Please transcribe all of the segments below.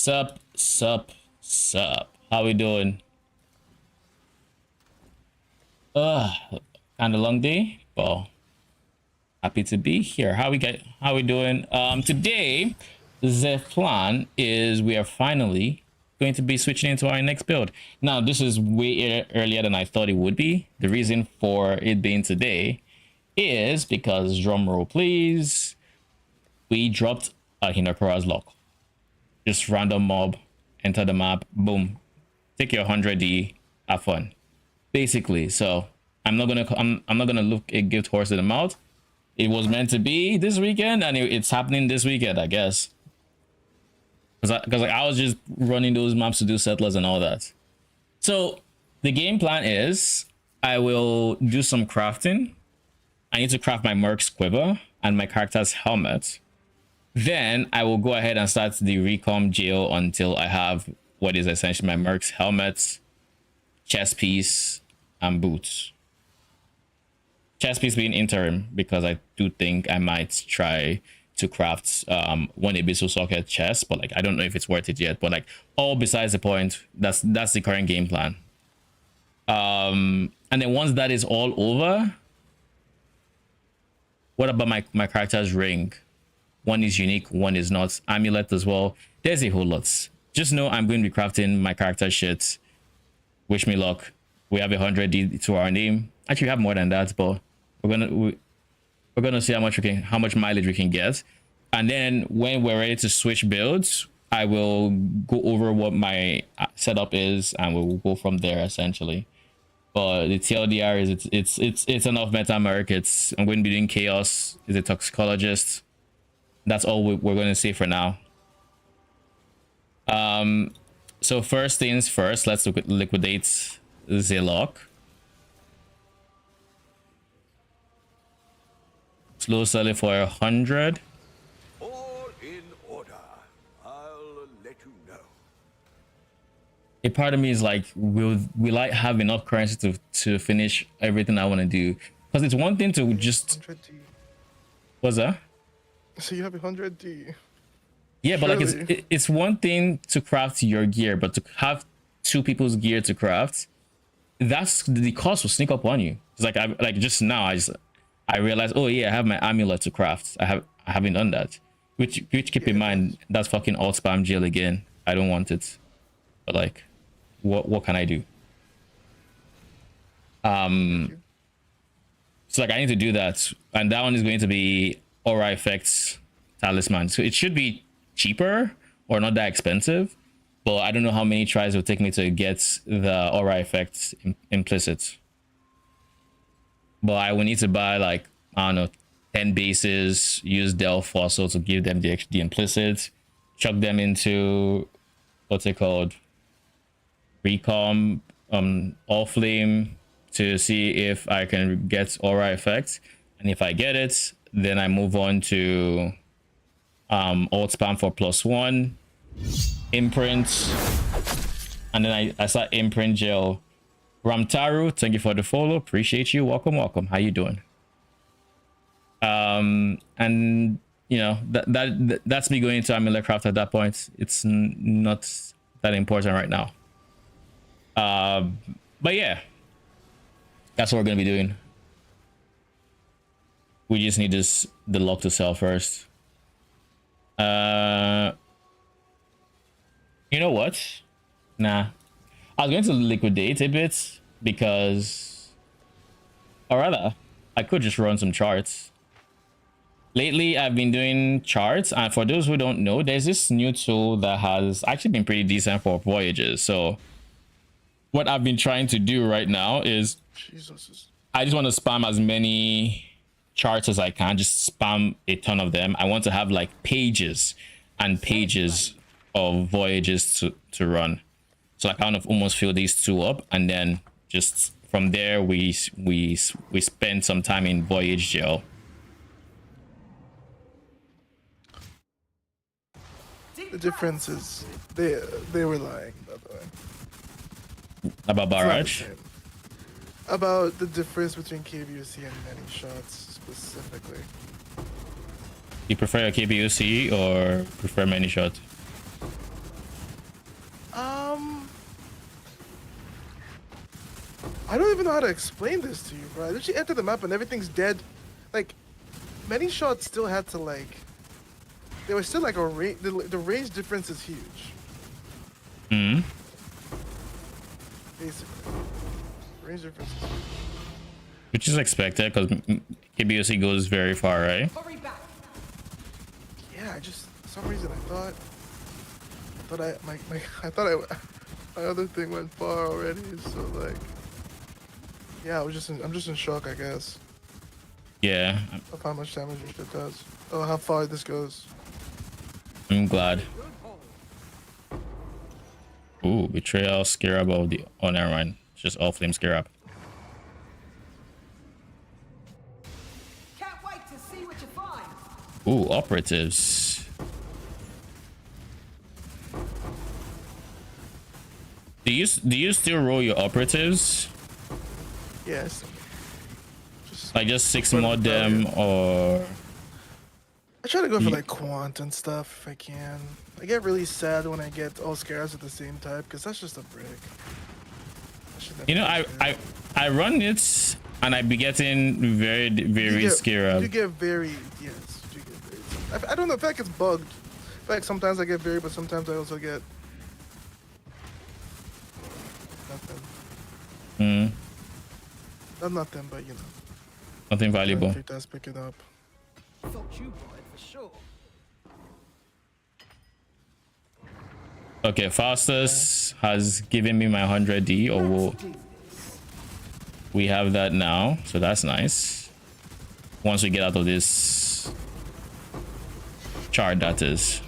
Sup. How we doing? Kind of long day. Well, happy to be here. How we doing? Today the plan is we are finally going to be switching into our next build. Now, this is way earlier than I thought it would be. The reason for it being today is because, drum roll please, we dropped a Hinokora's lock. Just random mob, enter the map, boom, take your 100D, have fun, basically. So I'm not gonna look a gift horse in the mouth. It was meant to be this weekend, and it's happening this weekend, I guess. Because I was just running those maps to do settlers and all that. So the game plan is I will do some crafting. I need to craft my Merc's quiver and my character's helmet. Then I will go ahead and start the recom jail until I have what is essentially my Merc's helmet, chest piece, and boots. Chest piece being interim because I do think I might try to craft one abyssal socket chest, but like I don't know if it's worth it yet. But like all besides the point, that's the current game plan. And then once that is all over, what about my character's ring? One is unique, one is not. Amulet as well. There's a whole lot. Just know I'm going to be crafting my character shit. Wish me luck. We have 100D to our name. Actually, we have more than that, but we're gonna see how much mileage we can get. And then when we're ready to switch builds, I will go over what my setup is, and we'll go from there essentially. But the TLDR is it's enough meta Merc. I'm going to be doing chaos. Is a toxicologist. That's all we're going to say for now. So first things first, let's liquidate the lock. Slow sell it for 100. All in order. I'll let you know. A part of me is like, will I have enough currency to finish everything I want to do? Because it's one thing to just 100D. What's that? So you have 100D. Yeah, but Surely. like it's one thing to craft your gear, but to have two people's gear to craft, that's the cost will sneak up on you. It's like just now I realized, oh yeah, I have my amulet to craft. I haven't done that. Which keep in mind, that's fucking alt spam jail again. I don't want it. But like, what can I do? So like I need to do that, and that one is going to be aura effects talisman. So it should be cheaper or not that expensive, but I don't know how many tries it will take me to get the aura effects implicit. But I will need to buy like, I don't know, 10 bases, use Delph Fossil to give them the implicit, chuck them into what's it called, recom, Allflame, to see if I can get aura effect. And if I get it, then I move on to alt spam for +1, imprint, and then I start imprint gel. Ramtaru, thank you for the follow, appreciate you, welcome. How you doing? And you know that's me going into amulet craft at that point. It's not that important right now. But yeah, that's what we're gonna be doing. We just need the lock to sell first. You know what? Nah. I was going to liquidate a bit because, or rather, I could just run some charts. Lately, I've been doing charts, and for those who don't know, there's this new tool that has actually been pretty decent for voyages. So what I've been trying to do right now is I just want to spam as many charts as I can, just spam a ton of them. I want to have like pages and pages of voyages to run. So I kind of almost fill these two up, and then just from there we spend some time in voyage jail. The difference is they were lying, by the way. About barrage? About the difference between KBUC and many shots specifically. You prefer a KBUC or prefer many shot? I don't even know how to explain this to you, bro. I literally enter the map and everything's dead. Like, many shots still had to like. There was still like a range. The range difference is huge. Hmm. Basically, range difference is huge. Which is expected because KBOC goes very far, right? Yeah, I just for some reason my other thing went far already. So like, yeah, I'm just in shock, I guess, Yeah, of how much damage this shit does. Oh, how far this goes. I'm glad. Ooh, betrayal, scarab of the. Oh, never mind. It's just Allflame scarab. Can't wait to see what you find. Ooh, operatives. Do you still roll your operatives? Yes. Just Like just 6 Run mod the value. them, or I try to go for like quant and stuff if I can. I get really sad when I get all scarabs at the same type because that's just a brick. you know, I run it and I be getting very You scarab. get very, yes, you do get very. I don't know, in fact it's bugged. In fact, sometimes I get very, but sometimes I also get nothing. Hmm. Not nothing, but you know. Nothing valuable. If it does pick it up. Thought you would for sure. Okay, fastest has given me my 100D, or we have that now, so that's nice. Once we get out of this chart, that is.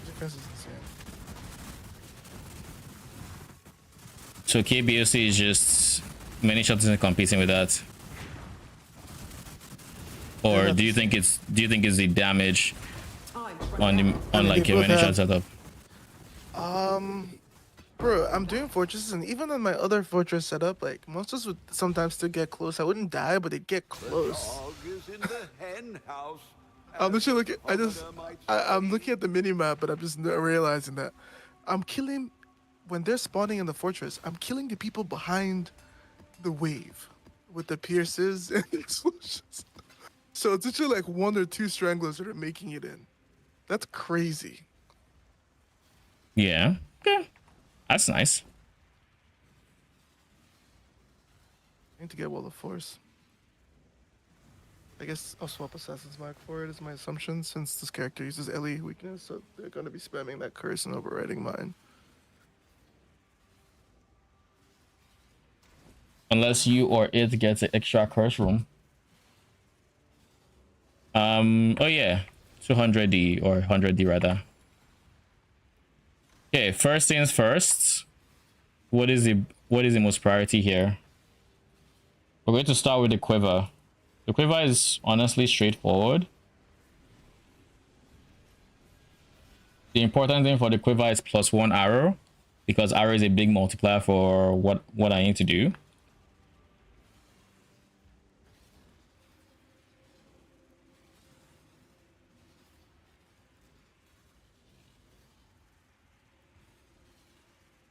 Defense is insane. So KBOC is just many shots isn't competing with that. Or Yeah, do you think it's the damage Time on the I mean, like they your both many have- shots setup? Bro, I'm doing fortresses, and even on my other fortress setup, like monsters would sometimes still get close. I wouldn't die, but they'd get close. Dog is in the hen house. I'm literally looking. Commoner might I'm looking at the mini map, but I'm just not realizing that I'm killing when they're spawning in the fortress. I'm killing the people behind the wave with the pierces and the explosions. So it's literally like 1 or 2 stranglers that are making it in. That's crazy. Yeah. Okay. That's nice. I need to get Wall of Force. I guess I'll swap Assassin's Mark for it, is my assumption, since this character uses Ellie weakness, so they're going to be spamming that curse and overriding mine. Unless you or it gets an extra curse room. Oh yeah, 200D or 100D rather. Okay, first things first. What is the most priority here? We're going to start with the quiver. The quiver is honestly straightforward. The important thing for the quiver is +1 arrow, because arrow is a big multiplier for what I need to do.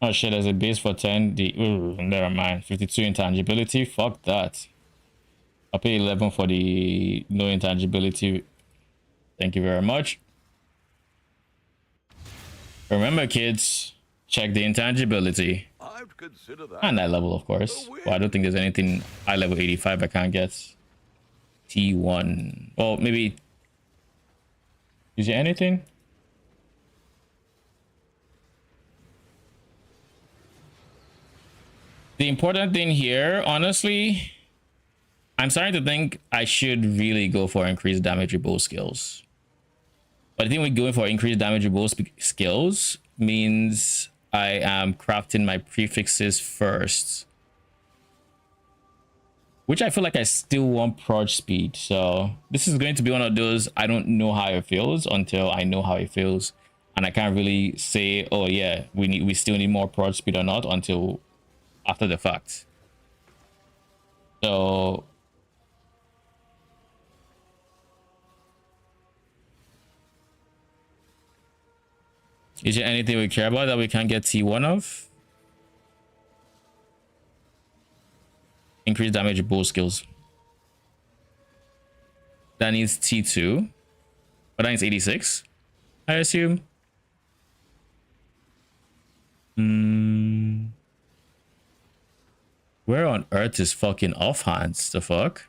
Oh shit, there's a base for 10. Never mind. 52 intangibility. Fuck that. I'll pay 11 for the no intangibility. Thank you very much. Remember, kids, check the intangibility. I'd consider that. And that level, of course. Well, I don't think there's anything high level 85 I can't get. T1. Well, maybe. Is there anything? The important thing here, honestly, I'm starting to think I should really go for increased damage with both skills. But I think we're going for increased damage with both skills means I am crafting my prefixes first. Which I feel like I still want proj speed. So this is going to be one of those, I don't know how it feels until I know how it feels. And I can't really say, oh yeah, we still need more proj speed or not until after the fact. So Is there anything we care about that we can't get T1 of? Increase damage bow skills. That needs T2. But that needs 86, I assume. Where on earth is fucking offhands? The fuck?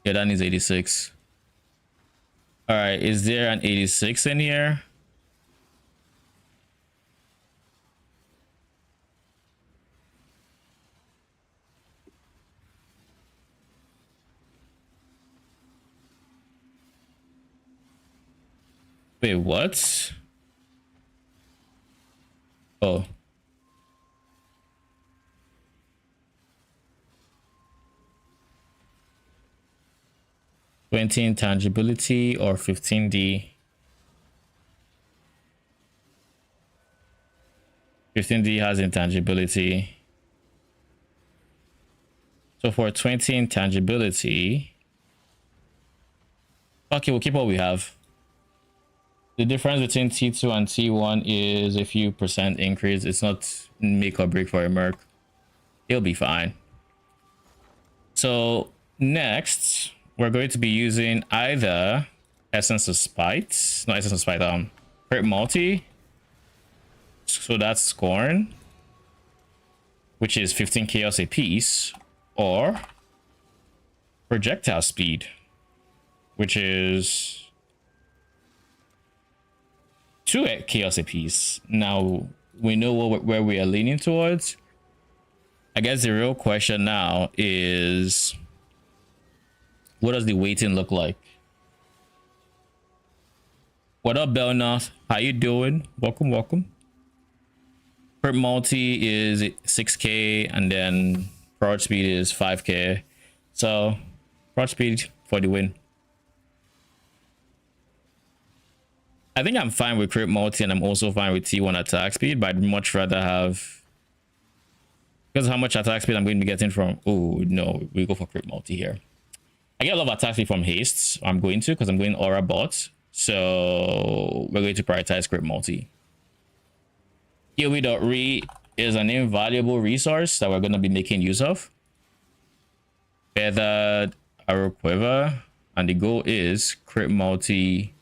Yeah, that needs 86. All right, is there an 86 in here? Wait, what? Oh. $20 intangibility or 15D? 15D has intangibility. So for 20 intangibility, okay, we'll keep what we have. The difference between T2 and T1 is a few percent increase. It's not make or break for a Merc. He'll be fine. So next, we're going to be using either Essence of Spite, not Essence of Spite, Crit Multi. So that's Scorn, which is 15 chaos a piece, or Projectile Speed, which is 2 chaos a piece. Now we know where we are leaning towards. I guess the real question now is, what does the weighting look like? What up, Belnoth? How you doing? Welcome, welcome. Crit multi is 6k, and then prod speed is 5k. So prod speed for the win. I think I'm fine with crit multi, and I'm also fine with T1 attack speed, but I'd much rather have, because of how much attack speed I'm going to be getting from, oh no, we go for crit multi here. I get a lot of attack speed from hastes. I'm going to, because I'm going aura bot, so we're going to prioritize crit multi. Kiwi.re is an invaluable resource that we're going to be making use of. Feathered arrow quiver, and the goal is crit multi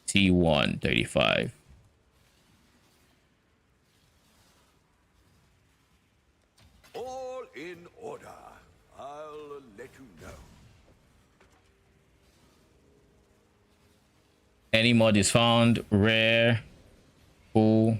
T1 35. All in order. I'll let you know. Any mod is found rare. Cool.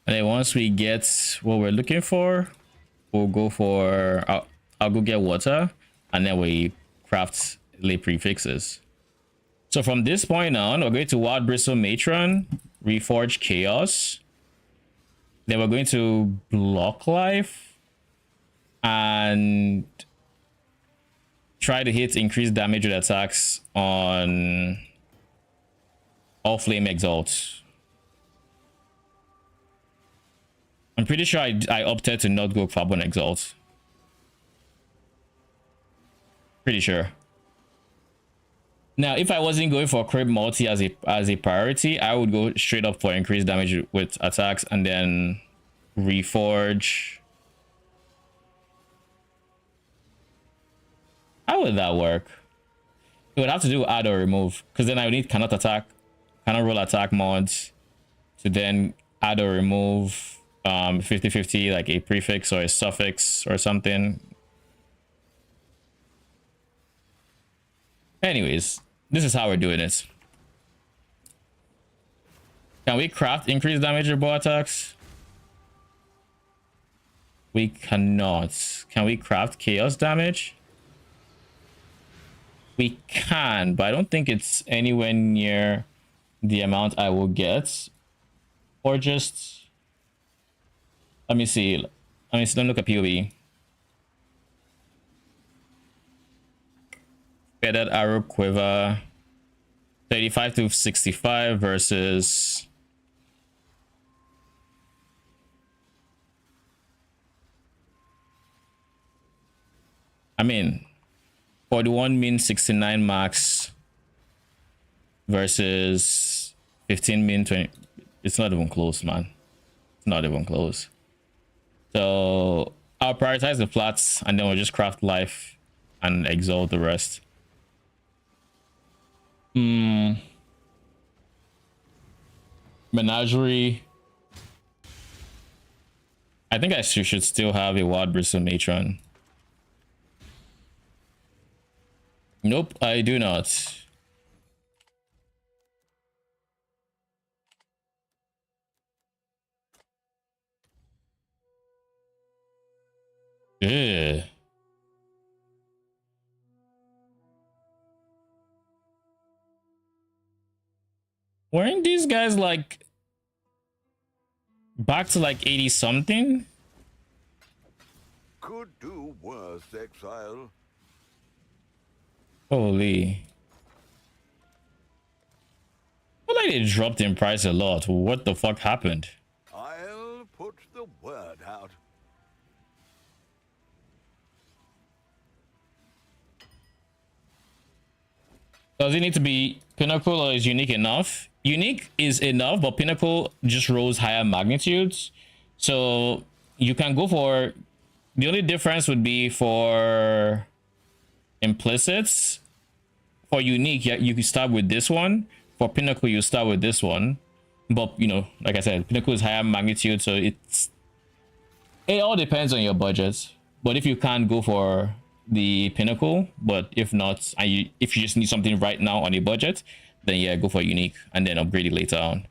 And then once we get what we're looking for, we'll go for, I'll go get water, and then we craft lay prefixes. So from this point on, we're going to Wild Bristle Matron, Reforge Chaos. Then we're going to Block Life and try to hit increased damage with attacks on Allflame Exalt. I'm pretty sure I opted to not go Carbon Exalt. Pretty sure. Now, if I wasn't going for crit multi as a priority, I would go straight up for increased damage with attacks and then Reforge. How would that work? It would have to do add or remove, because then I would need cannot roll attack mods to then add or remove 50-50, like a prefix or a suffix or something. Anyways, this is how we're doing it. Can we craft increased damage or bow attacks? We cannot. Can we craft chaos damage? We can, but I don't think it's anywhere near the amount I will get. Or just let me see. Let me look at POV. Feathered arrow quiver 35 to 65 versus I mean 41 min 69 max versus 15 min 20. It's not even close, man. It's not even close. So I'll prioritize the flats and then we'll just craft life and exalt the rest. Menagerie. I think I should still have a wild bristle matron. Nope, I do not. Ugh. Weren't these guys like back to like 80 something? Could do worse, Exile. Holy. Well, like they dropped in price a lot. What the fuck happened? I'll put the word out. Does it need to be pinnacle or is unique enough? Unique is enough, but pinnacle just rolls higher magnitudes. So you can go for the only difference would be for implicits. For unique, yeah, you can start with this one. For pinnacle, you start with this one. But you know, like I said, pinnacle is higher magnitude, so it all depends on your budget. But if you can't go for the pinnacle, but if not, and if you just need something right now on a budget, then yeah, go for unique and then upgrade it later on.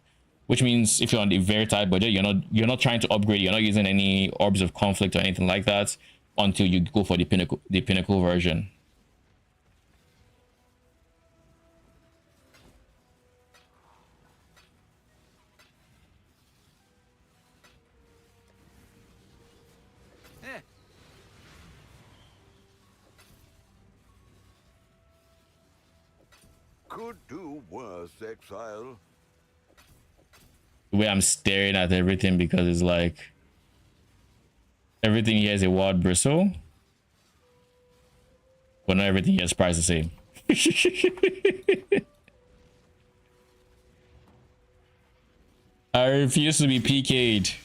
Which means if you're on a very tight budget, you're not trying to upgrade, you're not using any orbs of conflict or anything like that until you go for the pinnacle version. Could do worse, Exile. The way I'm staring at everything because it's like everything here is a wild bristle, but not everything here is priced the same. I refuse to be PK'd.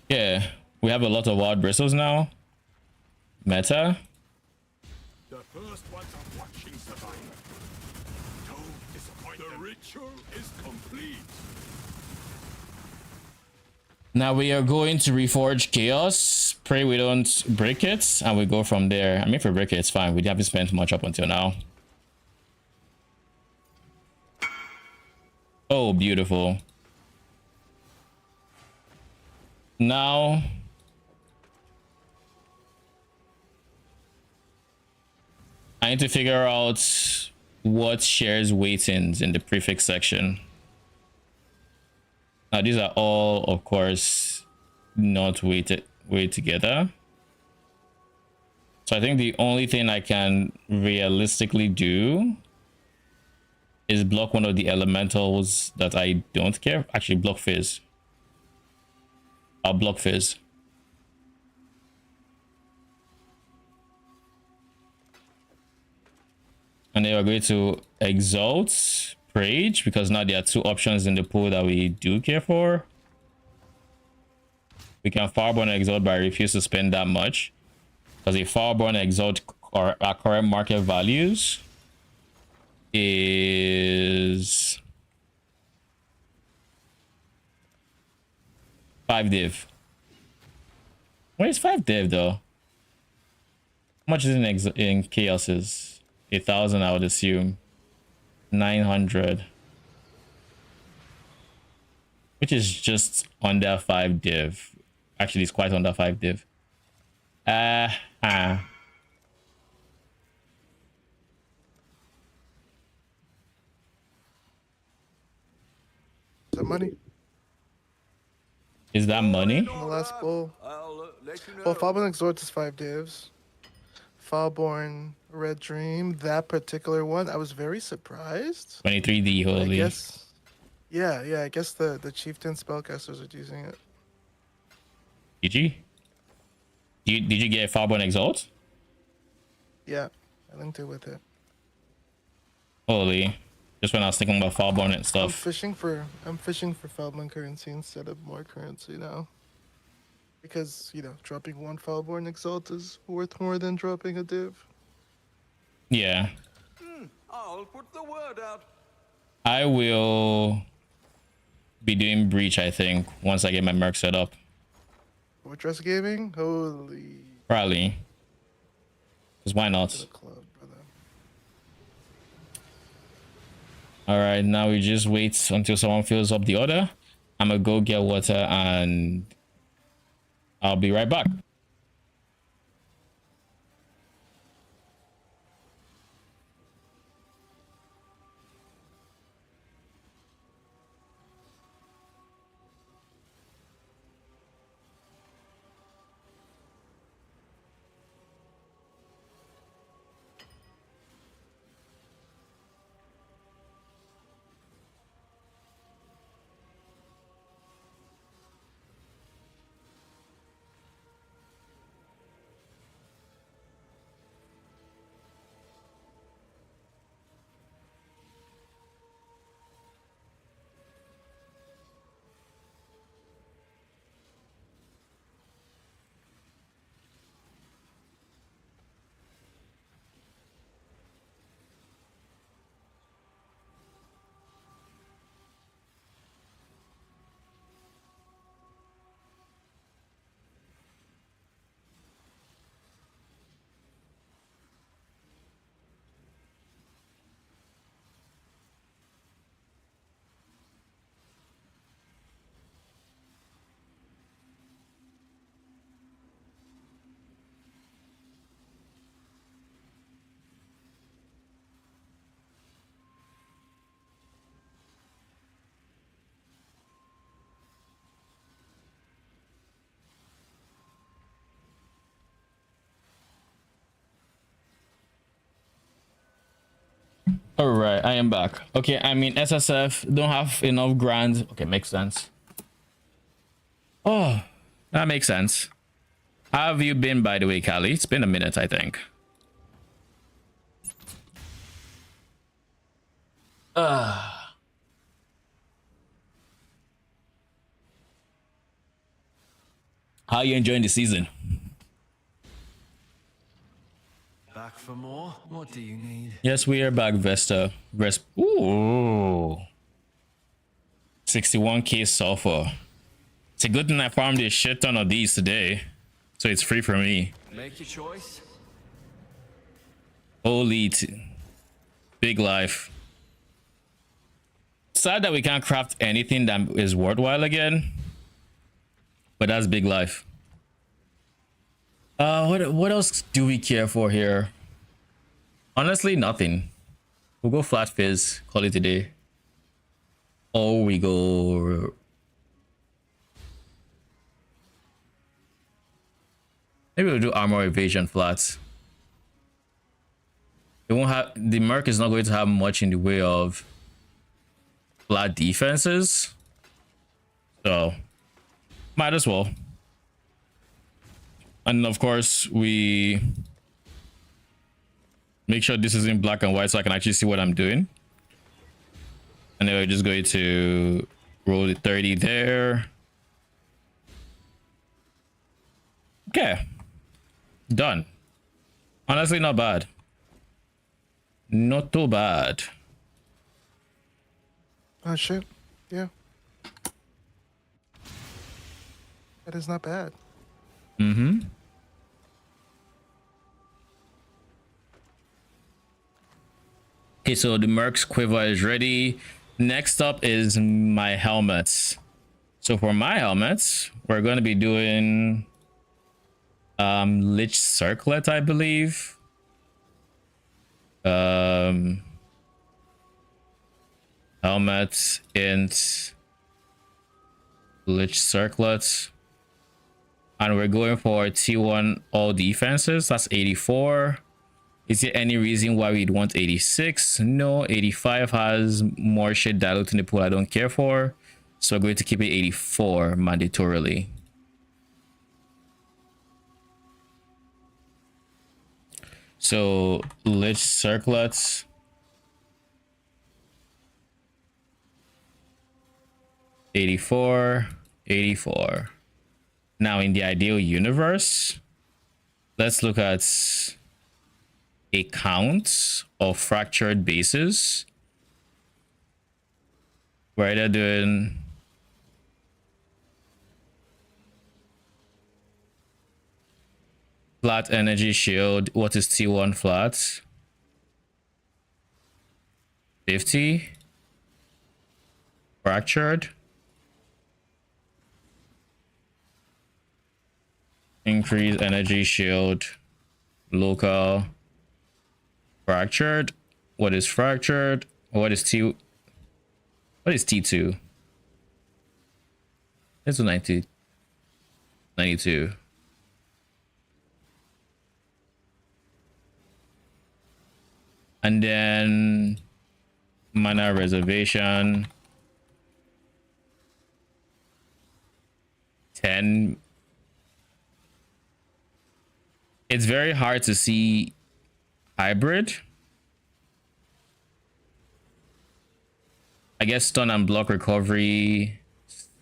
Yeah, we have a lot of wild bristles now. Meta. The first ones are watching survive. Don't disappoint them. The ritual is complete. Now we are going to reforge chaos. Pray we don't break it, and we go from there. I mean, if we break it, it's fine. We haven't spent much up until now. Oh, beautiful. Now I need to figure out what shares weightings in the prefix section. Now these are all, of course, not weighted together. So I think the only thing I can realistically do is block one of the elementals that I don't care. Actually, block Fizz. I'll block Fizz. And then we're going to exalt Rage because now there are two options in the pool that we do care for. We can Fireborn Exalt, but I refuse to spend that much because a Fireborn Exalt or our current market values is 5 div. What is 5 div though? How much is in chaoses? 1,000, I would assume. 900, which is just under 5 div. Actually, it's quite under 5 div. Uh, uh, Is that money? is that money? In the last bowl. I'll let you know. Well, Falborn Exhort is 5 divs. Falborn Red Dream, that particular one, I was very surprised. 23D, I holy. guess. Yeah, I guess the chieftain spellcasters are using it. GG. Did you get Farborn Exalt? Yeah, I linked it with it. Holy. Just when I was thinking about Farborn and I'm stuff. fishing for Falborn currency instead of more currency now. Because, you know, dropping one Falborn Exalt is worth more than dropping a div. Yeah. I'll put the word out. I will be doing Breach, I think, once I get my Merc set up. Fortress Gaming? Holy Probably. Because why not? club, brother. Alright, now we just wait until someone fills up the order. I'm gonna go get water and I'll be right back. All right, I am back. Okay, I mean, SSF don't have enough grand. Okay, makes sense. Oh, that makes sense. How have you been, by the way, Callie? It's been a minute, I think. How are you enjoying the season? Back for more? What do you need? Yes, we are back, Vesta. Ooh. 61k sulfur. It's a good thing I farmed a shit ton of these today, so it's free for me. Make your choice. Holy big life. Sad that we can't craft anything that is worthwhile again, but that's big life. What else do we care for here? Honestly, nothing. We'll go flat fizz, call it a day. Or we go maybe we'll do armor evasion flats. It won't have, the Merc is not going to have much in the way of flat defenses, so might as well. And of course, we make sure this is in black and white so I can actually see what I'm doing. And then we're just going to roll the 30 there. Okay, done. Honestly, not bad. Not too bad. Oh shit. Yeah. That is not bad. Mm-hmm. Okay, so the Merc's quiver is ready. Next up is my helmets. So for my helmets, we're going to be doing Lich Circlet, I believe. Helmet, int, Lich Circlet. And we're going for T1 all defenses. That's 84. Is there any reason why we'd want 86? No, 85 has more shit dilute in the pool I don't care for. So we're going to keep it 84 mandatorily. So Lich Circlets. $84. Now in the ideal universe, let's look at a count of fractured bases. We're either doing flat energy shield. What is T1 flat? 50. Fractured. Increase energy shield. Local. Fractured. What is fractured? What is T2? It's 92. And then mana reservation 10. It's very hard to see hybrid. I guess stun and block recovery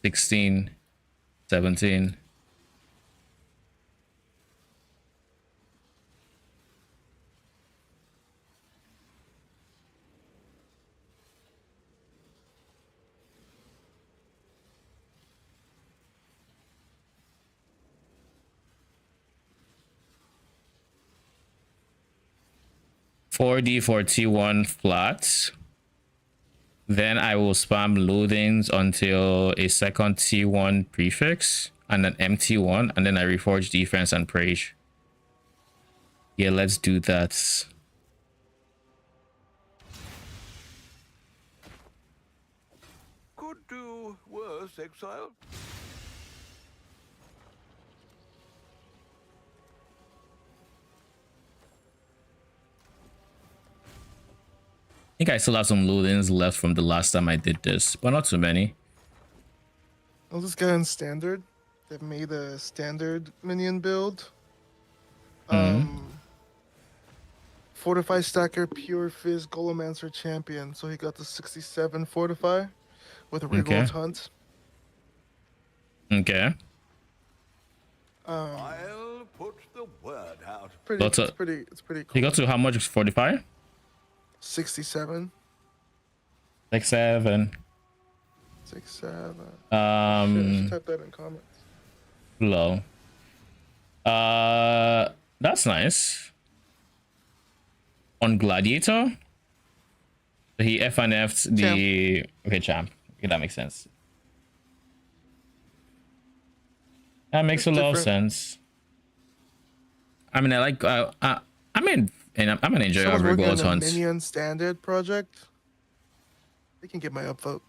16, 17. $4D for T1 flats. Then I will spam loadings until a second T1 prefix and an empty one, and then I reforge defense and praise. Yeah, let's do that. Could do worse, Exile. I think I still have some loadings left from the last time I did this, but not too many. Well, this guy in standard, they've made a standard minion build. Fortify stacker, pure fizz, Golomancer champion. So he got the 67 fortify with a Regal hunt. Okay. I'll put the word out. It's pretty cool. He got to how much? 45? 67. 67. 67. Shit, type that in comments. Low. That's nice. On Gladiator, he FNF'd the champ. Okay, champ. Okay, that makes sense. That makes a lot of sense. I mean, I like. I'm an enjoyer of Regal hunts. Minion standard project. They can get my upvote.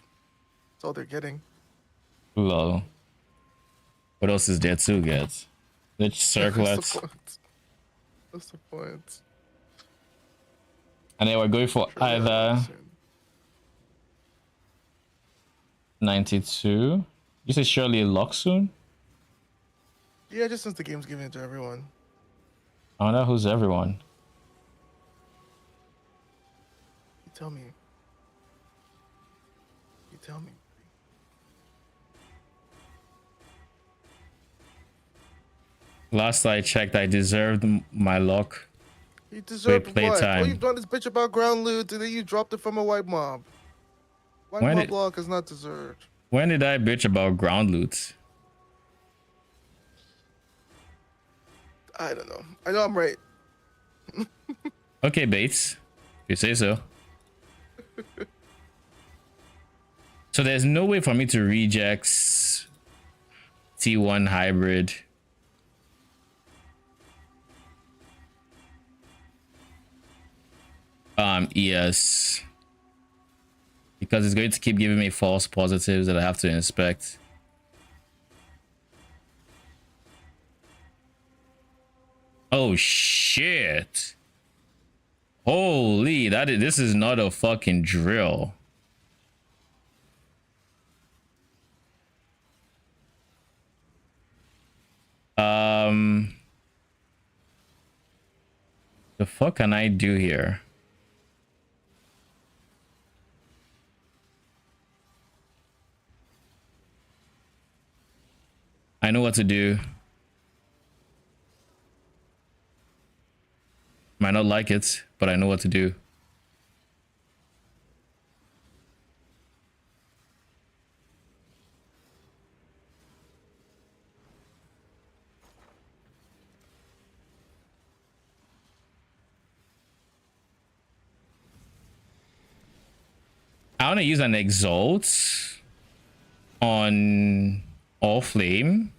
That's all they're getting. Low. What else is there to get? The circlets. What's the point? And then we're going for either 92. You say surely lock soon? Yeah, just since the game's giving it to everyone. I wonder who's everyone. You tell me. You tell me. Last I checked, I deserved my luck. You deserved play what? time. All you've done is bitch about ground loot, and then you dropped it from a white mob. White mob block is not deserved. When did I bitch about ground loot? I don't know. I know I'm right. Okay, Bates. If you say so. So there's no way for me to reject T1 hybrid Yes. Because it's going to keep giving me false positives that I have to inspect. Oh shit. Holy, this is not a fucking drill. The fuck can I do here? I know what to do. Might not like it, but I know what to do. I want to use an Exalt on Allflame,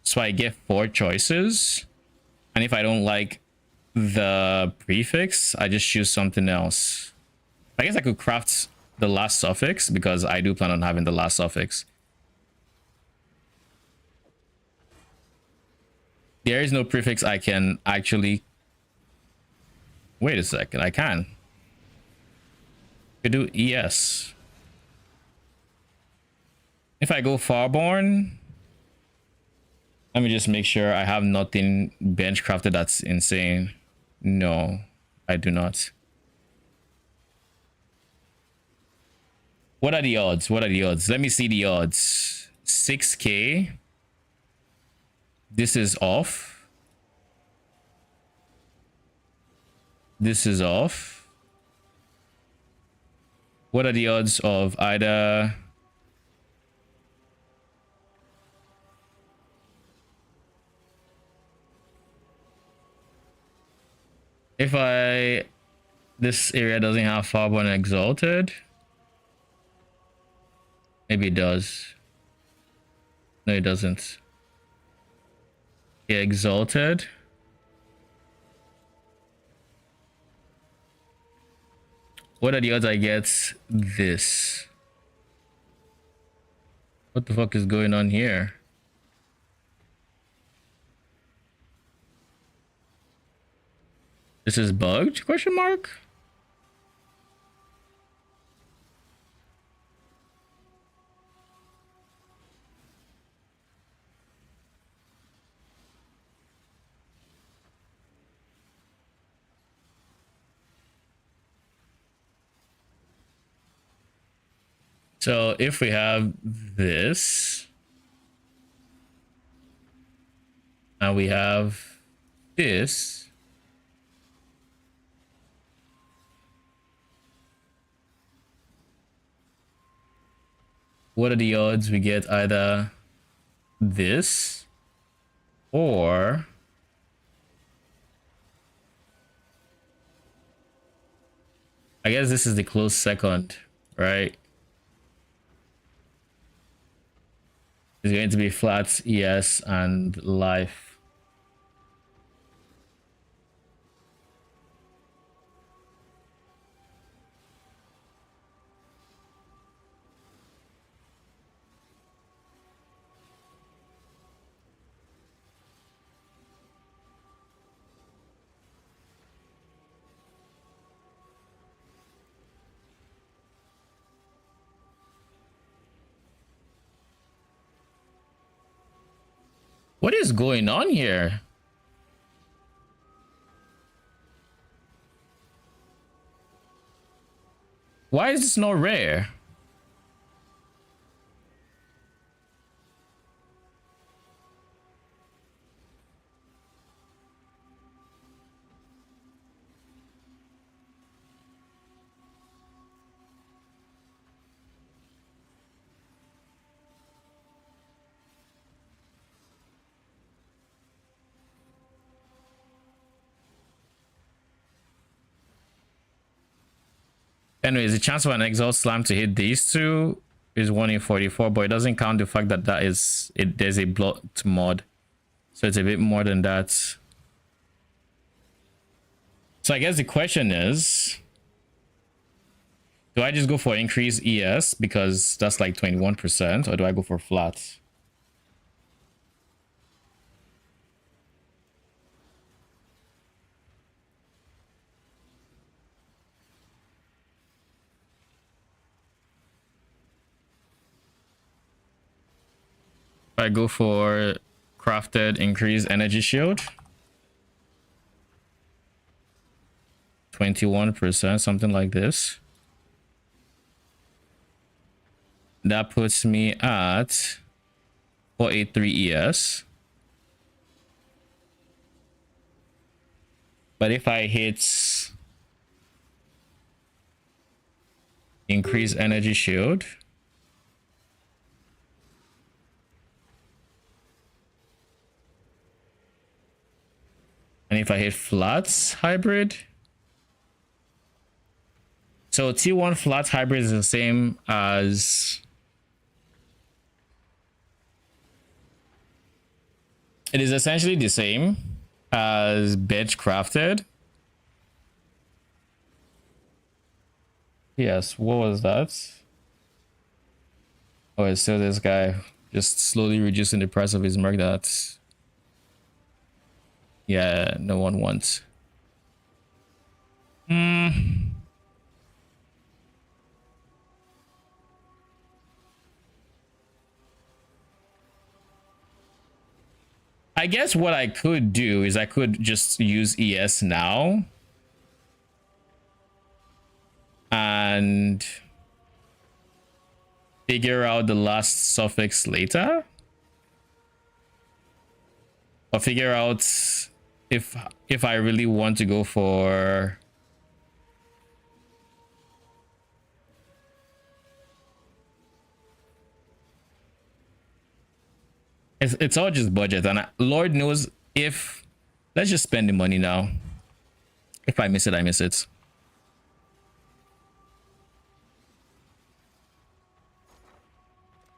so I get 4 choices. And if I don't like the prefix, I just choose something else. I guess I could craft the last suffix because I do plan on having the last suffix. There is no prefix I can actually... Wait a second, I can. Could do ES. If I go Farborn, let me just make sure I have nothing bench crafted that's insane. No, I do not. What are the odds? What are the odds? Let me see the odds. 6k. This is off. This is off. What are the odds of either... If this area doesn't have Farborn Exalted, maybe it does. No, it doesn't. Yeah, Exalted. What are the odds I get this? What the fuck is going on here? This is bugged? Question mark? So if we have this, and we have this, what are the odds we get either this or I guess this is the close second, right? It's going to be flat, ES, and life. What is going on here? Why is this not rare? Anyways, the chance for an exhaust slam to hit these two is 1 in 44, but it doesn't count the fact that there's a blocked mod. So it's a bit more than that. So I guess the question is, Do I just go for increased ES because that's like 21%, or do I go for flat? I go for crafted increased energy shield. 21%, something like this. That puts me at 483 ES. But if I hit increase energy shield, and if I hit flats hybrid, so T1 flat hybrid is the same as, it is essentially the same as bench crafted. Yes, what was that? Oh, it's still this guy just slowly reducing the price of his merc that, yeah, no one wants. I guess what I could do is I could just use ES now and figure out the last suffix later, or figure out if I really want to go for it's all just budget, and Lord knows if, let's just spend the money now. If I miss it, I miss it.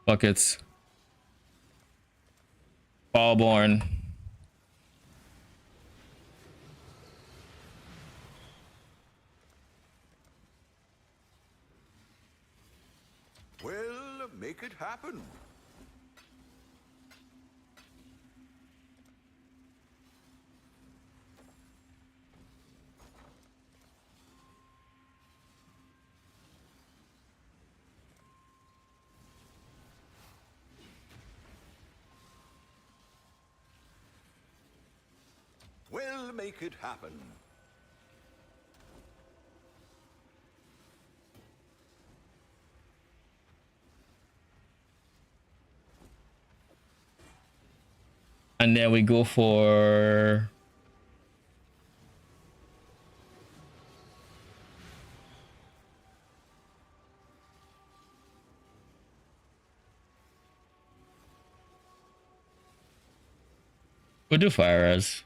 Buckets. Ballborn. Well, make it happen. We'll make it happen. And then we go for we'll do fire as.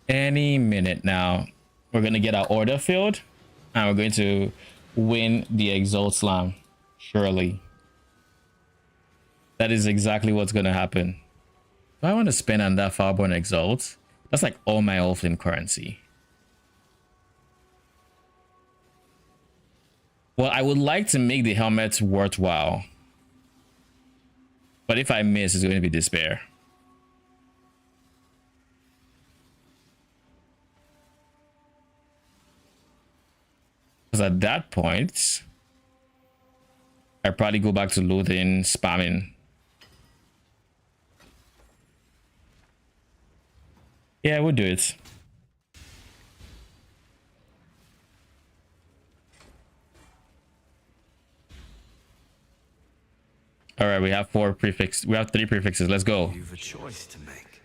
Any minute now, we're gonna get our order filled, and we're going to win the Exalt Slam. Surely, that is exactly what's gonna happen. Do I want to spend on that Fireborn Exalt? That's like all my Allflame currency. Well, I would like to make the helmet worthwhile, but if I miss, it's going to be despair. Because at that point, I probably go back to looting, spamming. Yeah, we'll do it. All right, we have 4 prefixes. We have 3 prefixes. Let's go. You've a choice to make.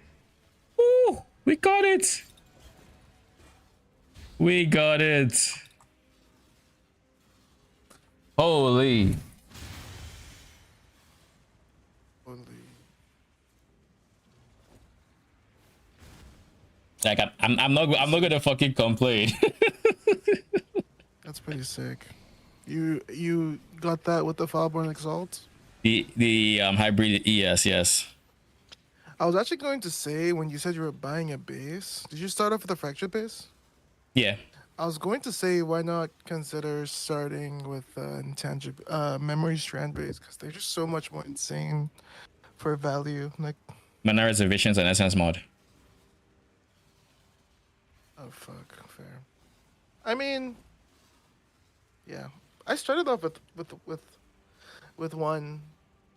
Ooh, we got it. We got it. Holy. Holy. Like I'm not gonna fucking complain. That's pretty sick. You got that with the Fireborn Exalt? The hybrid ES, yes. I was actually going to say when you said you were buying a base, did you start off with a fractured base? Yeah. I was going to say why not consider starting with intangible memory strand base because they're just so much more insane for value. Like, Mana reservations and essence mod. oh fuck, fair. I mean, yeah, I started off with one.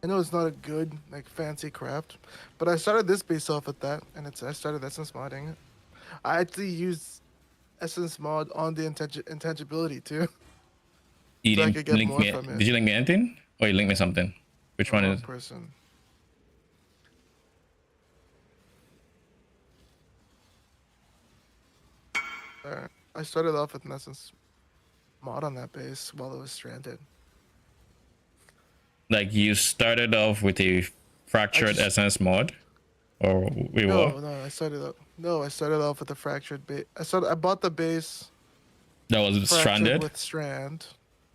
I know it's not a good like fancy craft, but I started this base off with that, and I started essence modding it. I actually used essence mod on the intangibility too, You so I didn't could get link more me. from it. Did you link me anything? Or you link me something? Which one Wrong is? person? I started off with an essence mod on that base while it was stranded. Like you started off with a fractured just- essence mod, or we No, were no, I started up. No, I started off with a fractured base. I bought the base that was fractured stranded. with strand.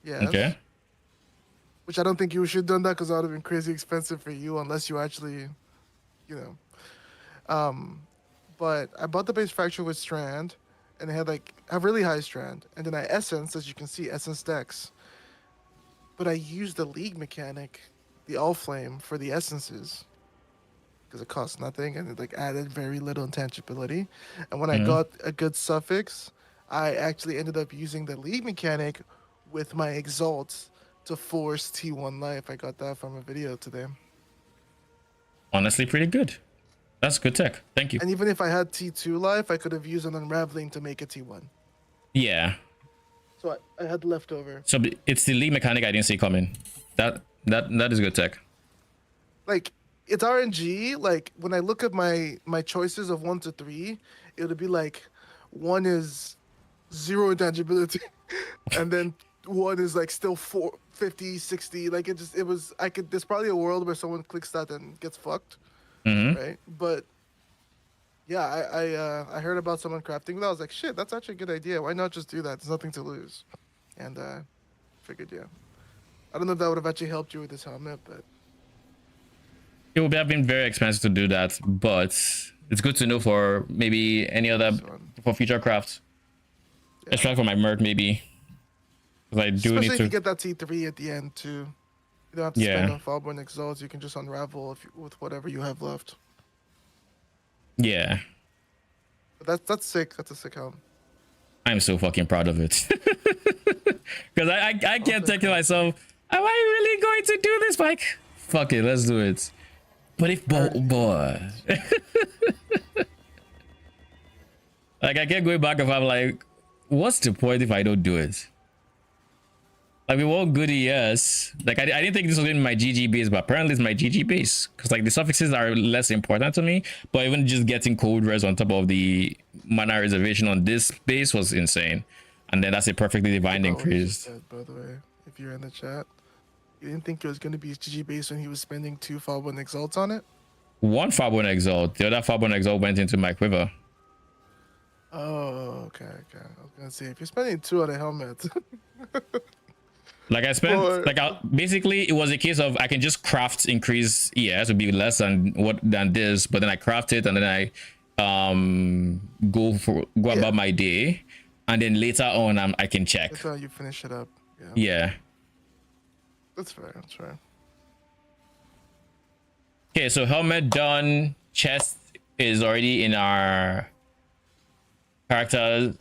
Yes. Okay. Which I don't think you should have done that because that would have been crazy expensive for you unless you actually, you know. But I bought the base fracture with strand, and it had like a really high strand, and then I essence, as you can see, essence decks. But I used the league mechanic, the Allflame, for the essences because it cost nothing and it like added very little intangibility. And when I got a good suffix, I actually ended up using the league mechanic with my exalts to force T1 life. I got that from a video today. Honestly, pretty good. That's good tech. Thank you. And even if I had T2 life, I could have used an unraveling to make a T1. Yeah. So I had leftover. So it's the lead mechanic I didn't see coming. That is good tech. Like, it's RNG. Like, when I look at my choices of 1 to 3, it would be like 1 is 0 intangibility, and then 1 is like still 50, 60. Like, there's probably a world where someone clicks that and gets fucked. Right? But yeah, I heard about someone crafting that. I was like, shit, that's actually a good idea. Why not just do that? There's nothing to lose. And figured, yeah. I don't know if that would have actually helped you with this helmet, but It would have been very expensive to do that, but it's good to know for maybe any other for future crafts. Let's try for my Merc maybe. Because I do especially need if to. you get that T3 at the end too. You don't have to spend on Fallborn Exalts. You can just unravel with whatever you have left. Yeah. But that's sick. That's a sick helmet. I'm so fucking proud of it. Because I kept thinking to myself, am I really going to do this? Like, fuck it, let's do it. But if boy. Like I kept going back and I'm like, what's the point if I don't do it? Like we won't goody, yes. Like I didn't think this was in my GG base, but apparently it's my GG base. Because like the suffixes are less important to me. But even just getting cold res on top of the mana reservation on this base was insane. And then that's a perfectly divine increase. Said, by the way, if you're in the chat, you didn't think it was going to be his GG base when he was spending 2 Fallborn Exalts on it? One Farbon Exalt. The other Farbon Exalt went into my quiver. Oh, okay. I was going to say, if you're spending 2 on a helmet... Like I spent basically it was a case of I can just craft increase ES would be less than this, but then I craft it and then I go about my day, and then later on I can check. That's how you finish it up. Yeah. That's fair. That's fair. Okay, so helmet done. Chest is already in our character.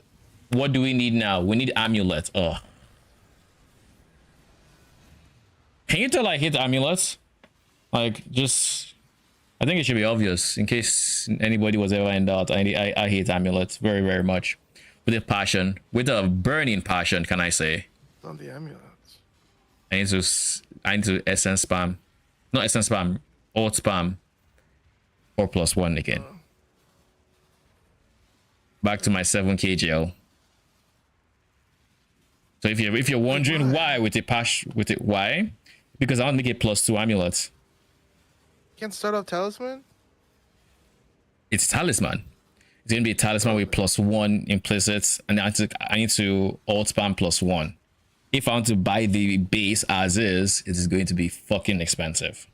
What do we need now? We need amulet. Oh. Can you tell I hate amulets? Like, just... I think it should be obvious, in case anybody was ever in doubt. I hate amulets very, very much. With a passion. With a burning passion, can I say. It's on the amulets. I need to essence spam. Not essence spam. Alt spam. 4+1 again. Back to my 7k gel. So if you're wondering why with it, why? Because I want to make it +2 amulets. You can't start off talisman? It's talisman. It's gonna be a talisman with +1 implicit, and I need to alt spam +1. If I want to buy the base as is, it is going to be fucking expensive.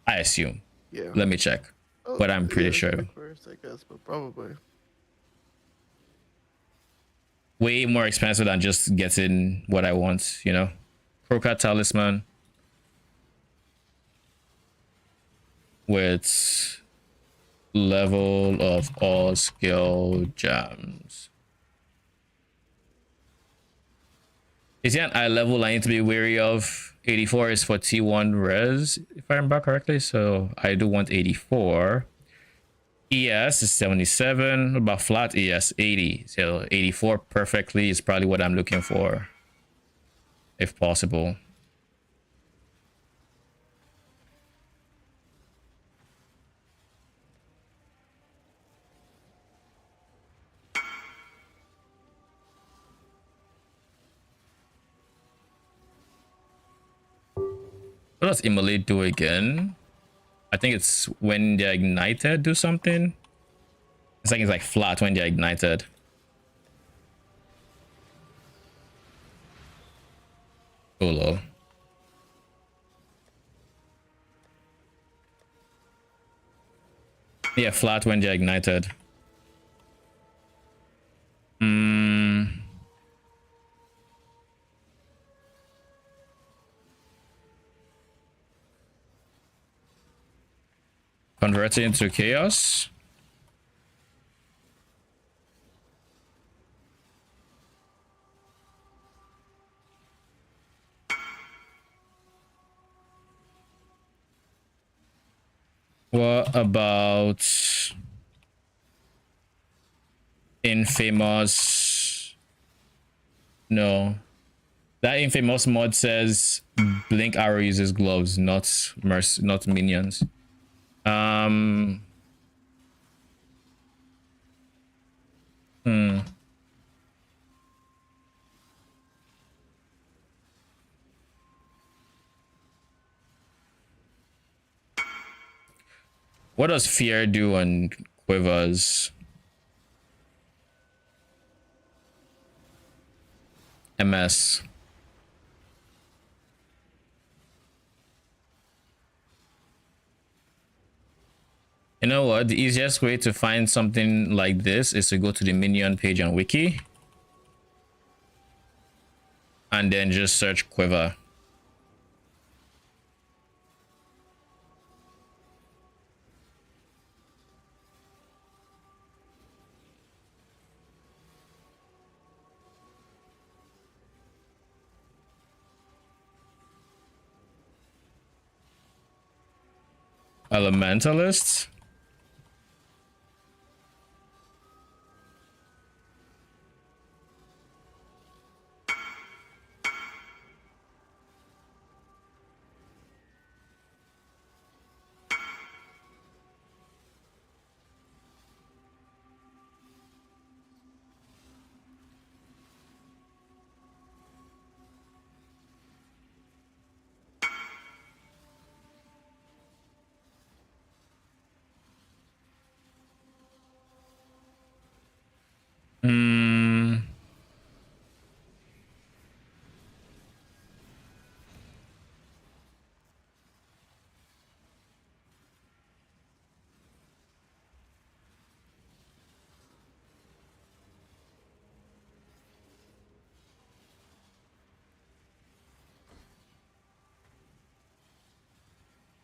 I assume. Yeah. Let me check. Oh, but I'm pretty yeah, sure. first, I guess, but probably. Way more expensive than just getting what I want, you know. Procat Talisman with level of all skill gems. Is there an eye level I need to be wary of? 84 is for T1 res, if I remember correctly. So I do want 84. ES is 77. About flat ES 80. So 84 perfectly is probably what I'm looking for, if possible. What does Immolate do again? I think it's when they're ignited, do something. It's like flat when they're ignited. Oh lol. Yeah, flat when they're ignited. Convert it into chaos. What about infamous? No, that infamous mod says blink arrow uses gloves, not not minions. What does fear do on quivers? MS. You know what? The easiest way to find something like this is to go to the minion page on Wiki and then just search quiver. Elementalists?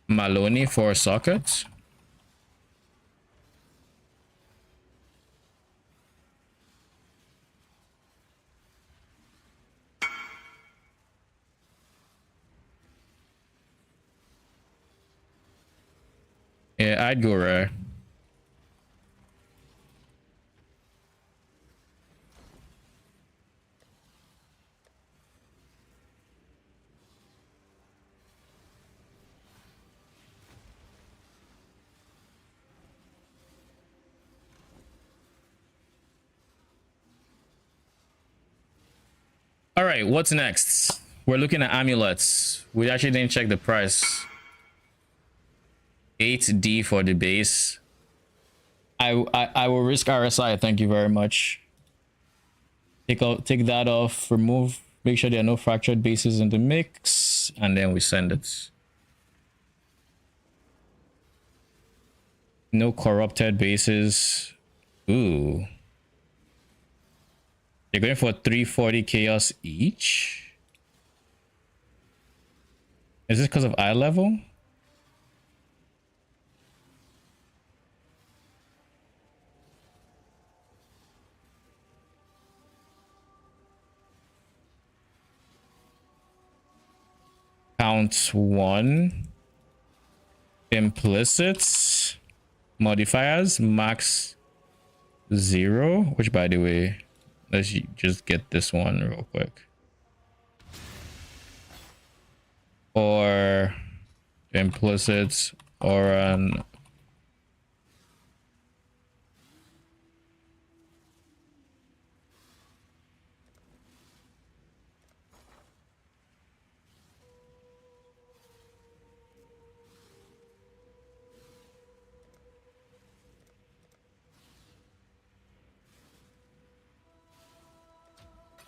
Maloney for sockets? Yeah, I'd go rare. All right, what's next? We're looking at amulets. We actually didn't check the price. 8D for the base. I will risk RSI. Thank you very much. Take that off. Remove. Make sure there are no fractured bases in the mix, and then we send it. No corrupted bases. Ooh. They're going for 340 chaos each. Is this because of eye level? Count 1. Implicits. Modifiers. Max 0. Which, by the way, let's just get this one real quick. Or implicits or an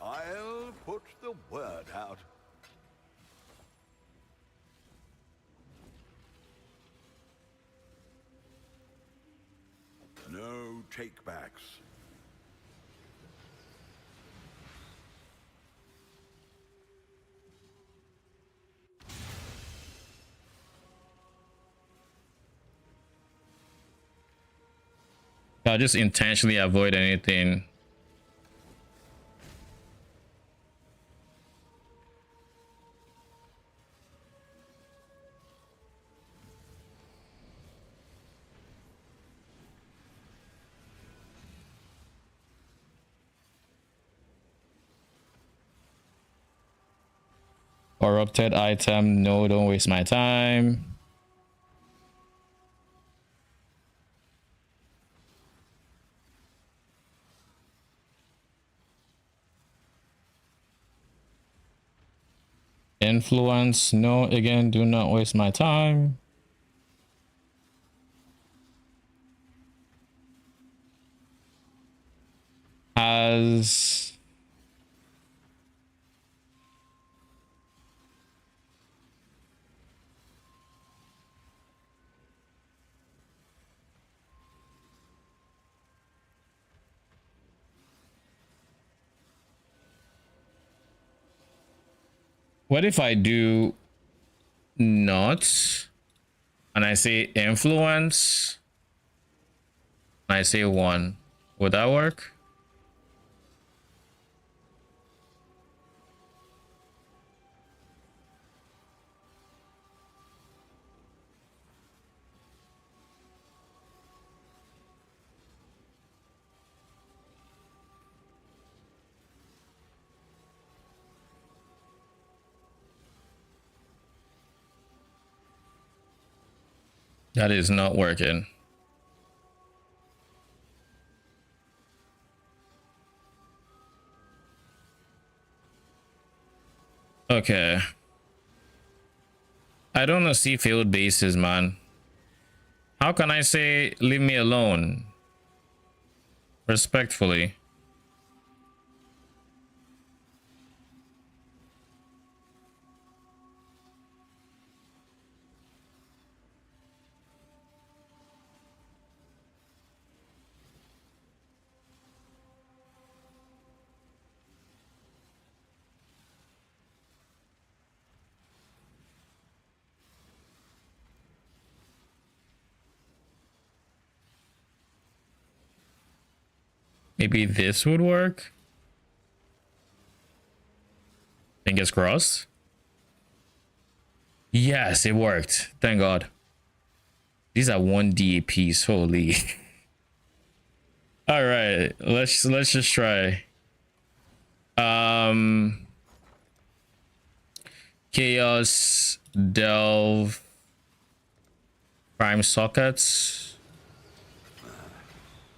I'll put the word out. No takebacks. I'll just intentionally avoid anything. Corrupted item. No, don't waste my time. Influence. No, again, do not waste my time. Has what if I do not and I say influence and I say 1? Would that work? That is not working. Okay. I don't know see failed bases, man. How can I say leave me alone? Respectfully. Maybe this would work. Fingers crossed. Yes, it worked. Thank God. These are 1D apiece. Holy. All right, let's just try. Chaos delve prime sockets.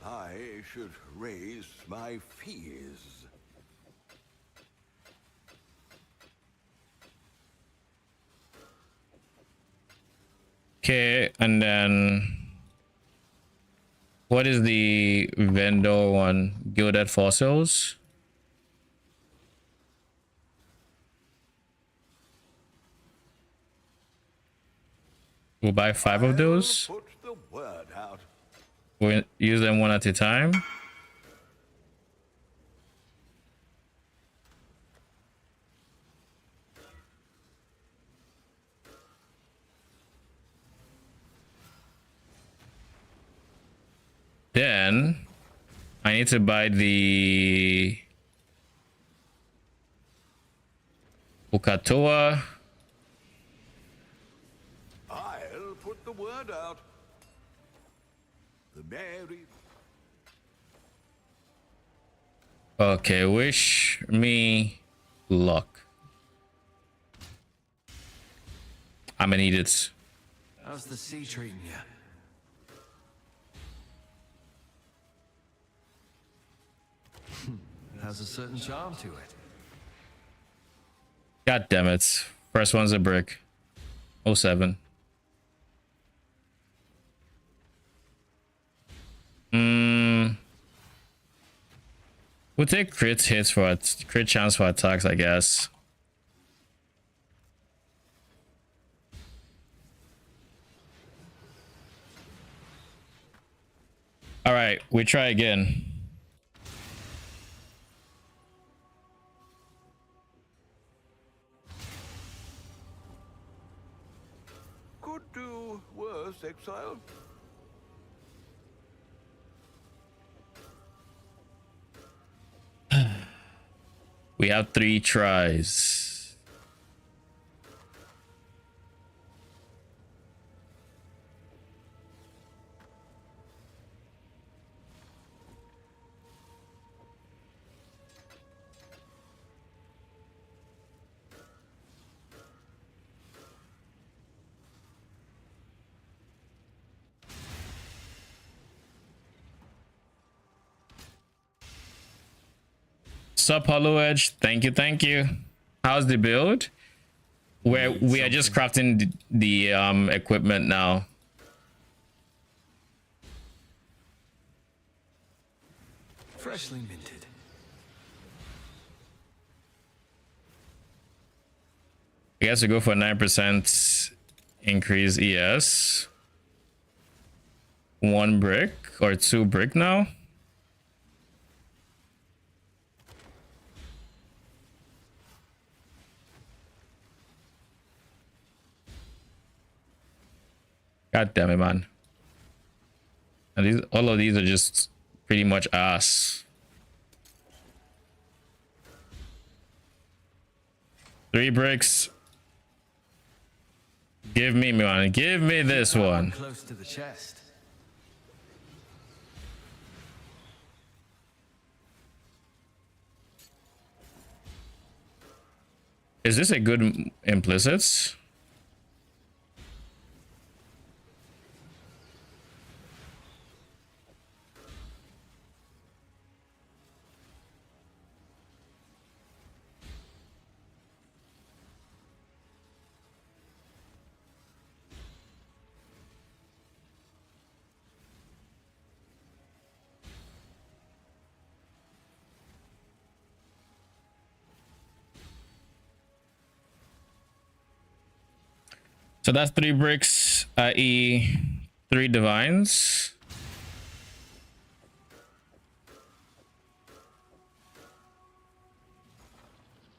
I should raise my fears. Okay, and then what is the vendor one? Gilded fossils. We'll buy 5 of those. Put the word out. We use them one at a time. Then I need to buy the Ukatoa. I'll put the word out. The Mary. Okay, wish me luck. I'm gonna need it. How's the sea treating you? Has a certain charm to it. God damn it. First one's a brick. 07. We'll take crit hits for crit chance for attacks, I guess. All right, we try again. Could do worse, Exile. We have 3 tries. Sup, Hollow Edge. Thank you, thank you. How's the build? Where we are just crafting the equipment now. Freshly minted. I guess we go for 9% increase ES. 1 brick or 2 brick now. God damn it, man. And these, all of these are just pretty much ass. 3 bricks. Give me, man. Give me this one. Close to the chest. Is this a good implicit? So that's 3 bricks, i.e. 3 divines.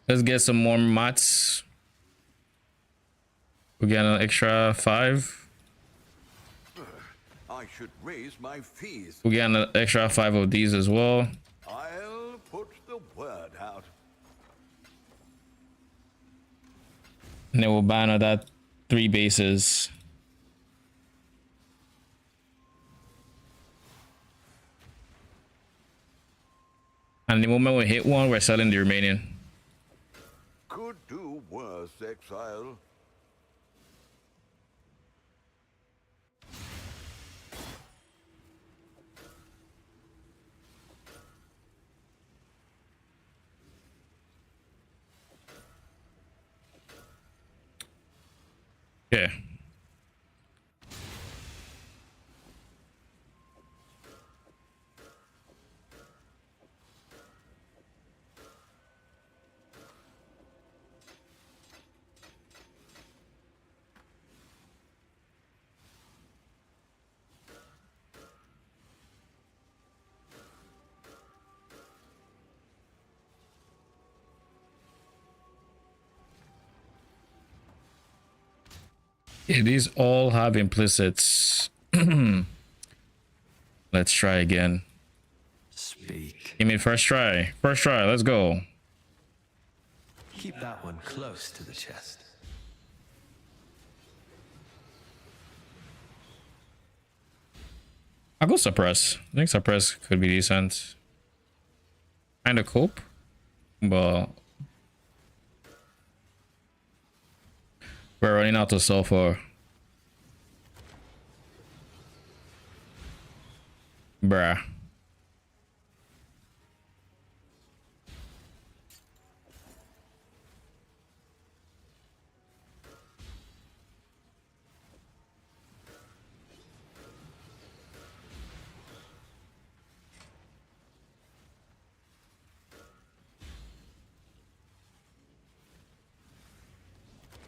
Let's get some more mats. We get an extra 5. I should raise my fees. We get an extra 5 of these as well. I'll put the word out. And then we'll buy another 3 bases. And the moment we hit one, we're selling the remaining. Could do worse, Exile. Yeah. Yeah, these all have implicits. Let's try again. Speak. Give me first try. First try. Let's go. Keep that one close to the chest. I'll go suppress. I think suppress could be decent. Kind of cope, but we're running out of sulfur. Bruh.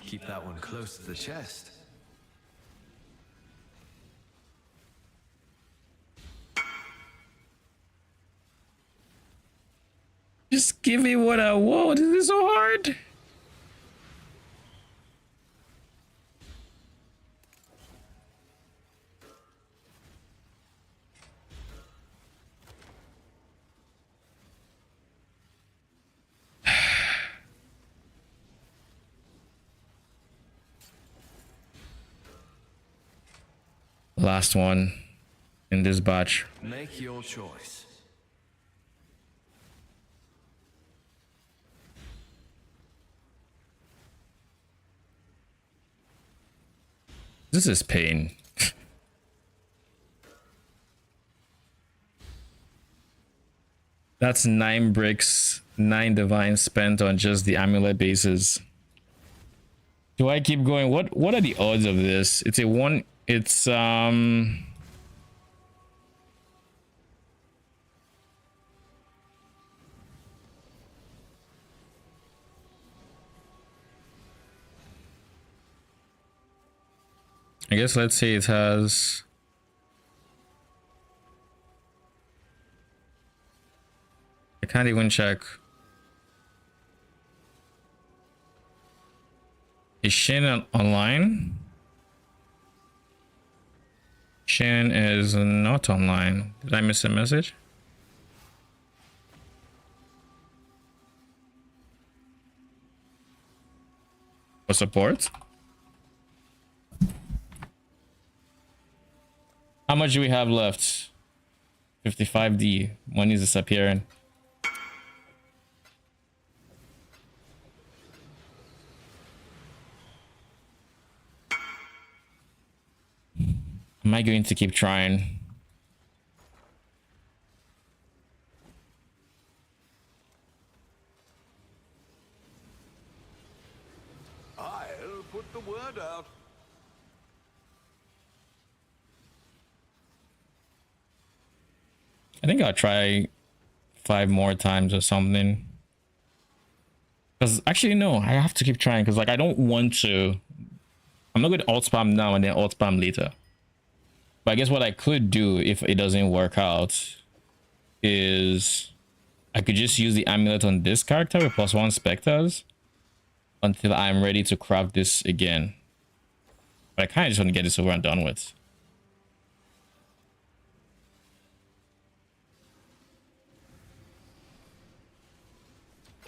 Keep that one close to the chest. Just give me what I want. Is this so hard? Last one in this batch. Make your choice. This is pain. That's 9 bricks, 9 divine spent on just the amulet bases. Do I keep going? What are the odds of this? It's a one. It's I guess let's say it has I can't even check. Is Shin online? Shin is not online. Did I miss a message? For support? How much do we have left? 55D. Money is disappearing. Am I going to keep trying? I'll put the word out. I think I'll try 5 more times or something. Because actually, no, I have to keep trying because like I don't want to. I'm not going to alt spam now and then alt spam later. But I guess what I could do if it doesn't work out is I could just use the amulet on this character with +1 specters until I'm ready to craft this again. But I kind of just want to get this over and done with.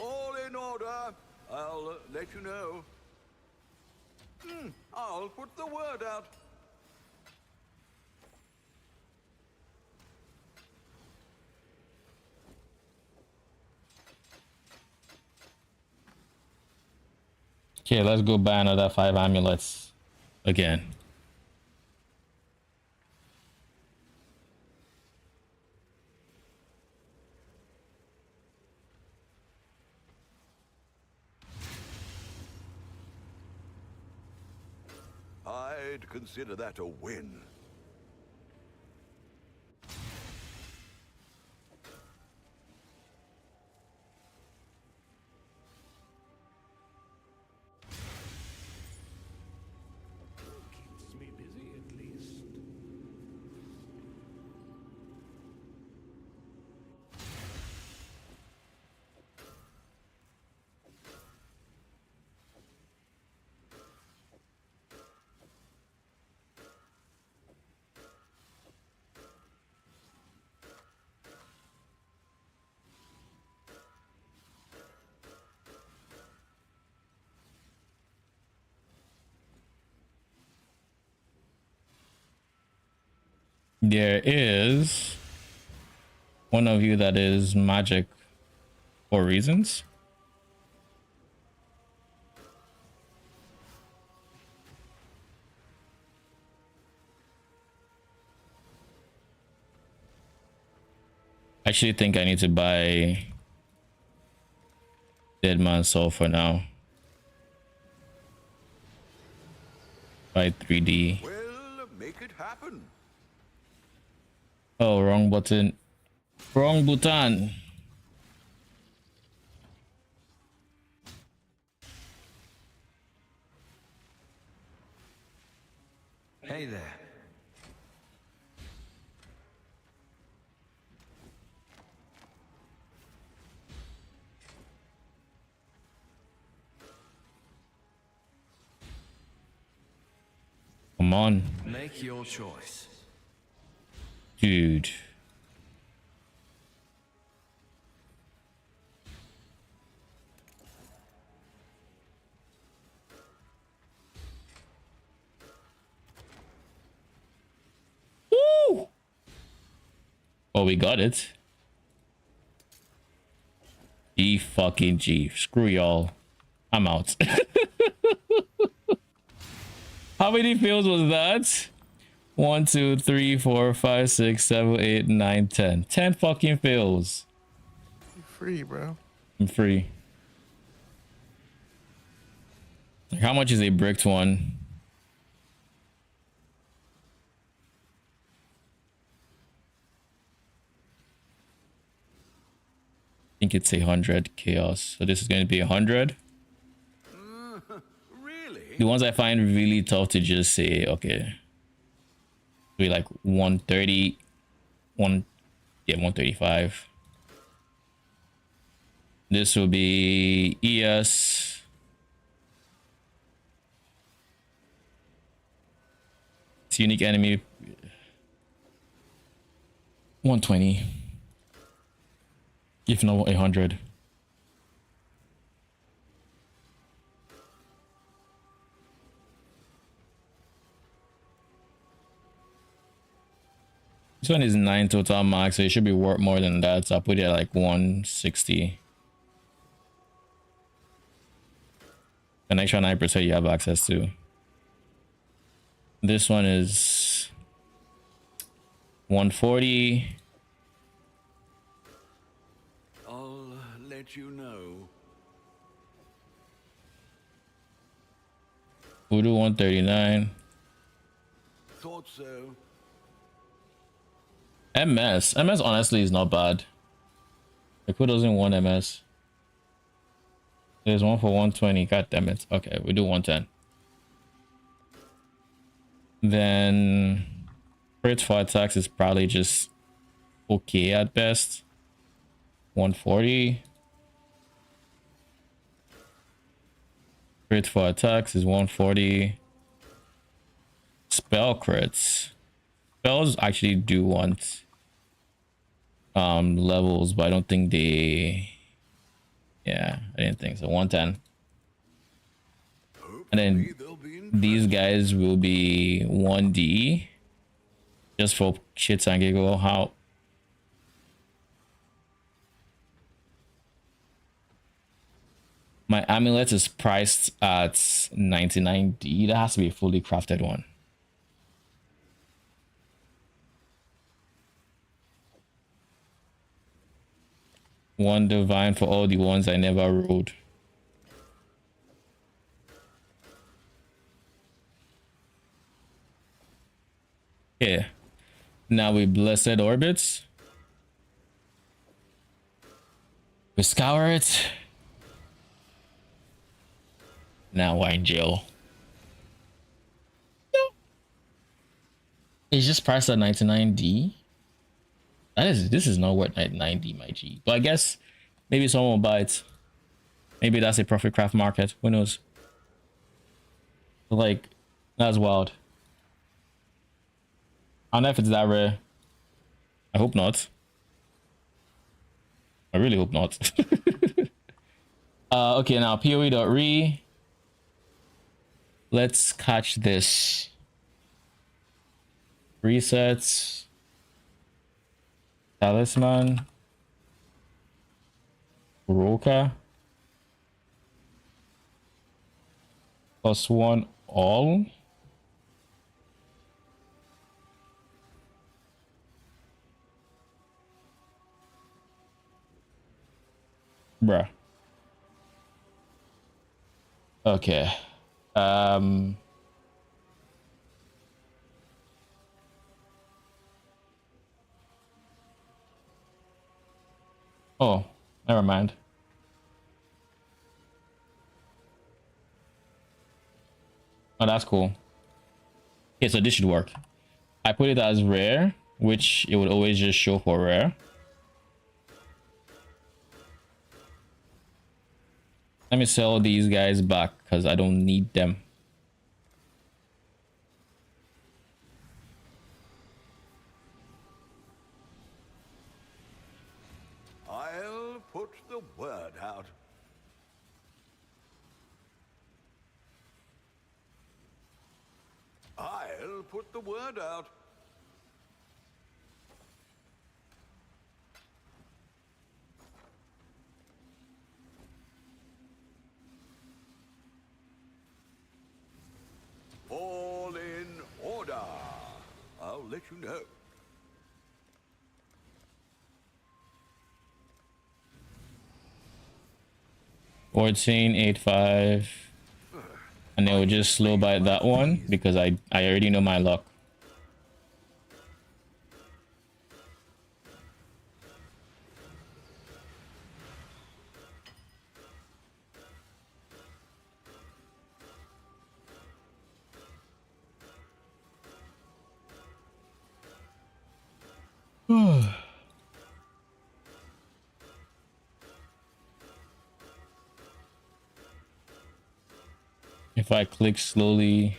All in order. I'll let you know. I'll put the word out. Okay, let's go buy another 5 amulets again. I'd consider that a win. Keeps me busy at least. There is one of you that is magic for reasons. I actually think I need to buy Dead Man's Soul for now. Buy 3D. Well, make it happen. Oh, wrong button. Wrong button. Hey there. Come on, Make your choice. dude. Woo! Oh, we got it. G fucking G. Screw y'all. I'm out. How many fails was that? 1, 2, 3, 4, 5, 6, 7, 8, 9, 10. 10 fucking fails. You're free, bro. I'm free. Like, how much is a bricked one? I think it's 100 chaos. So this is going to be 100. Really? The ones I find really tough to just say, okay, be like 130, 135. This will be ES. It's unique enemy. 120. If not 100. This one is 9 total max, so it should be worth more than that. So I'll put it at like 160. An extra 9% you have access to. This one is 140. I'll let you know. Voodoo 139. Thought so. MS honestly is not bad. Like, who doesn't want MS? There's one for 120. God damn it. Okay, we do 110. Then crit for attacks is probably just okay at best. 140. Crit for attacks is 140. Spell crits. Spells actually do want levels, but I don't think they, yeah, I didn't think so. 110. And then these guys will be 1D just for shits and giggle. How my amulet is priced at 99D. That has to be a fully crafted one. One divine for all the ones I never rode. Yeah. Now we blessed orbits. We scour it. Now we're in jail. No. It's just priced at 99D. This is not worth 99D, my G. But I guess maybe someone will buy it. Maybe that's a profit craft market. Who knows? But like, that's wild. I don't know if it's that rare. I hope not. I really hope not. Okay, now PoE.re. Let's catch this. Resets. Talisman. Roka. +1 all. Bruh. Okay. Um. Oh, never mind. Oh, that's cool. Okay, so this should work. I put it as rare, which it would always just show for rare. Let me sell these guys back because I don't need them. I'll put the word out. I'll put the word out. All in order. I'll let you know. 1485, and it will just slow by that one because I already know my luck. If I click slowly,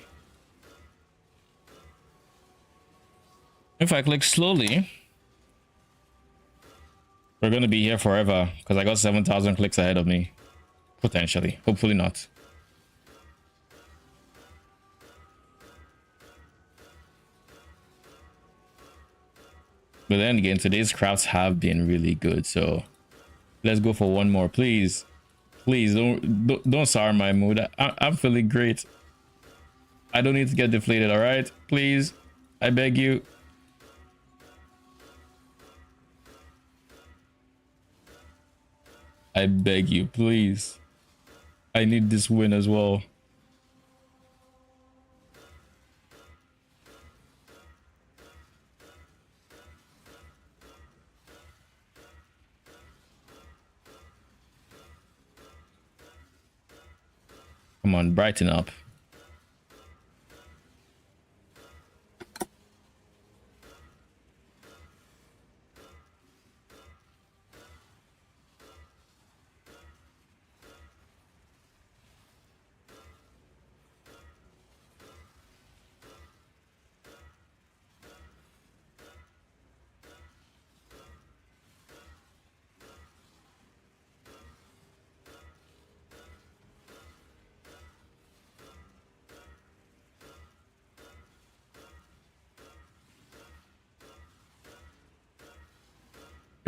we're gonna be here forever because I got 7,000 clicks ahead of me. Potentially, hopefully not. But then again, today's crafts have been really good, so let's go for one more, please. Please don't sour my mood. I'm feeling great. I don't need to get deflated, all right? Please, I beg you. I beg you, please. I need this win as well. Come on, brighten up.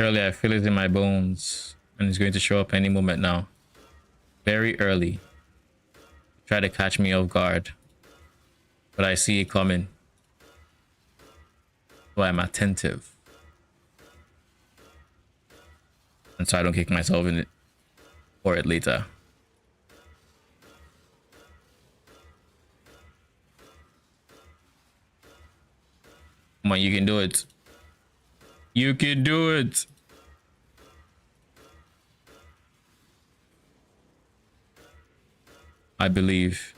Early, I feel it in my bones, and it's going to show up any moment now. Very early. Try to catch me off guard, but I see it coming. So I'm attentive, and so I don't kick myself in it for it later. Come on, you can do it. You can do it. I believe.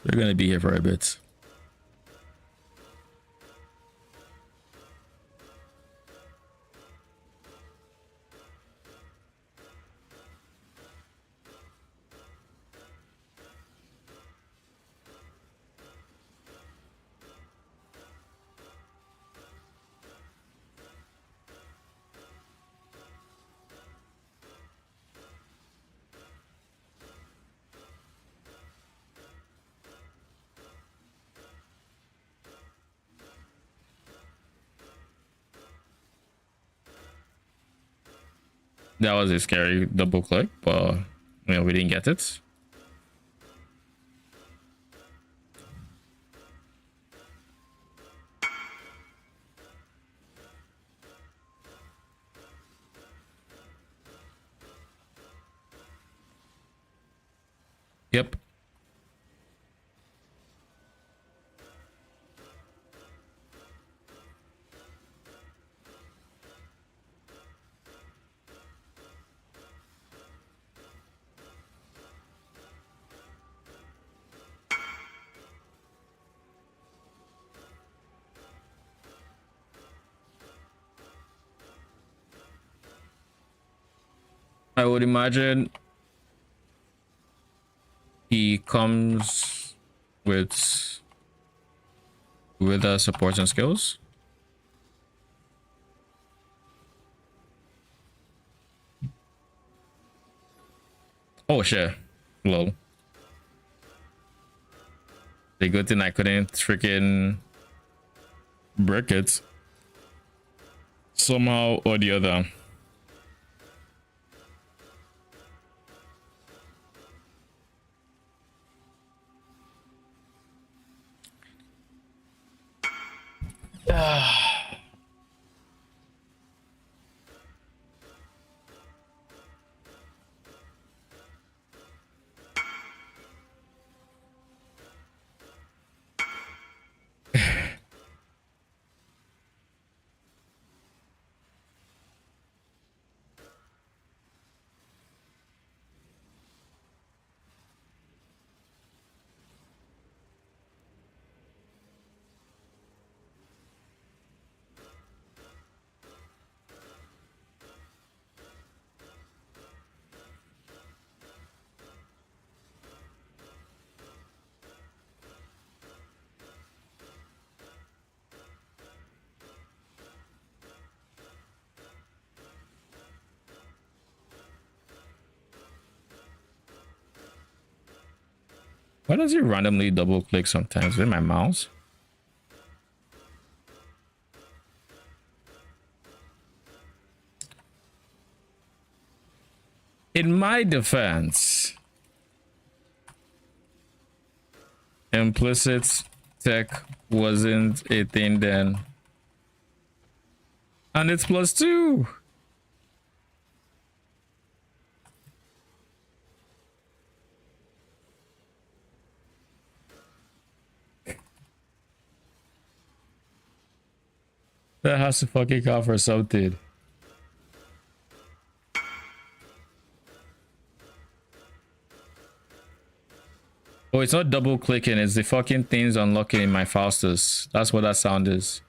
They're gonna be here for a bit. That was a scary double click, but you know, we didn't get it. Yep. I would imagine he comes with support and skills. Oh shit. Lol. The good thing I couldn't freaking break it somehow or the other. Why does he randomly double click sometimes with my mouse? In my defense, implicit tech wasn't a thing then. And it's +2. That has to fucking count for something. Oh, it's not double clicking, it's the fucking things unlocking in my Faustus. That's what that sound is.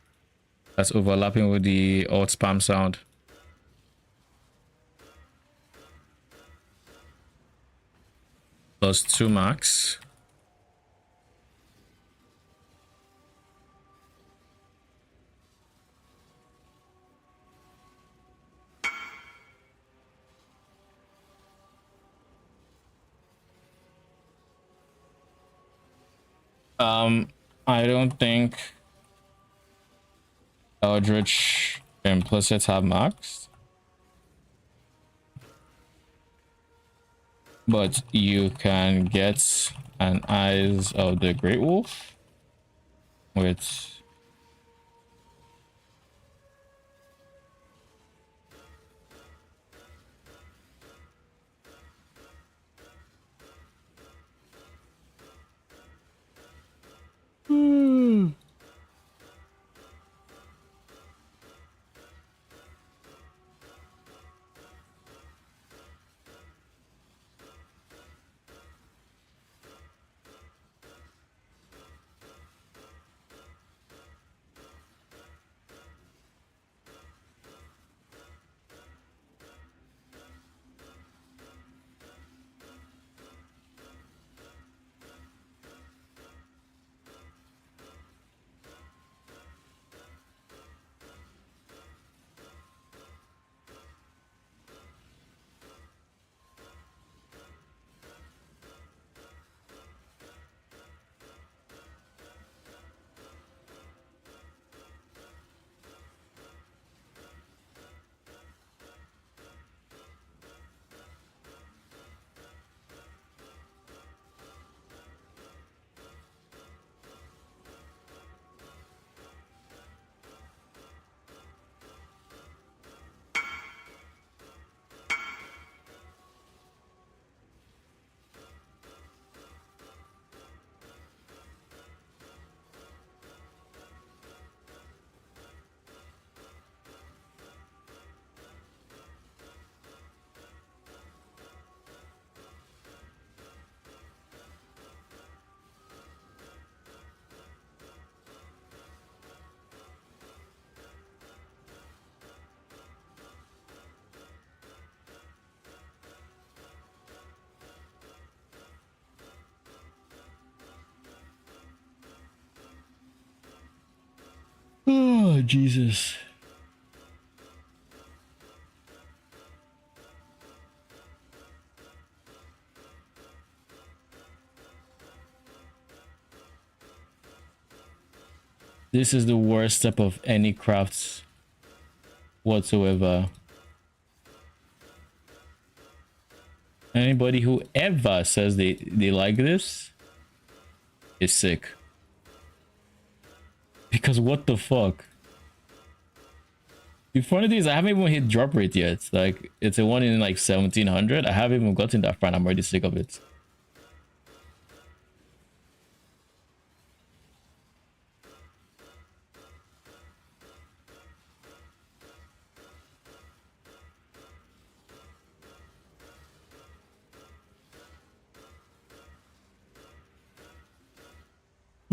That's overlapping with the alt spam sound. +2 max. I don't think Eldritch implicits have max, but you can get an Eyes of the Great Wolf with Oh, Jesus. This is the worst step of any crafts whatsoever. Anybody who ever says they like this is sick. Because what the fuck? The funny thing is I haven't even hit drop rate yet. Like it's a one in like 1700. I haven't even gotten that far and I'm already sick of it.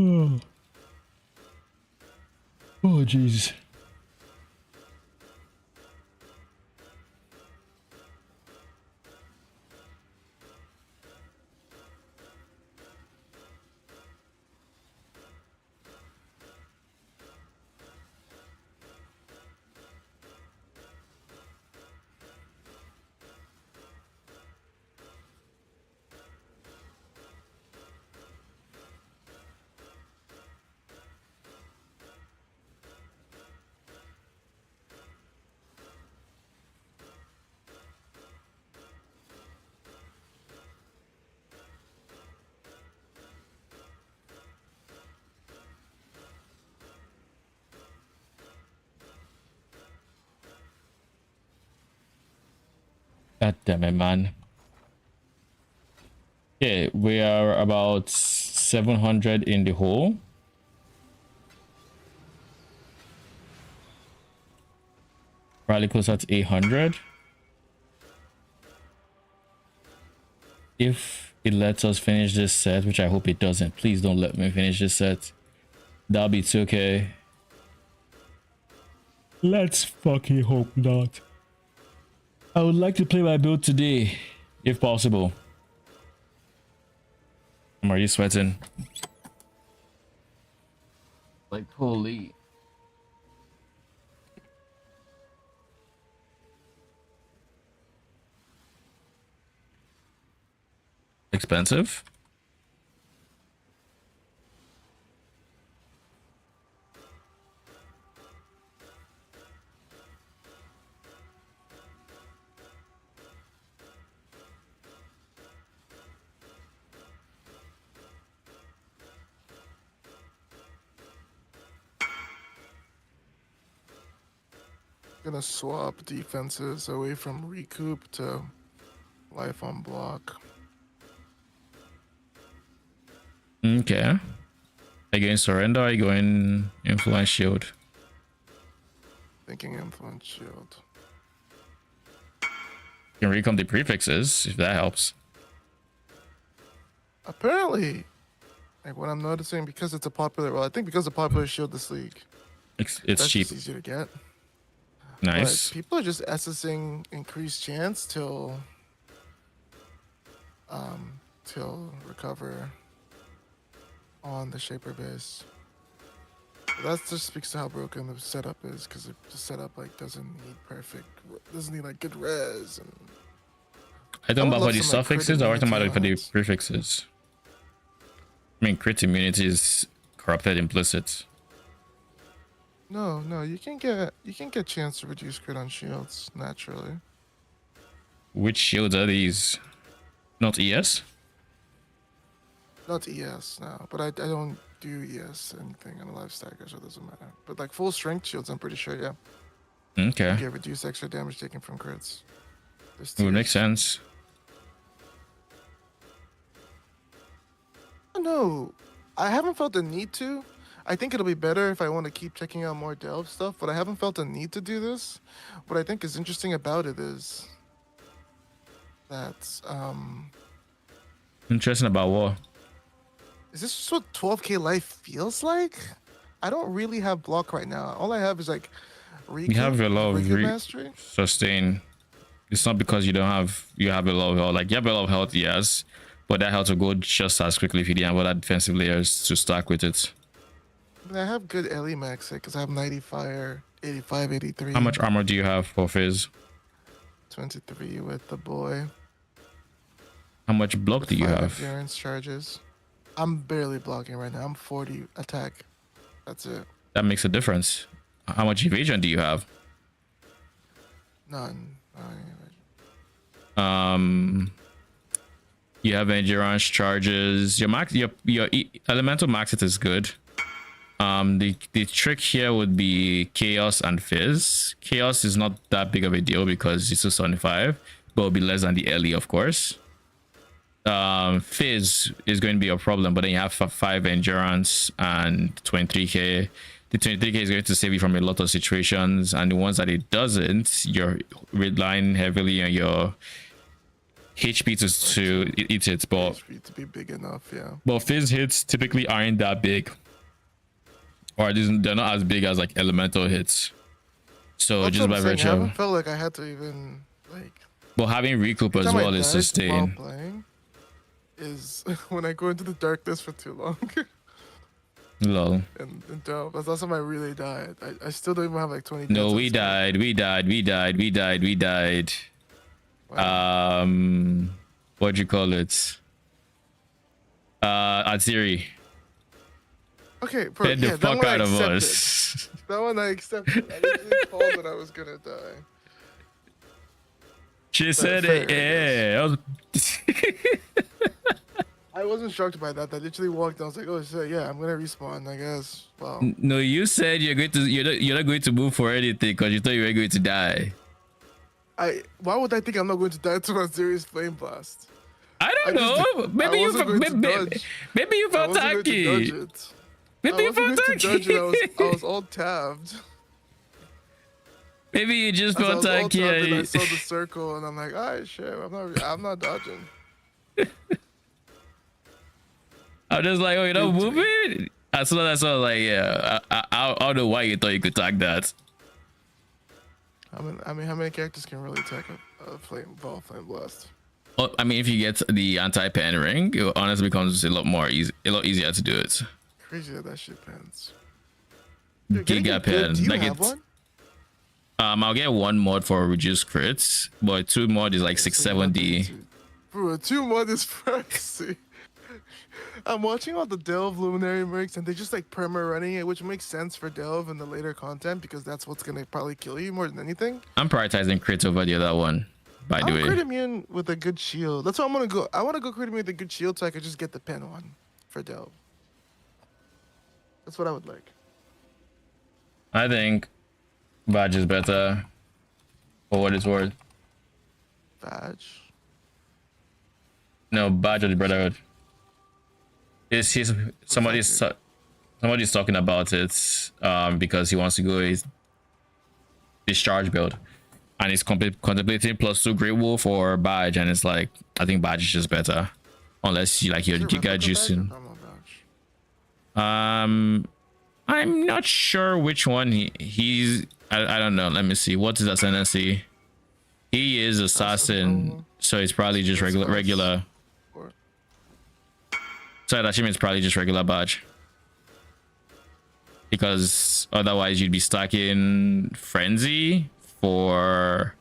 Oh, oh, jeez. God damn it, man. Okay, we are about 700 in the hole. Probably closer to 800. If it lets us finish this set, which I hope it doesn't. Please don't let me finish this set. That'll be 2K. Let's fucking hope not. I would like to play my build today, if possible. I'm already sweating. Like, holy. Expensive? Gonna swap defenses away from recoup to life on block. Okay. Are you going surrender or are you going influence shield? Thinking influence shield. You can recom the prefixes if that helps. Apparently, like what I'm noticing, because it's a popular, well, I think because it's a popular shield this league, It's that's cheap. just easier to get. Nice. But people are just SSing increased chance till recover on the shaper base. That just speaks to how broken the setup is, because the setup like doesn't need like good res. And I don't would know love about the some, like, crit suffixes or I don't immunity about for the lines. prefixes. I mean, crit immunity is corrupted implicit. No, you can get chance to reduce crit on shields naturally. Which shields are these? Not ES? Not ES now, but I don't do ES anything on a life stacker, so it doesn't matter. But like full strength shields, I'm pretty sure, yeah. Okay. You get reduced extra damage taken from crits. There's It would make tiers. sense. No, I haven't felt the need to. I think it'll be better if I want to keep checking out more delve stuff, but I haven't felt the need to do this. What I think is interesting about it is that Interesting about what? is this just what 12k life feels like? I don't really have block right now. All I have is like You have a lot of mastery. sustain. It's not because you have a lot of health. Like you have a lot of health, yes, but that health will go just as quickly if you didn't have other defensive layers to stack with it. I mean, I have good LE max because I have 90 fire, 85, 83. How much armor do you have for Fizz? 23 with the boy. How much block With do you 5 have? endurance charges. I'm barely blocking right now. I'm 40 attack. That's it. That makes a difference. How much evasion do you have? None. You have endurance charges. Your max, your elemental max it is good. The trick here would be chaos and fizz. Chaos is not that big of a deal because it's 275, but it'll be less than the LE, of course. Fizz is going to be a problem, but then you have 5 endurance and 23k. The 23k is going to save you from a lot of situations, and the ones that it doesn't, you're relying heavily on your HP to eat it. But HP to be big enough, yeah. But fizz hits typically aren't that big, or they're not as big as like elemental hits. So That's just what by I'm saying. virtue I of, haven't felt like I had to even like. but having recoup as Every time I well is died sustain. while playing is when I go into the darkness for too long. Lol. and Delve. That's the last time I really died. I still don't even have like 20 No, deaths we in squad. died. Wow. What do you call it? Aziri. Okay, bro, Fed the yeah, that fuck one I out of accepted. us. That one I accepted. I literally called that I was gonna die. She said fair, it. Yeah. I was... I wasn't shocked by that. I literally walked. I was like, oh shit, yeah, I'm gonna respawn. I guess. Wow. No, you said you're not going to move for anything because you thought you were going to die. Why would I think I'm not going to die to a serious flame blast? I don't know. Maybe you maybe you felt tacky. Maybe you felt tacky. I was all tabbed. Maybe you just As I felt was all tacky. tabbed and I and saw the circle and I'm like, alright, shit, I'm not dodging. I'm just like, oh, you're not Dude, moving. As soon as I was like, yeah, I don't know why you thought you could tag that. I mean, how many characters can really attack a flame blast? Well, I mean, if you get the anti-pen ring, it honestly becomes a lot easier to do it. Crazy that shit pans. Giga pen, Do you like have it's. one? I'll get 1 mod for reduced crits, but 2 mod is like 670. Bro, 2 mod is pricey. I'm watching all the Delve Luminary Mercs and they just like perma running it, which makes sense for Delve in the later content because that's what's gonna probably kill you more than anything. I'm prioritizing crits over the other one, by the I'm way. crit immune with a good shield. That's why I'm gonna go. I want to go crit immune with a good shield so I could just get the pen one for Delve. That's what I would like. I think badge is better for what it's worth. Badge. No, badge of the Brotherhood. Somebody's talking about it because he wants to go his discharge build, and he's contemplating +2 Great Wolf or badge, and it's like I think badge is just better, unless you like your giga juicing. I'm not sure which one he's. I don't know. Let me see. What's his ascendancy? He is assassin, so it's probably just regular. So that means probably just regular badge, because otherwise you'd be stacking frenzy for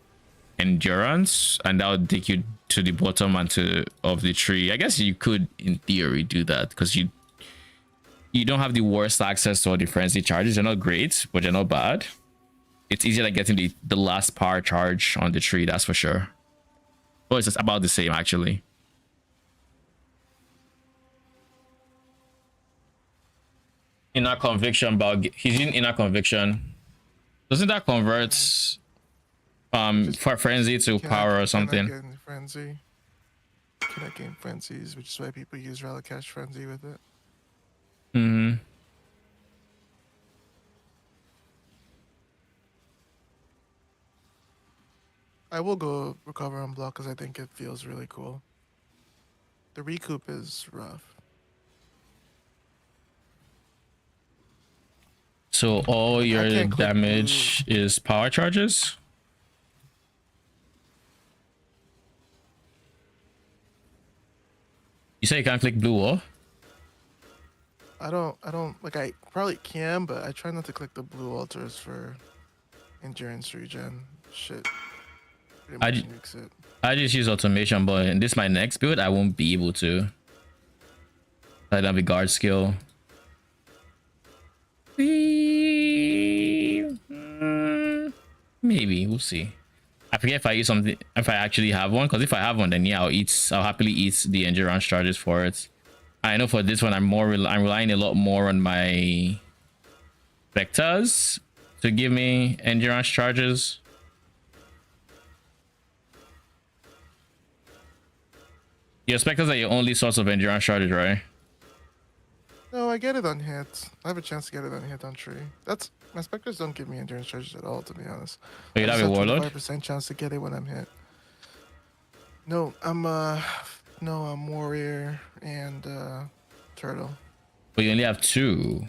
endurance, and that would take you to the bottom of the tree. I guess you could, in theory, do that because you don't have the worst access to all the frenzy charges. They're not great, but they're not bad. It's easier than getting the last power charge on the tree, that's for sure. Well, it's just about the same actually. Inner conviction, but he's in inner conviction. Doesn't that convert for frenzy to power or something? Can I gain frenzies, which is why people use Relicash frenzy with it. I will go recover on block because I think it feels really cool. The recoup is rough. So all your can't click damage is power charges? You say you can't click blue wall? I don't like. I probably can, but I try not to click the blue altars for endurance regen. Shit, pretty I, much ju- nukes it. I just use automation, but in this my next build, I won't be able to. I don't have a guard skill. Maybe we'll see. I forget if I use something, if I actually have one, because if I have one, then yeah, I'll happily eat the endurance charges for it. I know for this one, I'm relying a lot more on my vectors to give me endurance charges. Your specters are your only source of endurance charges, right? No, I get it on hit. I have a chance to get it on hit on tree. That's my specters don't give me endurance charges at all, to be honest. But I you just have a have warlord? 25% chance to get it when I'm hit. No, I'm warrior and turtle. But you only have two.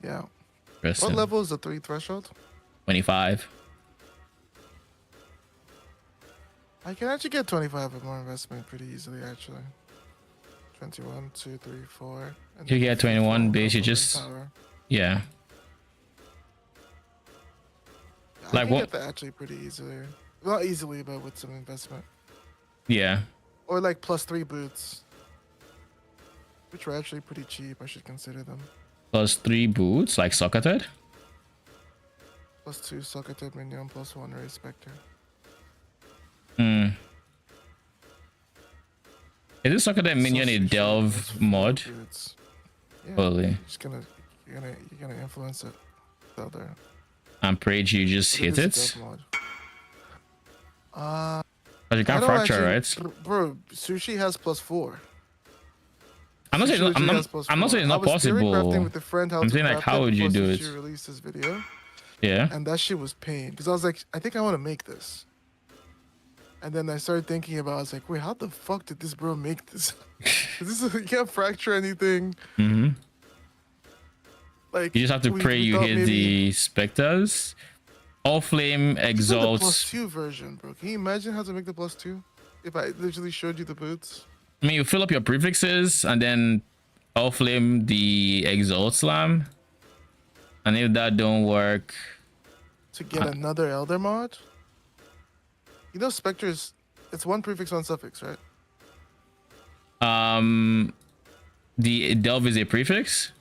Yeah. Interesting. What level is the 3 threshold? 25. I can actually get 25 with more investment pretty easily, actually. 21, 2, 3, 4. And You then get 21 4 base, you of just power. yeah. Yeah, Like I can what? get that actually pretty easily. Not easily, but with some investment. Yeah. Or like +3 boots. Which were actually pretty cheap, I should consider them. +3 boots, like socketed. +2 socketed minion, +1 raise spectre. Hmm. Is this socketed minion a Sorcery delve shield, +4 mod? boots. Yeah, Probably. you're gonna influence it. So there. And prayed you just But hit is a it. delve mod. But you I can't don't fracture, actually, right? Bro, sushi has +4. I'm not saying Sushi I'm legit not, has I'm not +4. saying it's I not was theory crafting possible. with a friend how I'm to saying like craft how it would you before do Sushi it? released this video, Yeah. and that shit was pain because I was like, I think I want to make this, and then I started thinking about, I was like, wait, how the fuck did this bro make this? 'Cause this is, you can't fracture anything. Mm-hmm. Like You just have to pray we you thought hit maybe the specters. Allflame this is the exalts. +2 version, bro. Can you imagine how to make the +2? If I literally showed you the boots. I mean, you fill up your prefixes and then Allflame the exalt slam. And if that don't work, To get another Elder mod? You know Spectres, it's 1 prefix, 1 suffix, right? the delve is a prefix.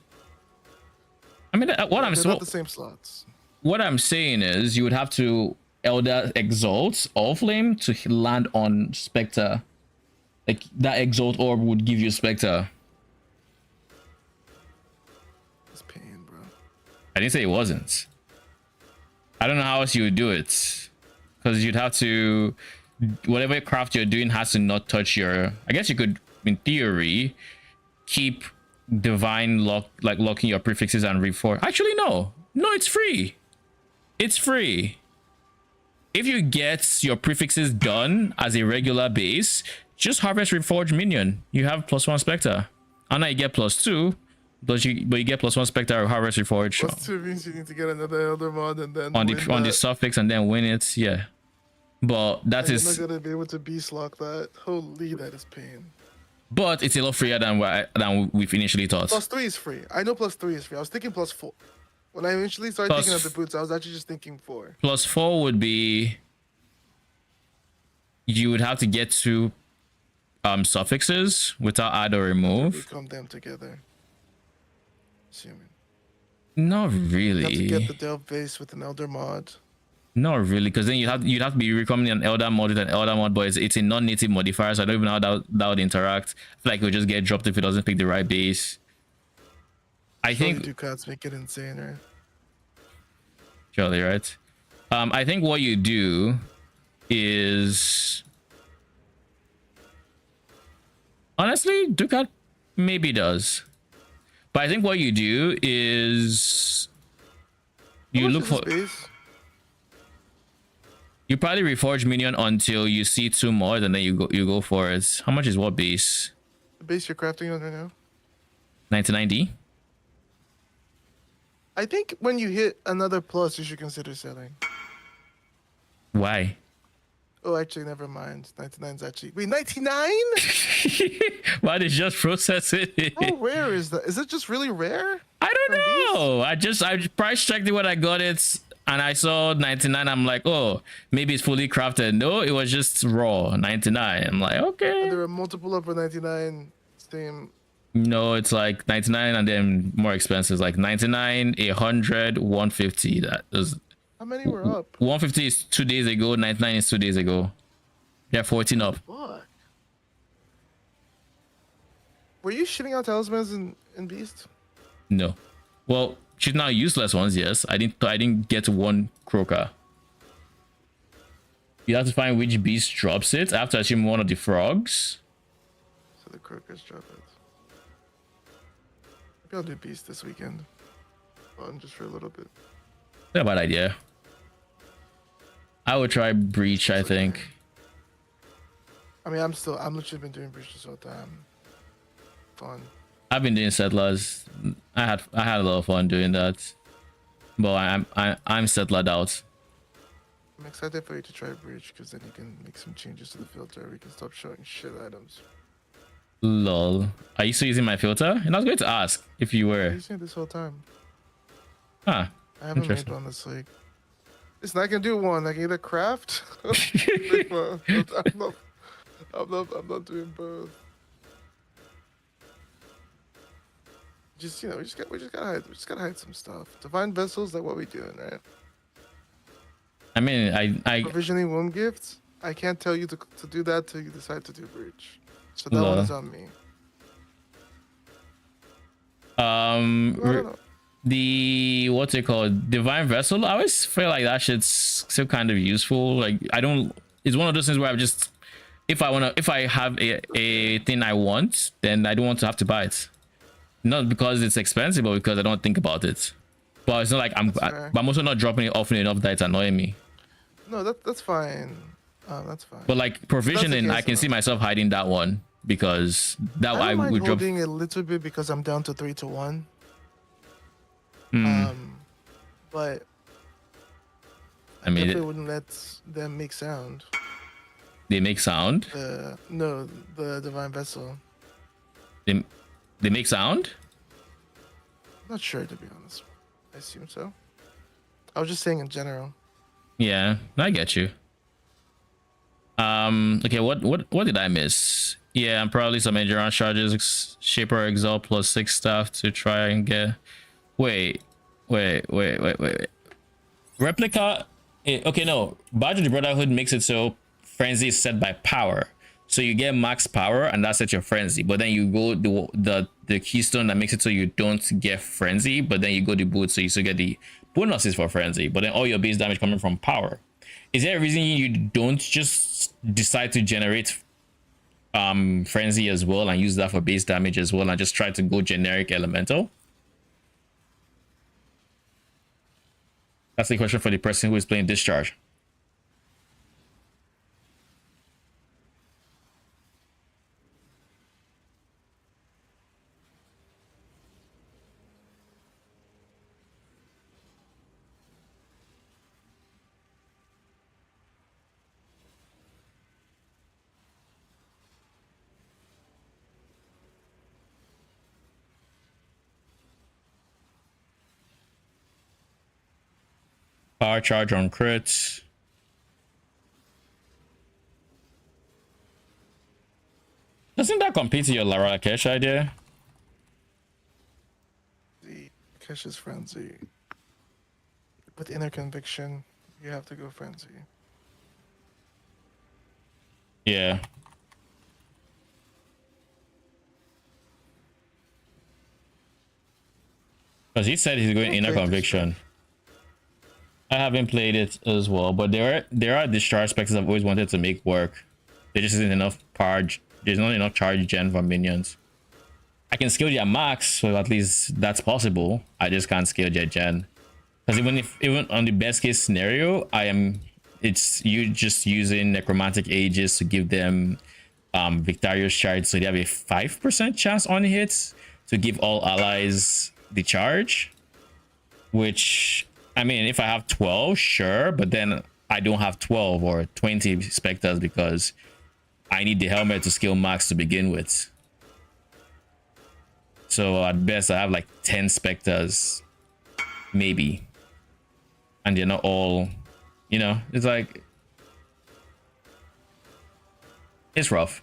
I mean, They're not the same slots. what I'm saying is you would have to Elder exalt Allflame to land on Spectre. Like that exalt orb would give you Spectre. It's pain, bro. I didn't say it wasn't. I don't know how else you would do it, because you'd have to, whatever craft you're doing has to not touch your. I guess you could, in theory, keep divine lock, like locking your prefixes and reforge. Actually, no, it's free. It's free. If you get your prefixes done as a regular base, just harvest reforged minion. You have +1 Spectre. I know you get +2, but you get +1 Spectre or harvest reforged +2 means you need to get another Elder mod and then on win the that. suffix and then win it. Yeah, but that And is, you're not gonna be able to beast lock that. Holy, that is pain. but it's a lot freer than we've initially thought. +3 is free. I know +3 is free. I was thinking +4. When I initially started thinking of the boots, I was actually just thinking 4. +4 would be, you would have to get 2 suffixes without add or We remove. come them together. Assuming. Not You have to really. get the Delve base with an Elder mod. Not really, because then you'd have to be recommending an Elder mod with an Elder mod, but it's a non-native modifier, so I don't even know how that would interact. I feel like it would just get dropped if it doesn't pick the right base. I Surely think Ducats make it insane, right? surely, right? I think what you do is, honestly, Ducat maybe does, but I think what you do is you How much look is for, this base? you probably reforge minion until you see 2 more, and then you go for it. How much is what base? The base you're crafting on right now? 99D. I think when you hit another plus, you should consider selling. Why? Oh, actually, never mind. 99's actually. Wait, 99? Why did you just process it? How rare is that? Is it just really rare? I from don't Beast? know. I price checked it when I got it, and I saw 99. I'm like, oh, maybe it's fully crafted. No, it was just raw 99. I'm like, And okay. there are multiple upper 99 same. No, it's like 99 and then more expensive, like 99, 100, 150. That is How many were up? 150 is 2 days ago. 99 is 2 days ago. Yeah, 14 up. Fuck. Were you shitting out talismans in Beast? No. Well, she's now useless ones. Yes, I didn't get one croaker. You have to find which beast drops it. I have to assume one of the frogs. So the croakers drop it. Maybe I'll do Beast this weekend. Fun, just for a little bit. Not a bad idea. I would try breach. I think. I mean, I'm literally been doing Breach this whole time. Fun. I've been doing settlers. I had a lot of fun doing that. But I'm settlered out. I'm excited for you to try Breach because then you can make some changes to the filter. We can stop showing shit items. Lol. Are you still using my filter? And I was going to ask if you I'm were. using it this whole time. Huh. I haven't made Interesting. one this week. Listen, I can do one. I can either craft. Make one. I'm not doing both. Just we just gotta hide some stuff. Divine vessels, like what we doing, right? I mean, I Provisioning womb gifts. I can't tell you to do that till you decide to do breach. So that one is on me. I don't know. the what's it called, divine vessel, I always feel like that shit's still kind of useful. Like I don't, it's one of those things where I just, if I have a thing I want, then I don't want to have to buy it, not because it's expensive but because I don't think about it. But it's not like but I'm also not dropping it often enough that it's annoying me. No, that's fine. That's fine. But like provisioning, case, I can see myself hiding that one because that I I don't mind would drop. holding a little bit because I'm down to 3 to 1. But I mean, definitely wouldn't let them make sound. they make sound. No, the divine vessel. They make sound. Not sure, to be honest. I assume so. I was just saying in general. Yeah, I get you. Okay, what did I miss? Yeah, probably some endurance charges, Shaper Exile plus 6 stuff to try and get. Wait. Replica. Okay, no. Badge of the Brotherhood makes it so frenzy is set by power. So you get max power and that's at your frenzy. But then you go the keystone that makes it so you don't get frenzy, but then you go the boot so you still get the bonuses for frenzy. But then all your base damage coming from power. Is there a reason you don't just decide to generate frenzy as well and use that for base damage as well and just try to go generic elemental? That's the question for the person who is playing Discharge. Power charge on crits. Doesn't that compete to your Lara Kesh idea? The Kesh's frenzy. With inner conviction, you have to go frenzy. Yeah. Because he said he's going inner conviction. I haven't played it as well, but there are discharge specs I've always wanted to make work. There just isn't enough power. There's not enough charge gen for minions. I can scale their max, so at least that's possible. I just can't scale their gen. Because even on the best case scenario, it's you just using necromantic ages to give them victorious charge, so they have a 5% chance on hits to give all allies the charge. Which, I mean, if I have 12, sure, but then I don't have 12 or 20 specters because I need the helmet to scale max to begin with. So at best I have like 10 specters, maybe. And they're not all, you know, it's like, it's rough.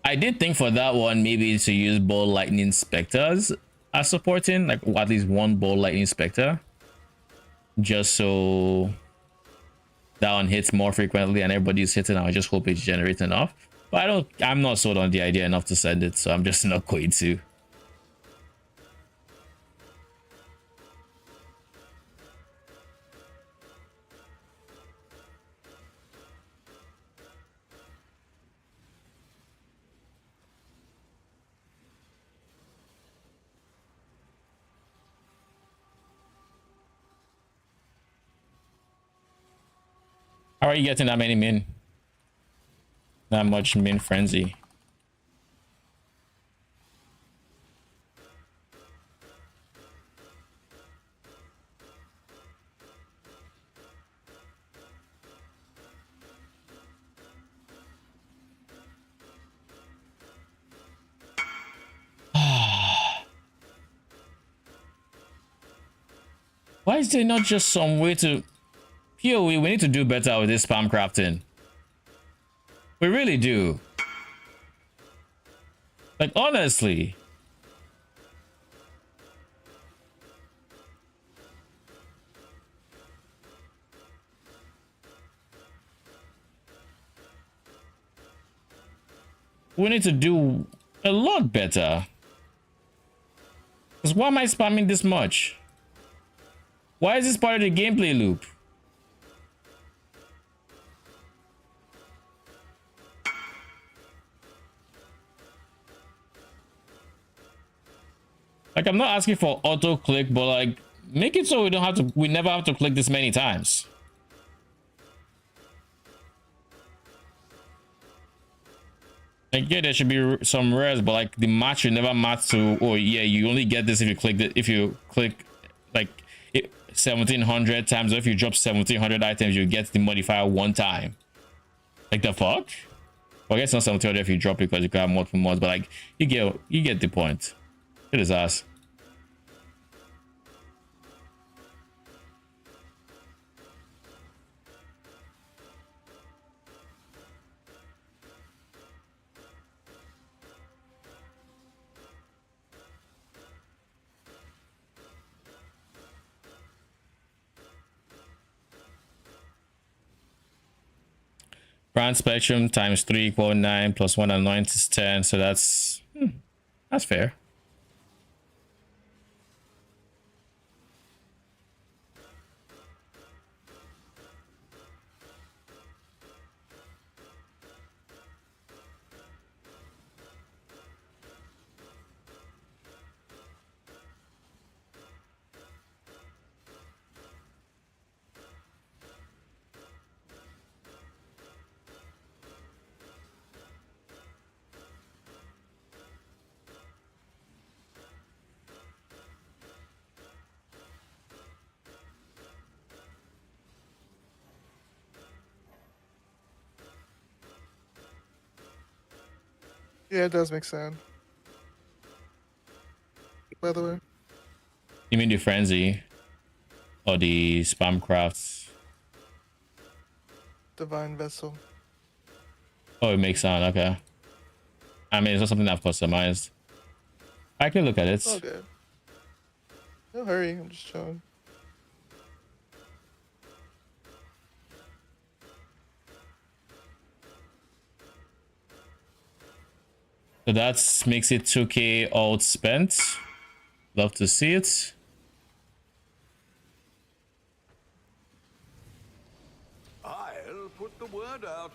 I did think for that one maybe to use ball lightning specters as supporting, like at least one ball lightning specter, just so that one hits more frequently and everybody's hitting. I just hope it's generating enough. But I'm not sold on the idea enough to send it, so I'm just not going to. How are you getting that many min? That much min frenzy. Why is there not just some way to... POE, we need to do better with this spam crafting. We really do. Like, honestly. We need to do a lot better. Because why am I spamming this much? Why is this part of the gameplay loop? Like, I'm not asking for auto click, but like, make it so we never have to click this many times. Like, yeah, there should be some rares, but like the match should never match to, oh yeah, you only get this if you click it, if you click like 1700 times, or if you drop 1700 items, you get the modifier one time. Like the fuck? Well, I guess not 1700 if you drop it because you can have multiple mods, but like you get the point. It is ass. Brand spectrum times 3 equal 9 plus 1 anoint is 10, so that's fair. Yeah, it does make sense. By the way. You mean the frenzy or the spam crafts? Divine Vessel. Oh, it makes sound. Okay. I mean, it's not something I've customized. I can look at it. Okay. No hurry, I'm just chilling. So that makes it 2k alt spent. Love to see it. I'll put the word out.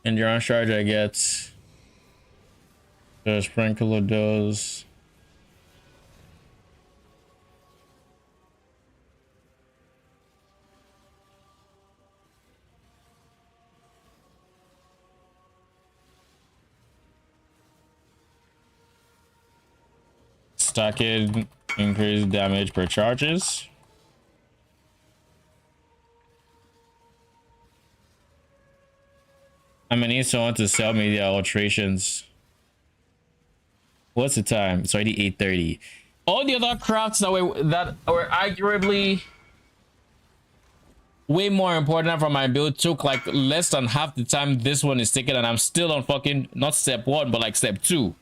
Endurance charge I get. The sprinkle of those. Stacking increase damage per charges. I'm gonna need someone to sell me the alterations. What's the time? It's already 8:30. All the other crafts that were arguably way more important from my build took like less than half the time this one is taking, and I'm still on fucking not step 1 but like step 2.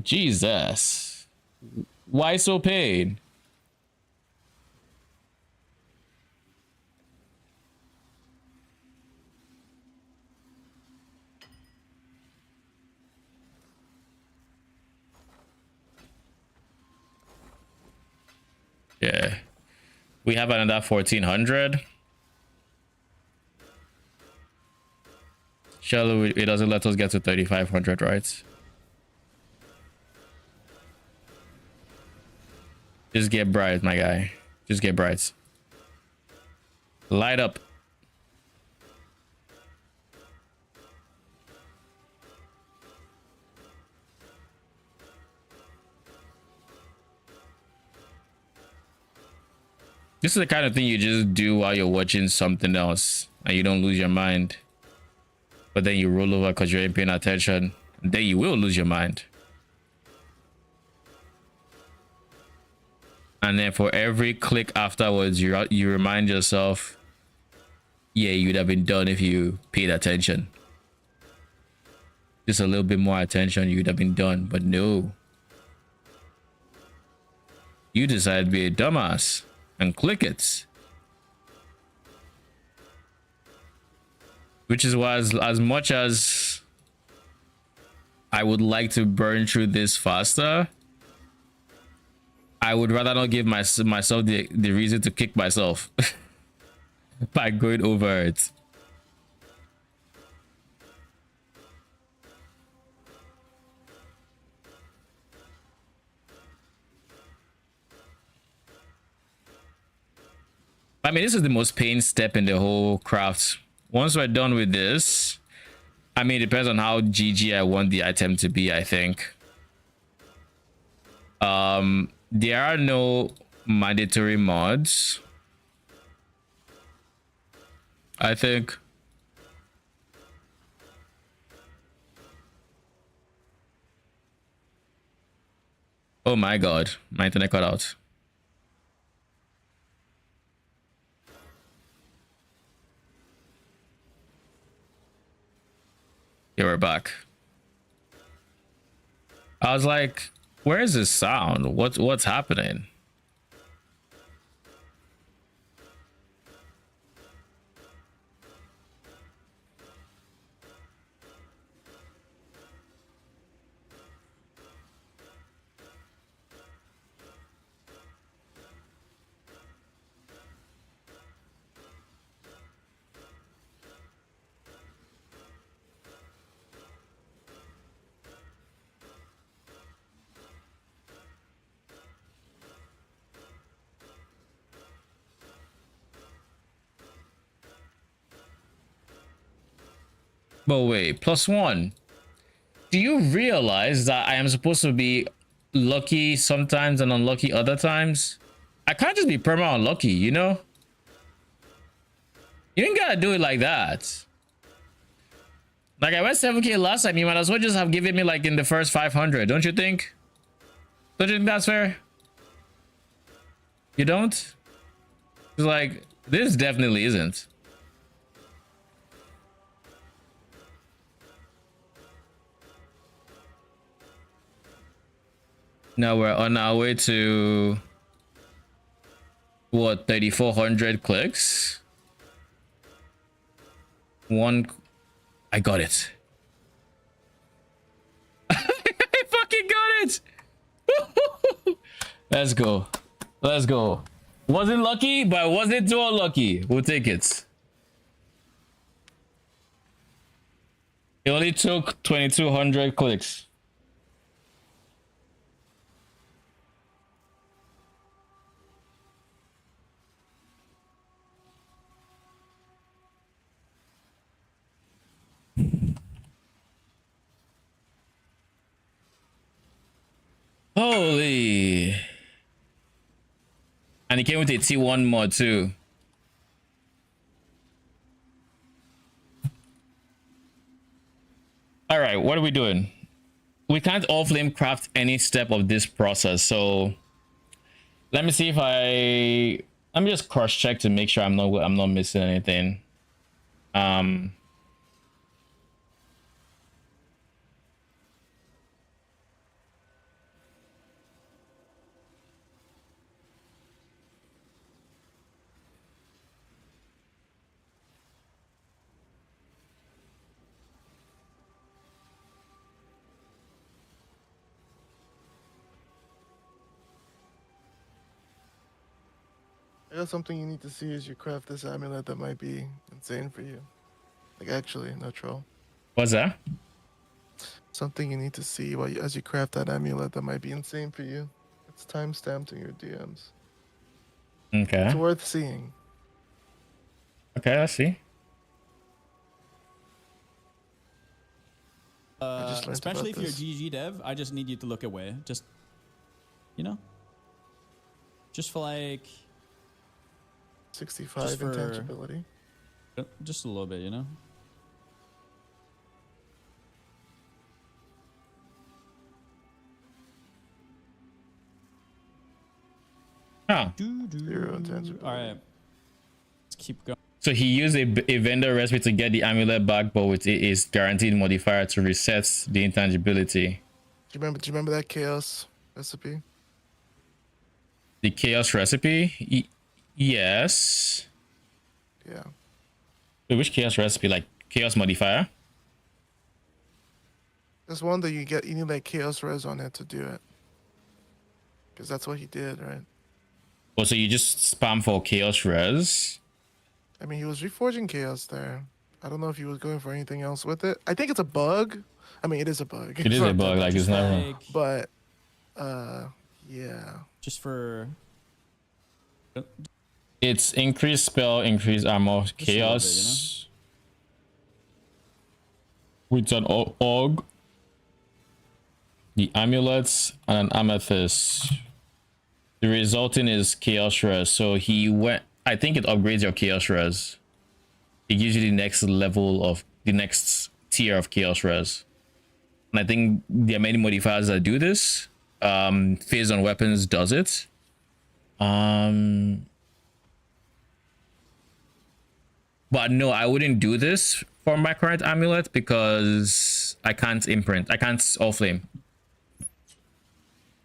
Jesus, why so pain? Yeah, we have another 1400. Surely it doesn't let us get to 3500, right? Just get bright, my guy. Just get bright. Light up. This is the kind of thing you just do while you're watching something else and you don't lose your mind. But then you roll over because you ain't paying attention. Then you will lose your mind. And then for every click afterwards, you remind yourself, yeah, you'd have been done if you paid attention. Just a little bit more attention, you'd have been done. But no. You decided to be a dumbass and click it. Which is why as much as I would like to burn through this faster, I would rather not give myself the reason to kick myself by going over it. I mean, this is the most pain step in the whole craft. Once we're done with this, I mean, it depends on how GG I want the item to be, I think. There are no mandatory mods, I think. Oh my god, my internet cut out. Yeah, we're back. I was like, where is this sound? What's happening? But wait, +1. Do you realize that I am supposed to be lucky sometimes and unlucky other times? I can't just be perma unlucky, you know? You ain't gotta do it like that. Like, I went 7k last time, you might as well just have given me like in the first 500, don't you think? Don't you think that's fair? You don't? It's like, this definitely isn't. Now we're on our way to what, 3,400 clicks? I got it. I fucking got it. Let's go. Let's go. Wasn't lucky, but wasn't too unlucky. We'll take it. It only took 2,200 clicks. Holy. And it came with a T1 mod too. All right, what are we doing? We can't Allflame craft any step of this process, so let me see if let me just cross check to make sure I'm not missing anything. I got something you need to see as you craft this amulet that might be insane for you. Like actually, no troll. What's that? Something you need to see as you craft that amulet that might be insane for you. It's time stamped in your DMs. Okay. It's worth seeing. Okay, let's see. just learned Especially if about you're a this. GG dev, I just need you to look away. Just, you know, just for like, 65 Just for- intangibility. just a little bit, you know. Oh, Zero intangibility. All right, let's keep going. so he used a vendor recipe to get the amulet back, but with his guaranteed modifier to reset the intangibility. Do you remember that chaos recipe? The chaos recipe? Yes. Yeah. Wait, which chaos recipe? Like chaos modifier? There's one that you need like chaos res on it to do it. Because that's what he did, right? Oh, so you just spam for chaos res? I mean, he was reforging chaos there. I don't know if he was going for anything else with it. I think it's a bug. I mean, it is a bug. It is a bug, like it's Just never. like, But, yeah. just for It's increased spell, increased armor, Just a little chaos. With an org, the amulets, and an amethyst. The resulting is chaos res. So he went. I think it upgrades your chaos res. It gives you the next level of the next tier of chaos res. And I think there are many modifiers that do this. Phase on weapons does it. But no, I wouldn't do this for my current amulet because I can't imprint. I can't Allflame.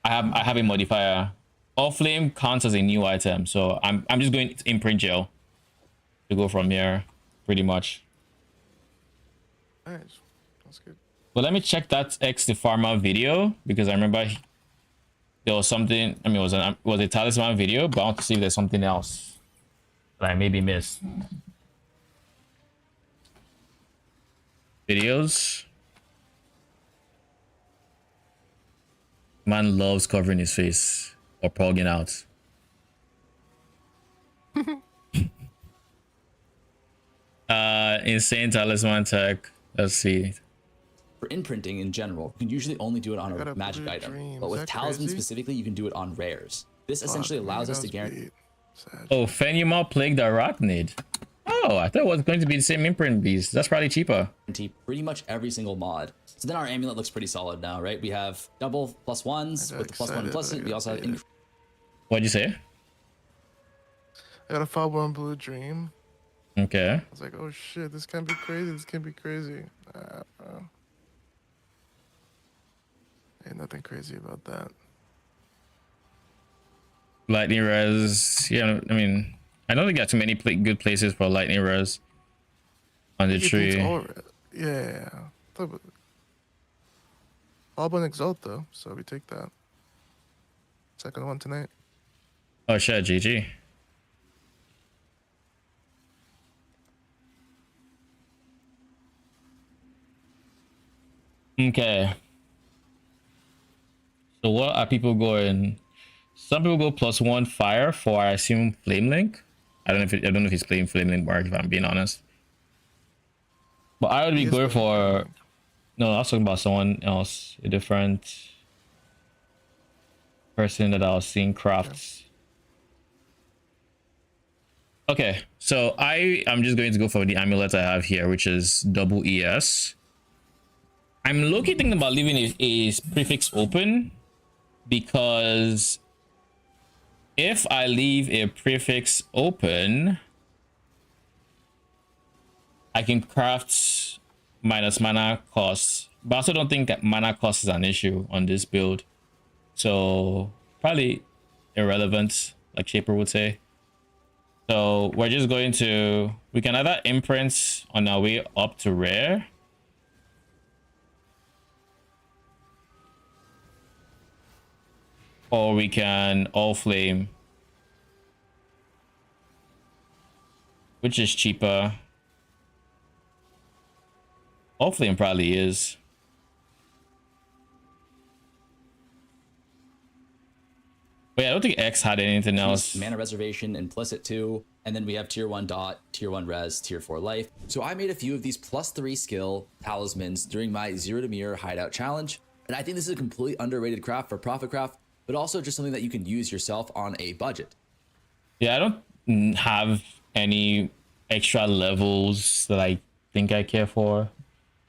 I have a modifier. Allflame counts as a new item, so I'm just going to imprint gel to go from here, pretty much. Nice. That's good. But let me check that X the Farmer video because I remember there was something. I mean, it was a talisman video, but I want to see if there's something else that I maybe missed. Videos. Man loves covering his face or pogging out. Insane talisman tech. Let's see. For imprinting in general, you can usually only do it on Got a a magic blue item, dream. but Is with that talisman crazy? specifically, you can do it on rares. This essentially Fuck, allows man, us to that was guarantee beat. Sad. Oh, Phenumal Plague the Arachnid. Oh, I thought it was going to be the same imprint beast. That's probably cheaper. pretty much every single mod. So then our amulet looks pretty solid now, right? We have double +1s I got with the +1 excited, plus but I it. We got also have baited. What'd you say? I got a Foulborn Blue Dream. Okay. I was like, oh shit, this can be crazy. This can be crazy. Ain't nothing crazy about that. Lightning res. Yeah, I mean, I don't think got too many good places for lightning res on the I think it beats tree. all red. Yeah. Foulborn Exalt though, so we take that. Second one tonight. Oh shit, GG. Okay. So what are people going? Some people go +1 fire for, I assume, Flame Link. I don't know if he's playing Flame Link Mark, if I'm being honest. But I would be He is going playing Flame for. Link. No, I was talking about someone else, a different. Oh, I got excited. I got baited. Oh, I thought it was going to be the same imprint beast. That's probably cheaper. Dream. Is that crazy? person that I was seeing crafts. Okay, so I am just going to go for the amulet I have here, which is double ES. I'm looking thinking about leaving a prefix open, because if I leave a prefix open, I can craft minus mana costs, but I also don't think that mana cost is an issue on this build. So probably irrelevant, like Shaper would say. So we're just going to, we can either imprint on our way up to rare, or we can Allflame, which is cheaper. Allflame probably is. But yeah, I don't think X had anything else. Mana reservation implicit too, and then we have tier 1 dot, tier 1 res, tier 4 life. So I made a few of these +3 skill talismans during my Zero to Mirror hideout challenge, and I think this is a completely underrated craft for profit craft, but also just something that you can use yourself on a budget. Yeah, I don't have any extra levels that I think I care for.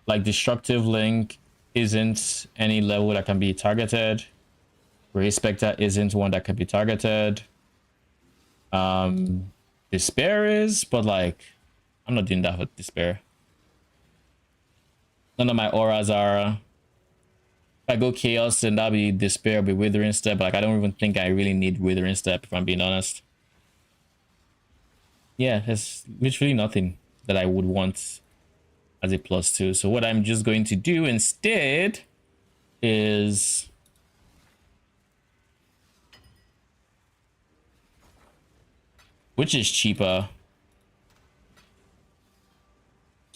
Like Destructive Link isn't any level that can be targeted. Ray Spectre isn't one that can be targeted. Despair is, but like, I'm not doing that with Despair. None of my auras are. If I go Chaos, then that'll be Despair, be Withering Step. But like, I don't even think I really need Withering Step, if I'm being honest. Yeah, there's literally nothing that I would want as a +2. So what I'm just going to do instead is which is cheaper?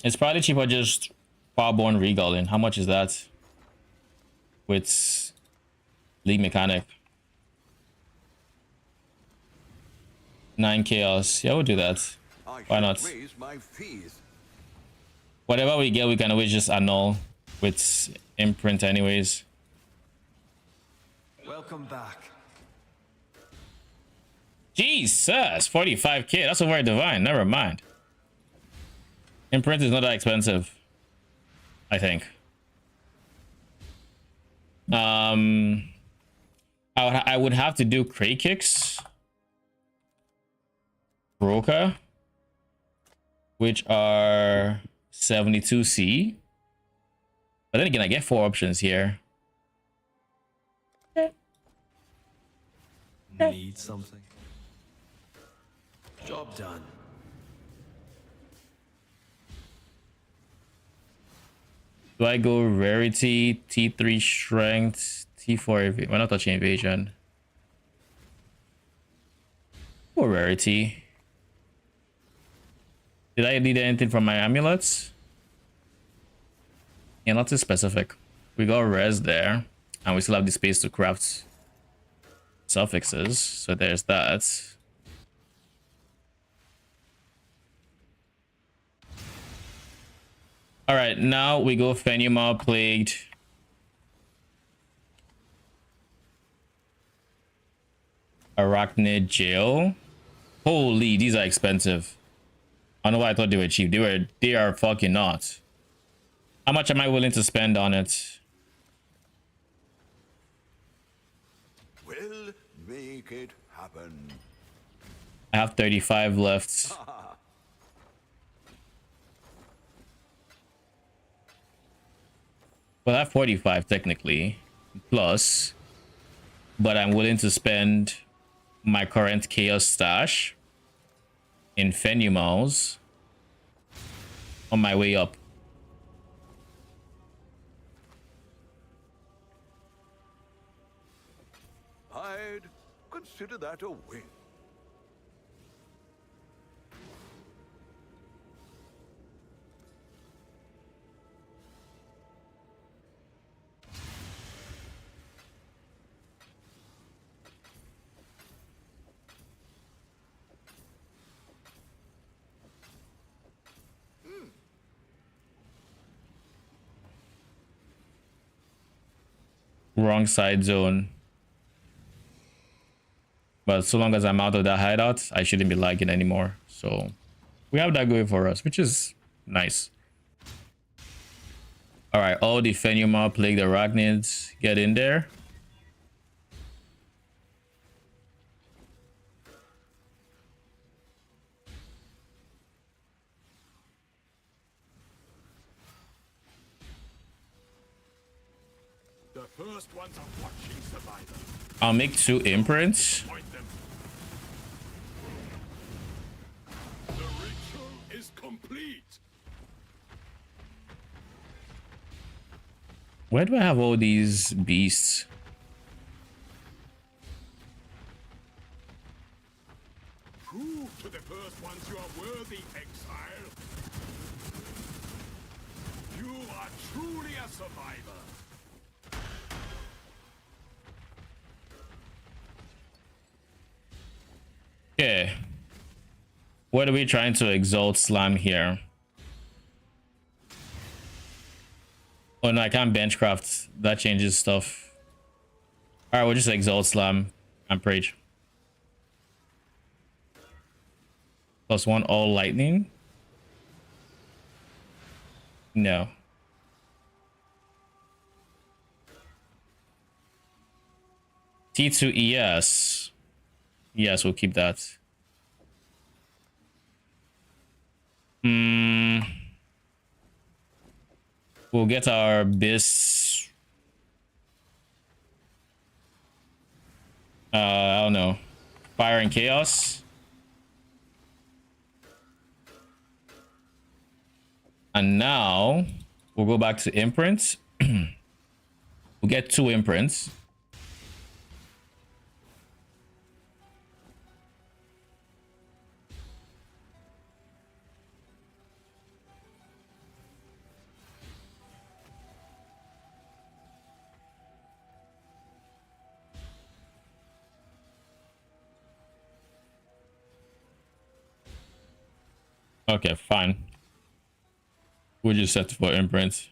It's probably cheaper just Farborn Regaling. How much is that? With League Mechanic. 9 Chaos. Yeah, we'll do that. Why not? Raise my fees. Whatever we get, we can always just annul with imprint anyways. Welcome back. Jesus, 45k. That's a very divine. Never mind. Imprint is not that expensive, I think. I would have to do Cray Kicks, Broker, which are 72C. But then again, I get 4 options here. Need something? Job done. Do I go Rarity, T3 Strength, T4 Evasion? We're not touching Evasion. Or Rarity. Did I need anything from my amulets? Yeah, not too specific. We got res there, and we still have the space to craft suffixes, so there's that. All right, now we go Fenuma Plagued. Arachnid Jail. Holy, these are expensive. I don't know why I thought they were cheap. They are fucking not. How much am I willing to spend on it? We'll make it happen. I have 35 left. Well, I have 45 technically, plus, but I'm willing to spend my current chaos stash in Fenumals on my way up. I'd consider that a win. Wrong side zone. But so long as I'm out of that hideout, I shouldn't be lagging anymore. So we have that going for us, which is nice. All right, all the Phenuma Plague the Arachnids, get in there. The first ones are watching survivor. I'll make 2 imprints. Point them. The ritual is complete. Where do I have all these beasts? Prove to the first ones you are worthy, Exile. You are truly a survivor. Okay. What are we trying to exalt slam here? Oh no, I can't benchcraft. That changes stuff. Alright, we'll just exalt slam and rage. +1 all lightning. No. T2 ES. Yes, we'll keep that. We'll get our bis. I don't know. Fire and Chaos. And now we'll go back to imprints. We'll get 2 imprints. Okay, fine. We'll just set for imprints.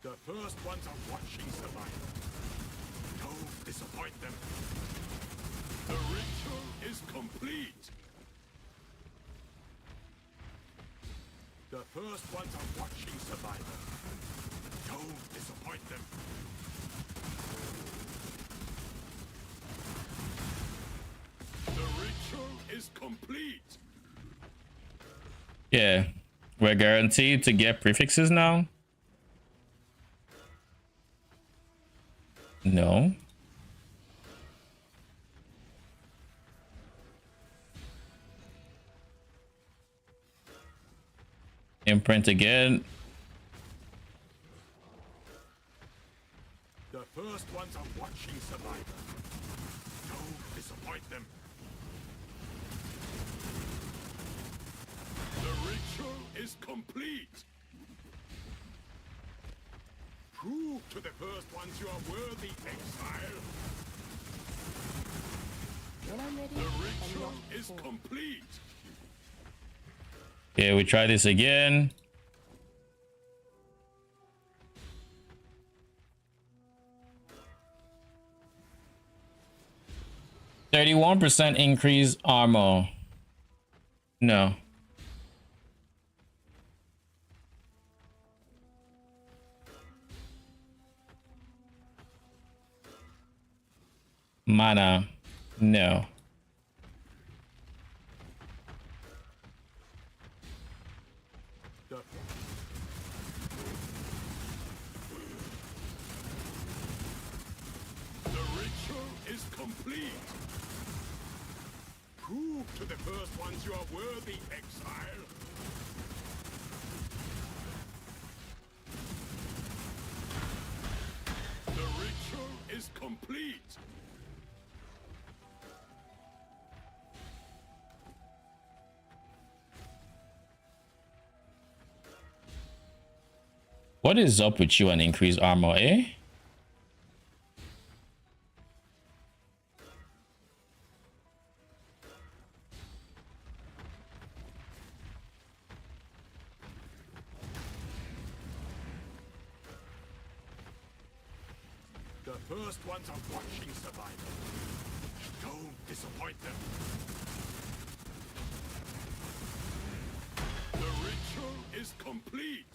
The first ones are watching survivor. Don't disappoint them. The ritual is complete. The first ones are watching survivor. Don't disappoint them. The ritual is complete. Yeah, we're guaranteed to get prefixes now. No. Imprint again. The first ones are watching survivor. Don't disappoint them. The ritual is complete. Prove to the first ones you are worthy, Exile. When I'm ready, The I'm ritual not is full. complete. Okay, we try this again. %31 increase armor. No. Mana. No. The ritual is complete. Prove to the first ones you are worthy, Exile. The ritual is complete. What is up with you and increased armor, eh? The first ones are watching survival. Don't disappoint them. The ritual is complete.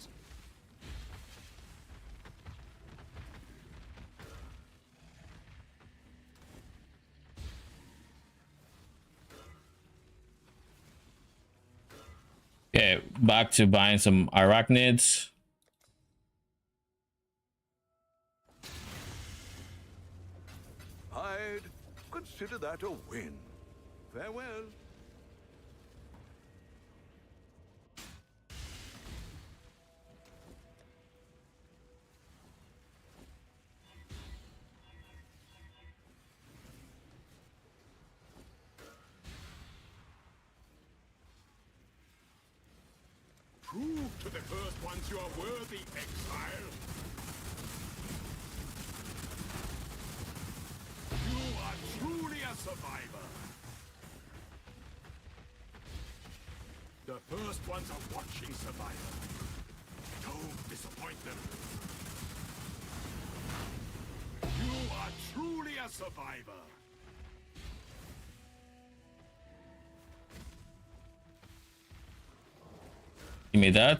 Okay, back to buying some arachnids. I'd consider that a win. Farewell. Prove to the first ones you are worthy, Exile. You are truly a survivor. The first ones are watching survivor. Don't disappoint them. You are truly a survivor. Give me that.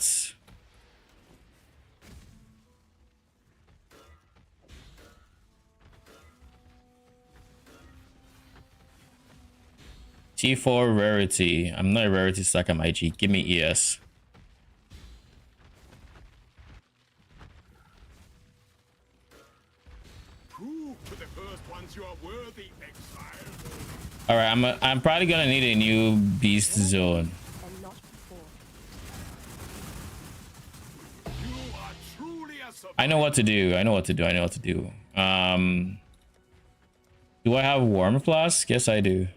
T4 rarity. I'm not a rarity stack on my G. Give me ES. Prove to the first ones you are worthy, Exile. All right, I'm probably gonna need a new beast zone. And not before. You are truly a survivor. I know what to do. I know what to do. I know what to do. Do I have Warm Flask? Yes, I do.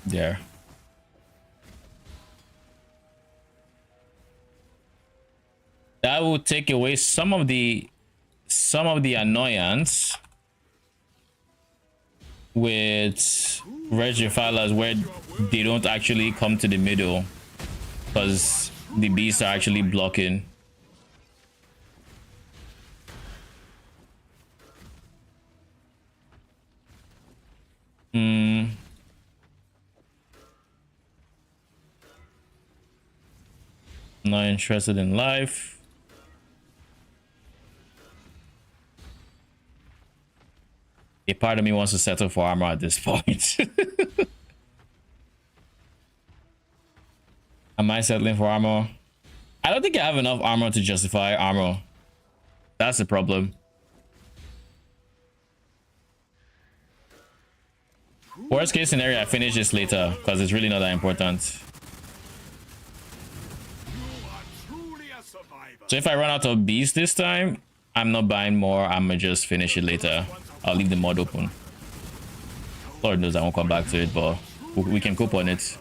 There. That will take away some of the annoyance with Regifilers where they don't actually come to the middle because the beasts are actually blocking. Not interested in life. A part of me wants to settle for armor at this point. Am I settling for armor? I don't think I have enough armor to justify armor. That's the problem. Worst case scenario, I finish this later because it's really not that important. So if I run out of beasts this time, I'm not buying more. I'm gonna just finish it later. I'll leave the mod open. Lord knows I won't come back to it, but we can cope on it.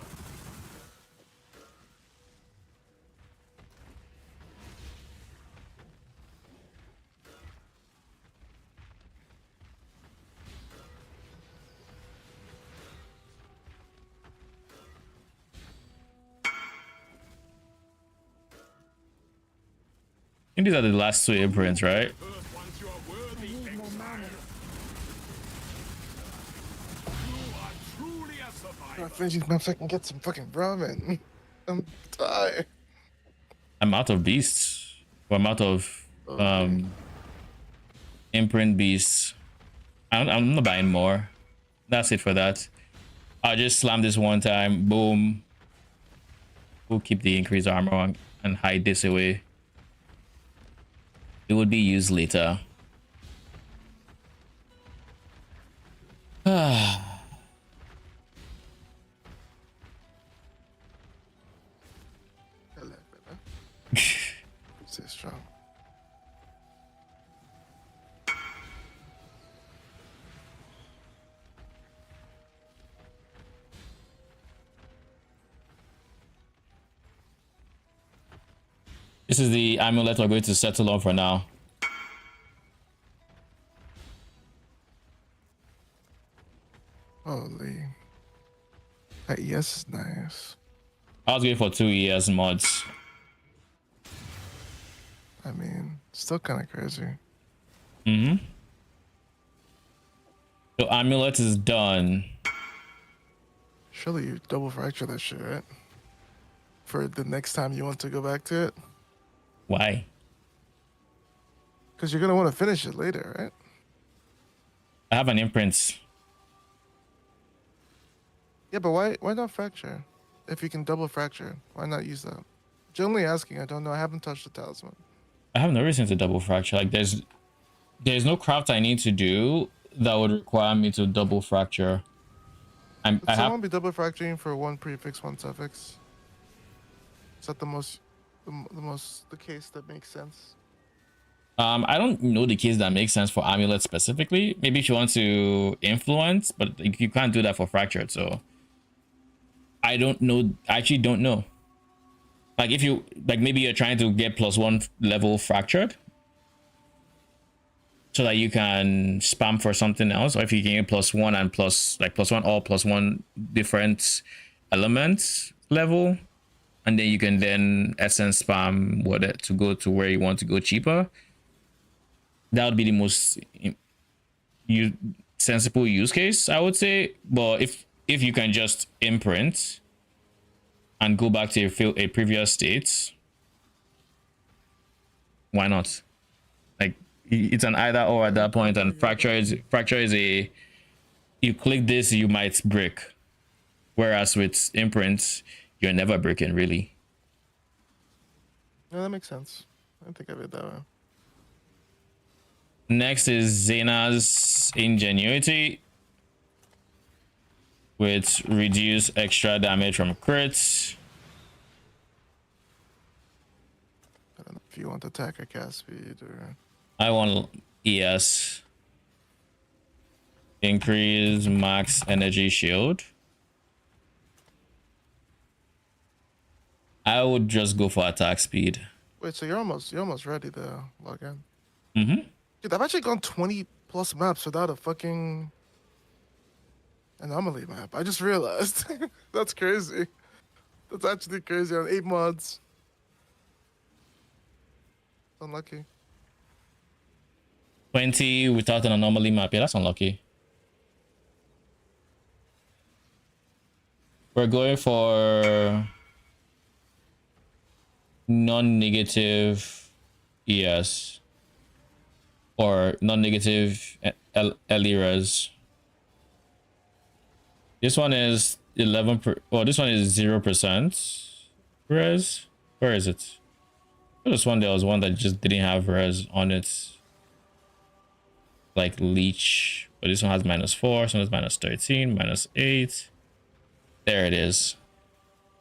I think these are the last two imprints, right? I'm finishing my fucking get some fucking ramen. I'm tired. I'm out of beasts. Well, I'm out of imprint beasts. I'm not buying more. That's it for that. I'll just slam this one time. Boom. We'll keep the increased armor and hide this away. It would be used later. Stay strong. This is the amulet we're going to settle on for now. Holy. That ES is nice. I was going for 2 ES mods. I mean, still kind of crazy. So amulet is done. Surely you double fracture that shit, right? For the next time you want to go back to it? Why? Because you're going to want to finish it later, right? I have an imprint. Yeah, but why not fracture? If you can double fracture, why not use that? Generally asking, I don't know. I haven't touched the talisman. I have no reason to double fracture. Like there's no craft I need to do that would require me to double fracture. Would I someone have be double fracturing for one prefix, one suffix? Is that the case that makes sense? I don't know the case that makes sense for amulet specifically. Maybe if you want to influence, but you can't do that for fractured. So I don't know. I actually don't know. Like if you like, maybe you're trying to get +1 level fractured, so that you can spam for something else, or if you can get +1 and +1 all +1 different elements level, and then you can then essence spam with it to go to where you want to go cheaper. That would be the most sensible use case, I would say. But if you can just imprint and go back to a previous state, why not? Like it's an either or at that point, and fracture is a, you click this, you might break, whereas with imprint you're never breaking really. No, that makes sense. I don't think of it that way. Next is Xena's Ingenuity, with reduce extra damage from crits. I don't know if you want attack or cast speed or... I want ES. Increase max energy shield. I would just go for attack speed. Wait, so you're almost ready to log in. Mm-hmm. Dude, I've actually gone 20 plus maps without a fucking anomaly map. I just realized. That's crazy. That's actually crazy on 8 mods. Unlucky. 20 without an anomaly map. Yeah, that's unlucky. We're going for non-negative ES or non-negative LERS. This one is 11 per, well, this one is 0% res. Where is it? This one, there was one that just didn't have res on it, like leech, but this one has -4, this one has -13, -8. There it is.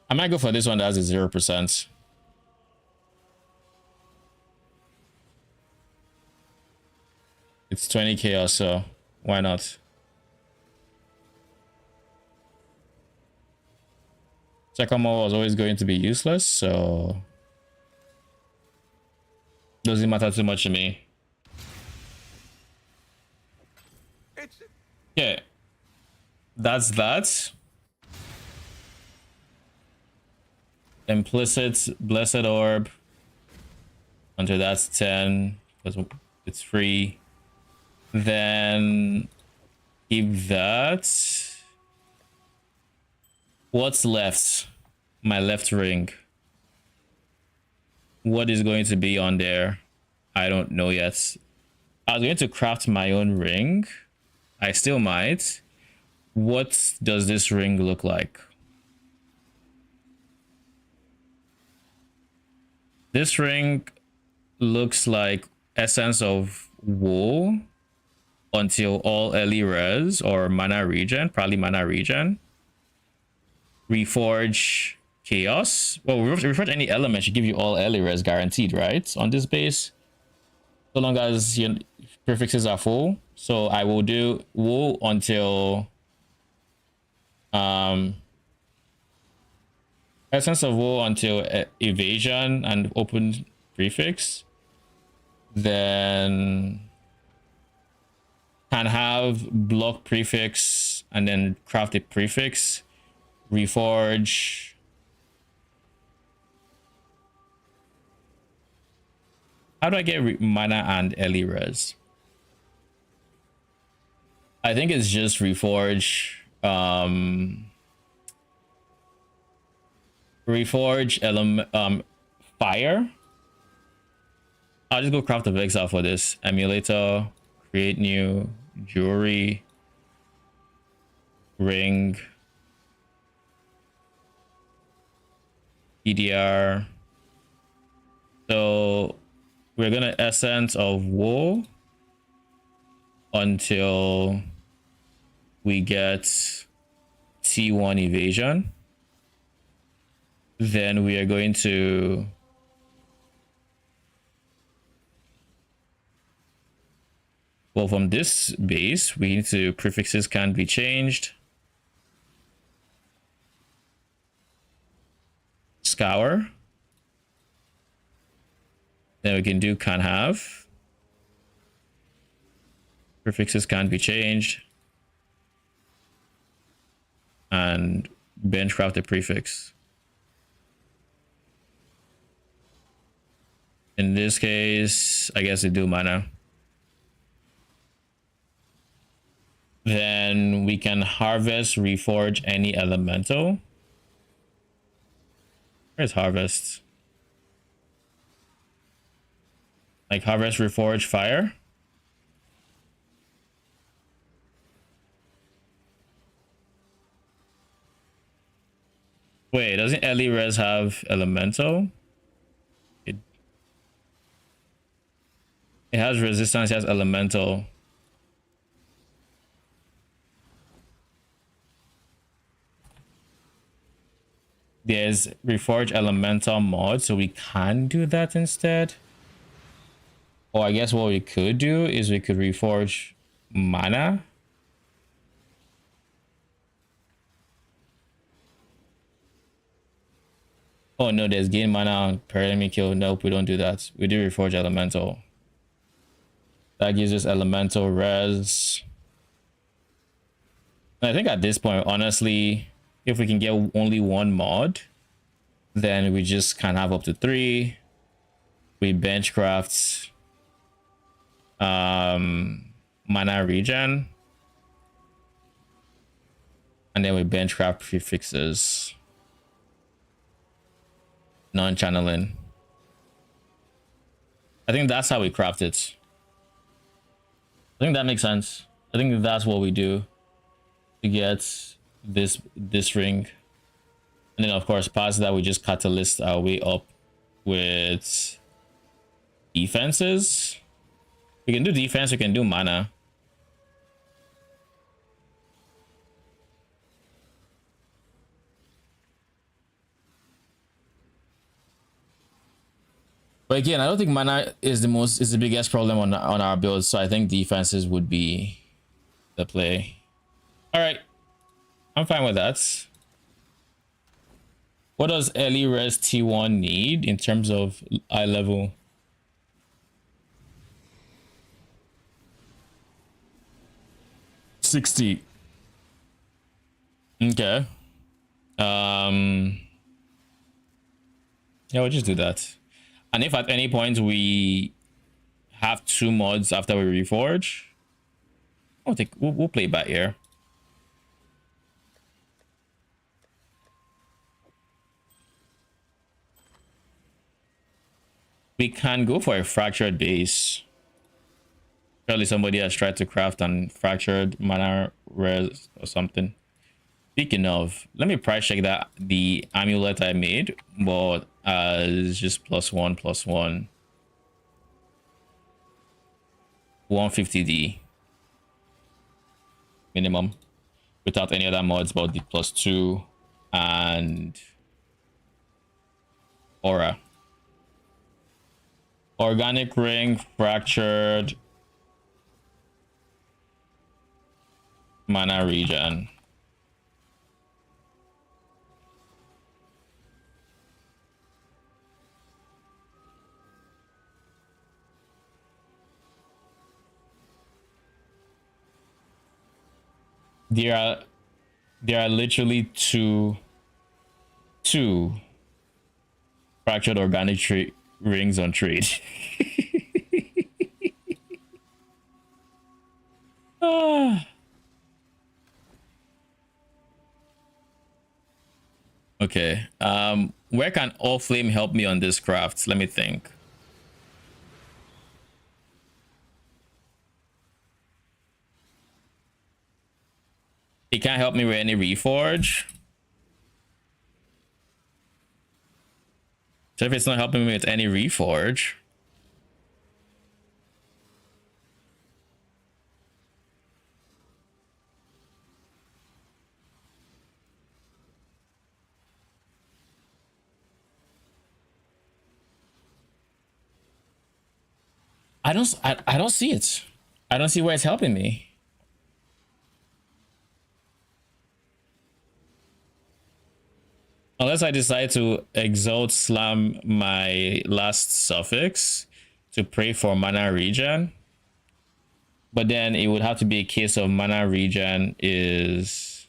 I might go for this one that has a 0%. It's 20k or so. Why not? Second mode was always going to be useless, so doesn't matter too much to me. Yeah, that's that. Implicit blessed orb until that's 10 because it's free. Then keep that. What's left? My left ring. What is going to be on there? I don't know yet. I was going to craft my own ring. I still might. What does this ring look like? This ring looks like Essence of Woe until all early res or mana regen, probably mana regen. Reforge Chaos. Well, reforge any element should give you all early res guaranteed, right? On this base, so long as your prefixes are full. So I will do Woe until Essence of Woe until evasion and open prefix. Then can have block prefix and then craft a prefix, reforge. How do I get mana and early res? I think it's just reforge. Reforge element fire. I'll just go craft of exile for this. Emulator, create new, jewelry, ring, EDR. So we're gonna essence of woe until we get T1 evasion. Then we are going to from this base, we need to prefixes can't be changed. Scour. Then we can do can't have. Prefixes can't be changed. And benchcraft the prefix. In this case, I guess they do mana. Then we can harvest, reforge any elemental. Where's harvest? Like harvest, reforge, fire. Wait, doesn't early res have elemental? It has resistance, it has elemental. There's reforge elemental mod, so we can do that instead. Or I guess what we could do is we could reforge mana. Oh no, there's gain mana per enemy kill. Nope, we don't do that. We do reforge elemental. That gives us elemental res. And I think at this point, honestly, if we can get only one mod, then we just can have up to 3. We benchcraft mana regen, and then we benchcraft prefixes, non-channeling. I think that's how we craft it. I think that makes sense. I think that's what we do to get this ring. And then of course past that we just catalyst our way up with defenses. We can do defense, we can do mana. But again, I don't think mana is the biggest problem on our build, so I think defenses would be the play. All right, I'm fine with that. What does early res T1 need in terms of eye level? $60. Okay. Yeah, we'll just do that. And if at any point we have 2 mods after we reforge, we'll play back here. We can go for a fractured base. Surely somebody has tried to craft on fractured mana res or something. Speaking of, let me price check that the amulet I made, but it's just +1/+1. 150D minimum without any other mods but the +2 and aura. Organic ring, fractured mana regen. There are literally two fractured organic rings on trade. Ah. Okay. Where can Allflame help me on this craft? Let me think. He can't help me with any reforge. So if it's not helping me with any reforge, I don't see it. I don't see where it's helping me. Unless I decide to exalt slam my last suffix to pray for mana regen. But then it would have to be a case of mana regen is...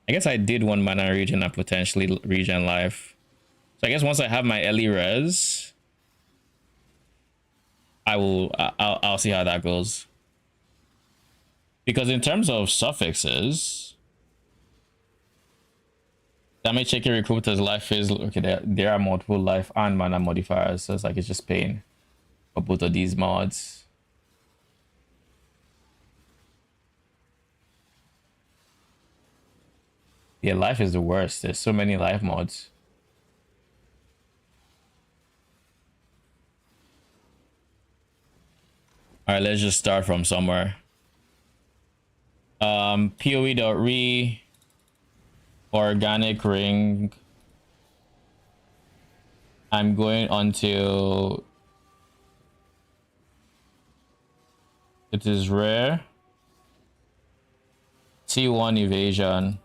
I guess I did want mana regen and potentially regen life. So I guess once I have my early res, I'll see how that goes. Because in terms of suffixes, damage taking recruiter's life is okay. There are multiple life and mana modifiers, so it's like it's just pain for both of these mods. Yeah, life is the worst. There's so many life mods. All right, let's just start from somewhere. PoE.re organic ring. I'm going until it is rare. T1 evasion.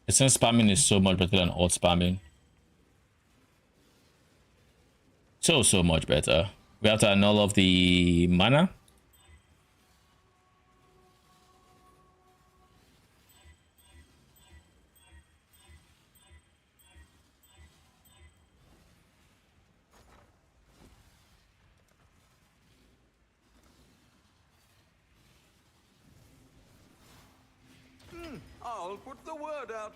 Since spamming is so much better than alt spamming. So much better. We have to annul off the mana. I'll put the word out.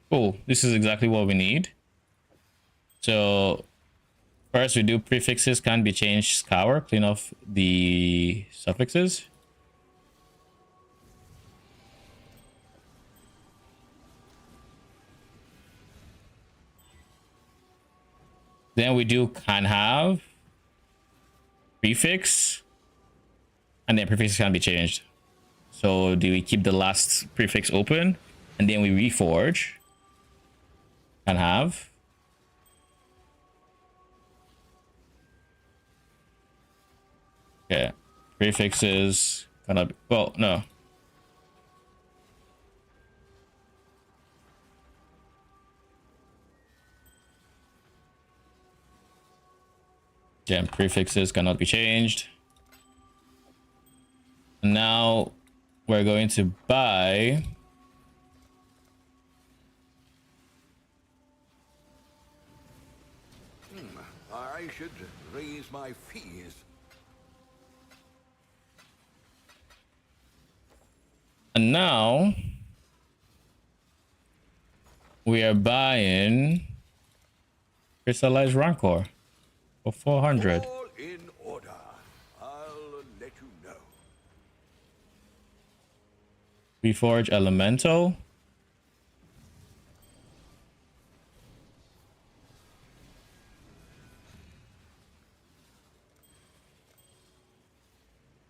Cool. This is exactly what we need. So first we do prefixes can be changed scour, clean off the suffixes. Then we do can have prefix, and then prefix can be changed. So do we keep the last prefix open and then we reforge? Can have. Okay, prefixes cannot be, well, no. Gem prefixes cannot be changed. Now we're going to buy I should raise my fees. and now We are buying crystallized rancor for 400. All in order. I'll let you know. Reforge elemental.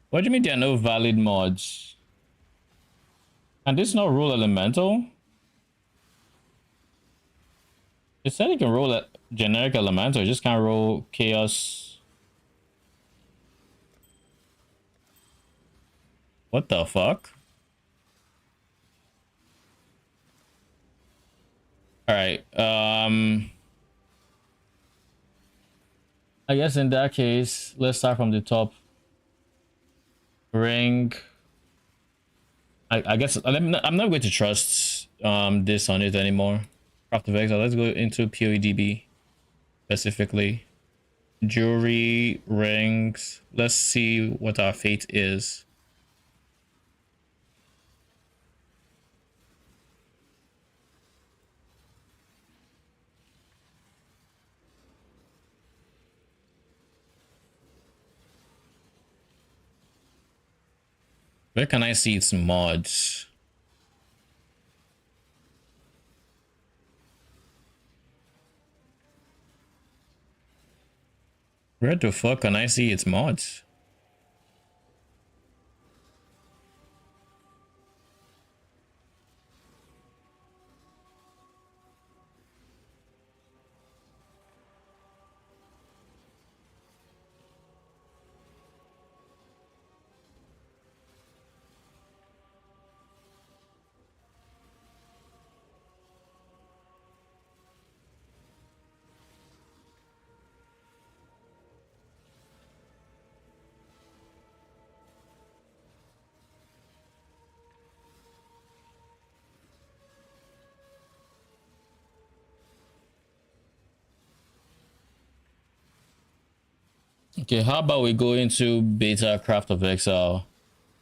What do you mean there are no valid mods? And this no rule elemental? It said you can roll a generic elemental, you just can't roll chaos. What the fuck? Alright, I guess in that case, let's start from the top. Ring. I guess I'm not going to trust this on it anymore. Craft of Exile. Let's go into PoEDB specifically. Jewelry, rings. Let's see what our fate is. Where can I see its mods? Where the fuck can I see its mods? Okay, how about we go into beta Craft of Exile?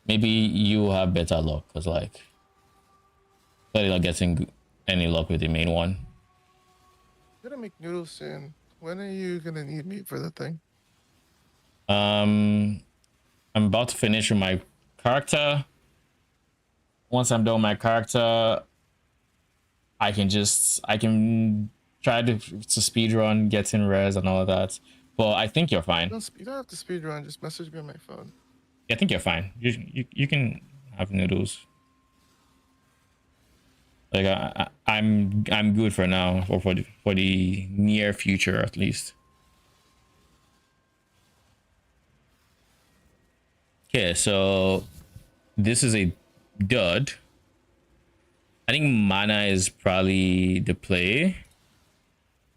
Maybe you have better luck, because like clearly not getting any luck with the main one. I'm gonna make noodles soon. When are you gonna need me for the thing? I'm about to finish with my character. Once I'm done with my character, I can try to speed run, get in res and all of that. But I think you're fine. You don't have to speed run. Just message me on my phone. Yeah, I think you're fine. You can have noodles. Like I'm good for now, or for the near future at least. Okay, so this is a dud. I think mana is probably the play,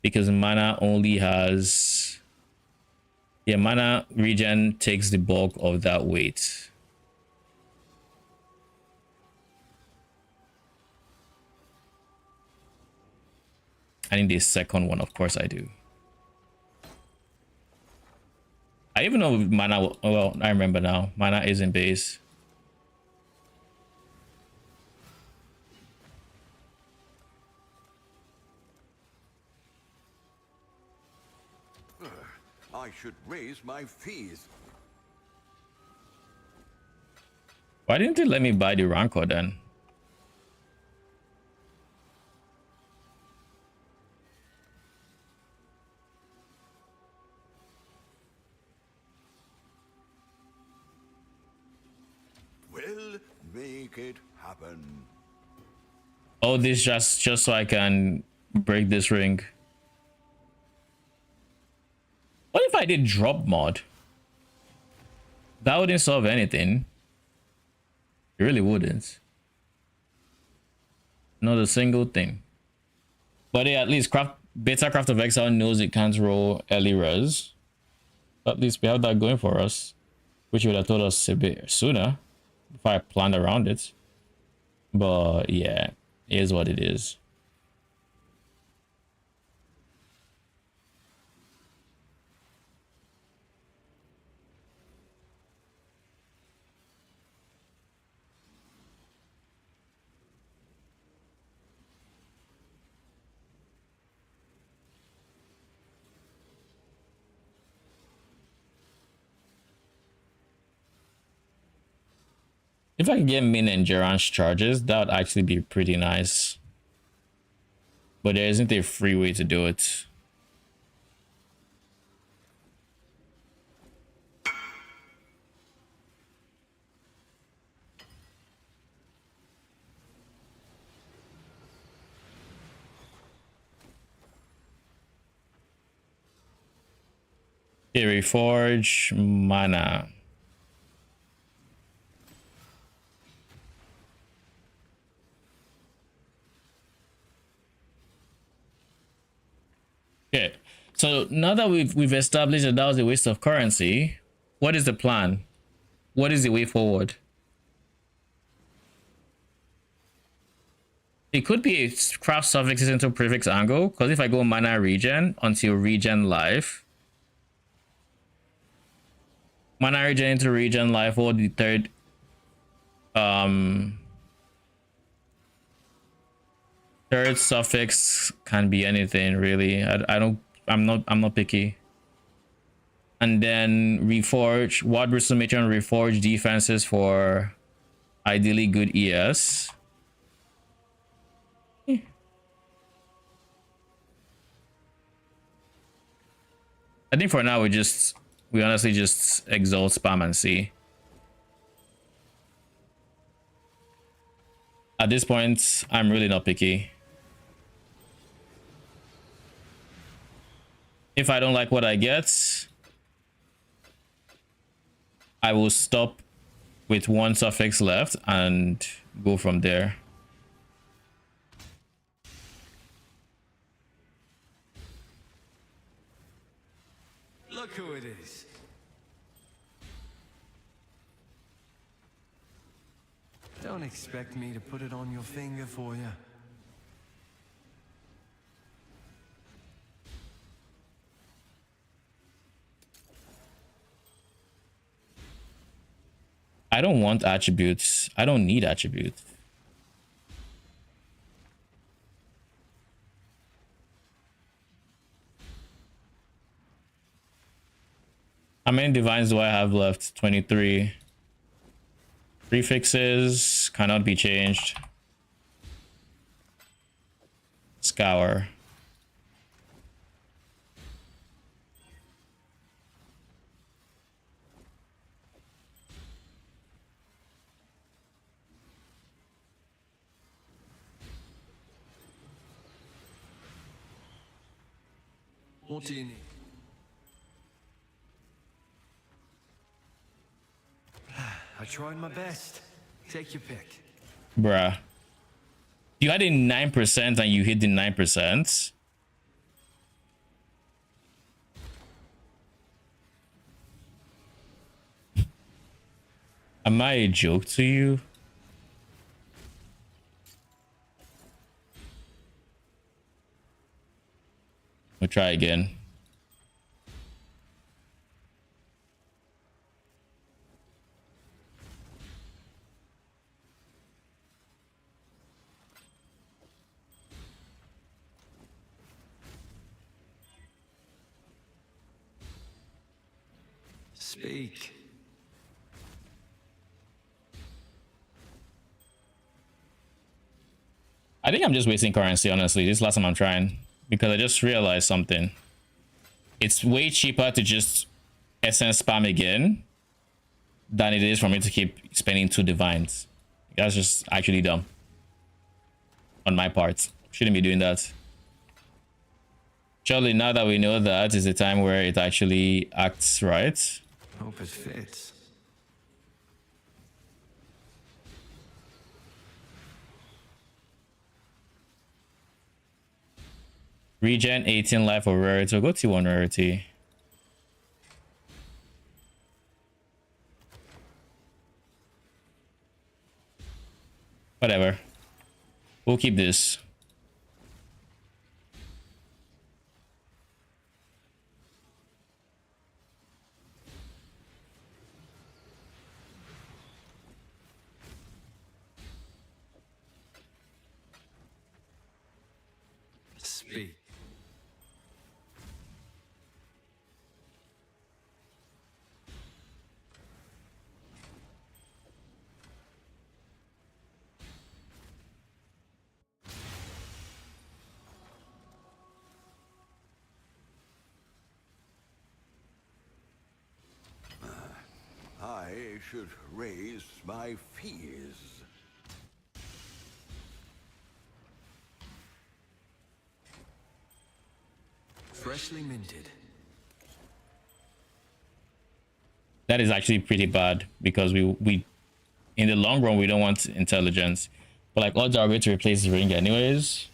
because mana only has, yeah, mana regen takes the bulk of that weight. I need the second one, of course I do. I even know mana, well, I remember now. Mana isn't base. I should raise my fees. Why didn't it let me buy the Rancor then? We'll make it happen. Oh, this just so I can break this ring. What if I did drop mod? That wouldn't solve anything. It really wouldn't. Not a single thing. But yeah, at least Beta Craft of Exile knows it can't roll early res. At least we have that going for us, which would have told us a bit sooner if I planned around it. But yeah, it is what it is. If I could get min endurance charges, that would actually be pretty nice. But there isn't a free way to do it. Okay, reforge mana. Okay, so now that we've established that that was a waste of currency, what is the plan? What is the way forward? It could be a craft suffixes into prefix angle, because if I go mana regen until regen life, mana regen into regen life, or the third third suffix can be anything really. I'm not picky. And then reforge ward resummation, reforge defenses for ideally good ES. I think for now we honestly just exalt spam and see. At this point, I'm really not picky. If I don't like what I get, I will stop with one suffix left and go from there. Look who it is. Don't expect me to put it on your finger for you. I don't want attributes. I don't need attributes. How many divines do I have left? 23. Prefixes cannot be changed. Scour. What do you need? I tried my best. Take your pick. Bruh. You had a 9% and you hit the 9%. Am I a joke to you? We'll try again. Speak. I think I'm just wasting currency, honestly. This is the last time I'm trying. Because I just realized something. It's way cheaper to just essence spam again than it is for me to keep spending 2 divines. That's just actually dumb. On my part. Shouldn't be doing that. Surely now that we know that is the time where it actually acts right. Hope it fits. Regen 18 life or rarity. We'll go T1 rarity. Whatever. We'll keep this. Speak. should raise my fees. Freshly minted. That is actually pretty bad because we in the long run we don't want intelligence, but like odds are way to replace ring anyways.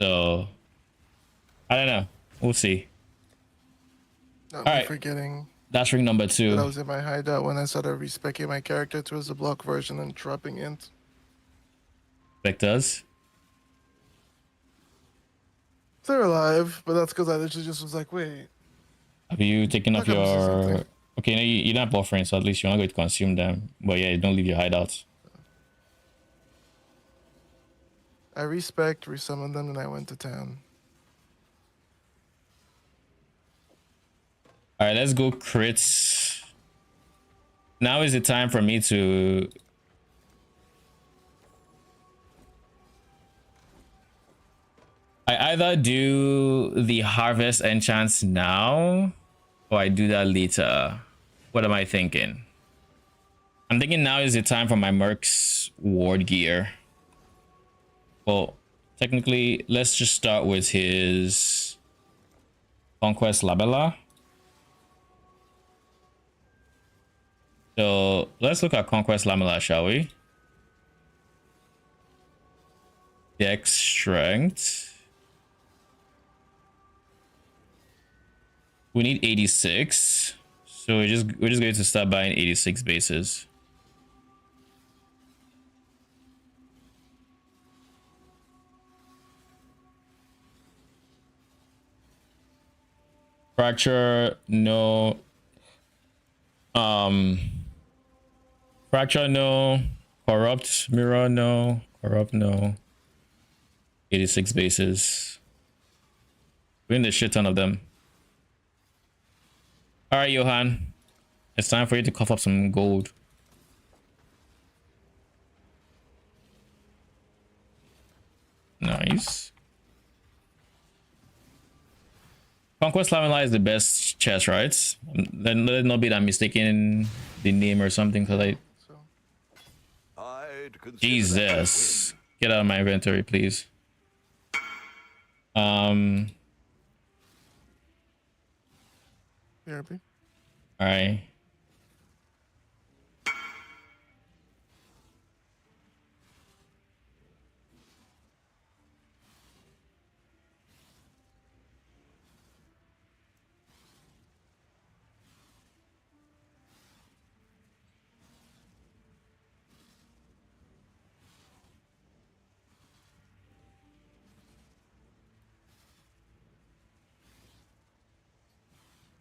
So I don't know. We'll see. Not All me right. forgetting That's ring number that 2. I was in my hideout when I started respecing my character towards the block version and dropping int. Vectors. They're alive, but that's because I literally just was like, wait. Have you taken off How come this isn't your? thing? Okay, no, you're not buffering, so at least you're not going to consume them. But yeah, don't leave your hideouts. I respect, resummoned them, and I went to town. All right, let's go crits. Now is the time for me to. I either do the harvest enchants now, or I do that later. What am I thinking? I'm thinking now is the time for my Merc's ward gear. Well, technically, let's just start with his Conquest Labella. So let's look at Conquest Lamella, shall we? Dex Strength. We need 86. So we're just going to start buying 86 bases. Fracture, no. Fracture, no. Corrupt, mirror, no. Corrupt, no. 86 bases. We're in the shit ton of them. All right, Johan. It's time for you to cough up some gold. Nice. Conquest Lamella is the best chest, right? Then let it not be that I'm mistaken the name or something, because I... So I'd consider Jesus. Get out of my inventory, please. BRB. All right.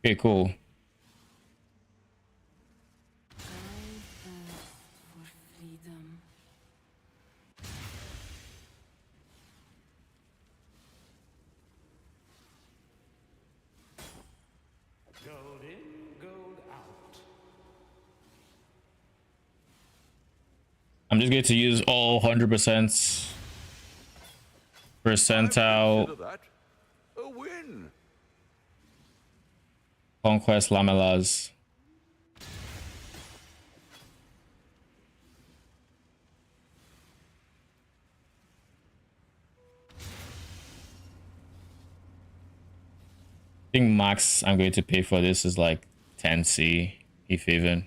Okay, cool. Gold in, gold out. I'm just going to use all 100% percentile consider that a win. Conquest Lamellas. I think max I'm going to pay for this is like 10C, if even.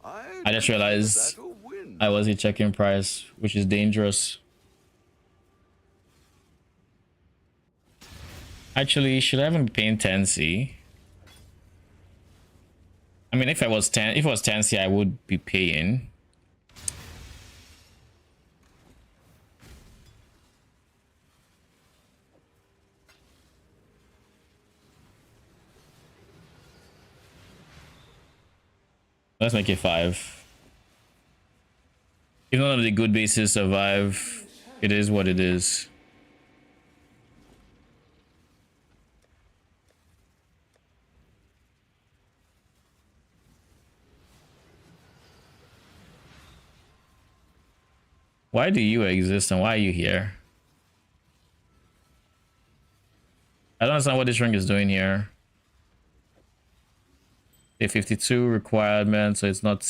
I just realized That a win. I wasn't checking price, which is dangerous. Actually, should I even be paying 10C? I mean, if it was 10C, I would be paying. Let's make it 5. If none of the good bases survive, it is what it is. Why do you exist and why are you here? I don't understand what this ring is doing here. a 52 requirement, so it's not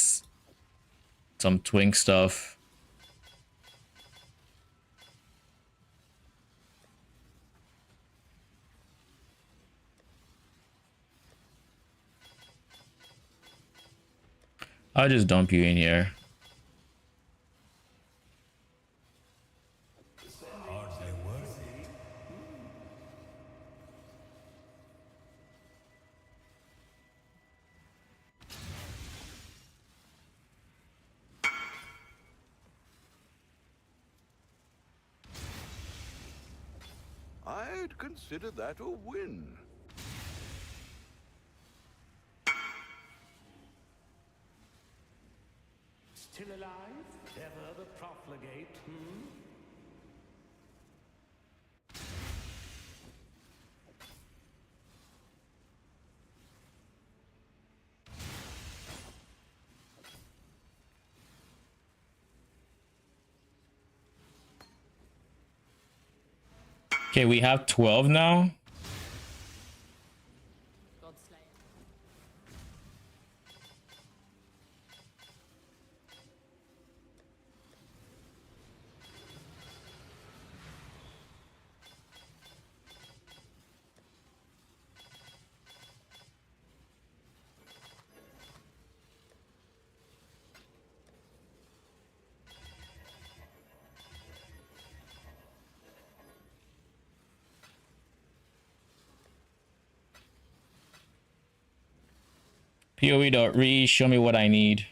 some twink stuff. I'll just dump you in here. I'd consider that a win. Still alive? Ever the profligate, hmm? Okay, we have 12 now. POE.re, show me what I need.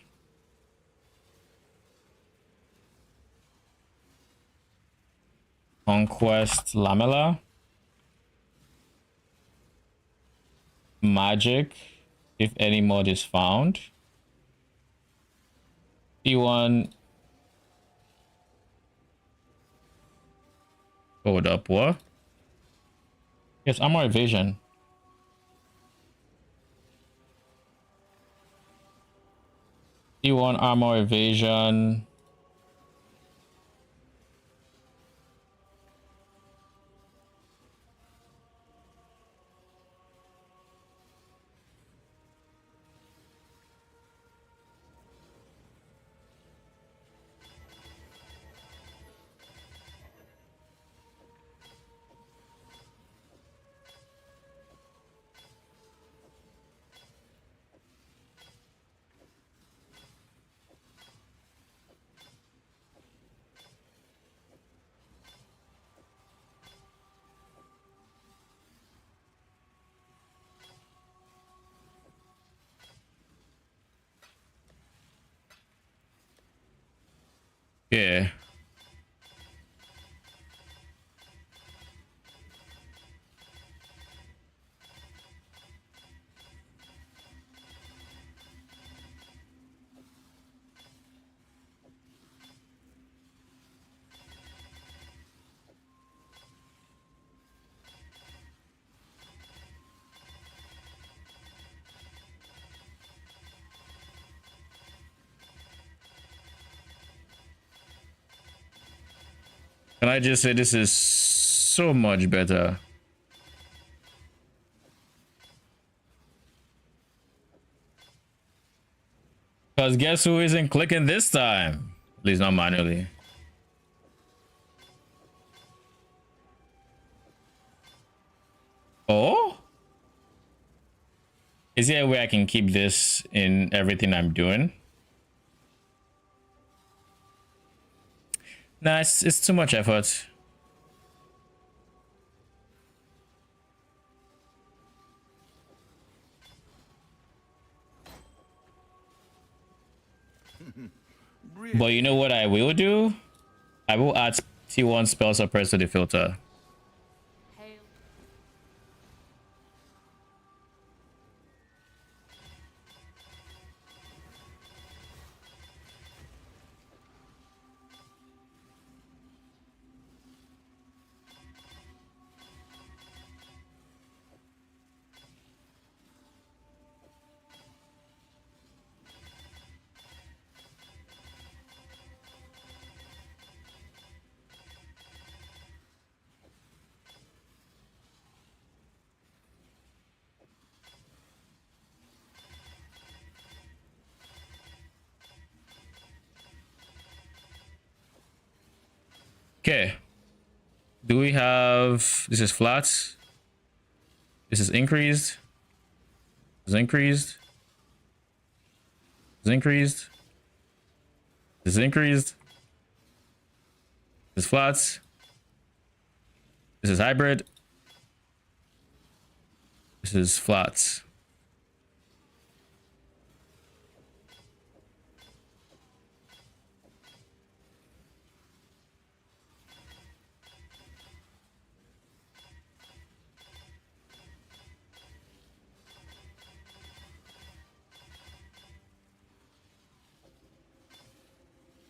Conquest Lamela. Magic, if any mod is found. P1. Hold up, what? Yes, armor evasion. P1 armor evasion. Yeah. Can I just say this is so much better? Because guess who isn't clicking this time? At least not manually. Oh? Is there a way I can keep this in everything I'm doing? Nah, it's too much effort. But you know what I will do? I will add T1 spell suppress to the filter. Okay. Do we have, this is flats. This is increased. This is increased. This is increased. This is increased. This is flats. This is hybrid. This is flats.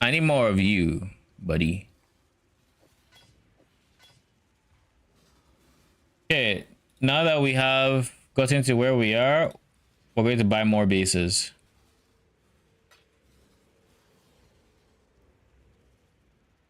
I need more of you, buddy. Okay, now that we have gotten to where we are, we're going to buy more bases.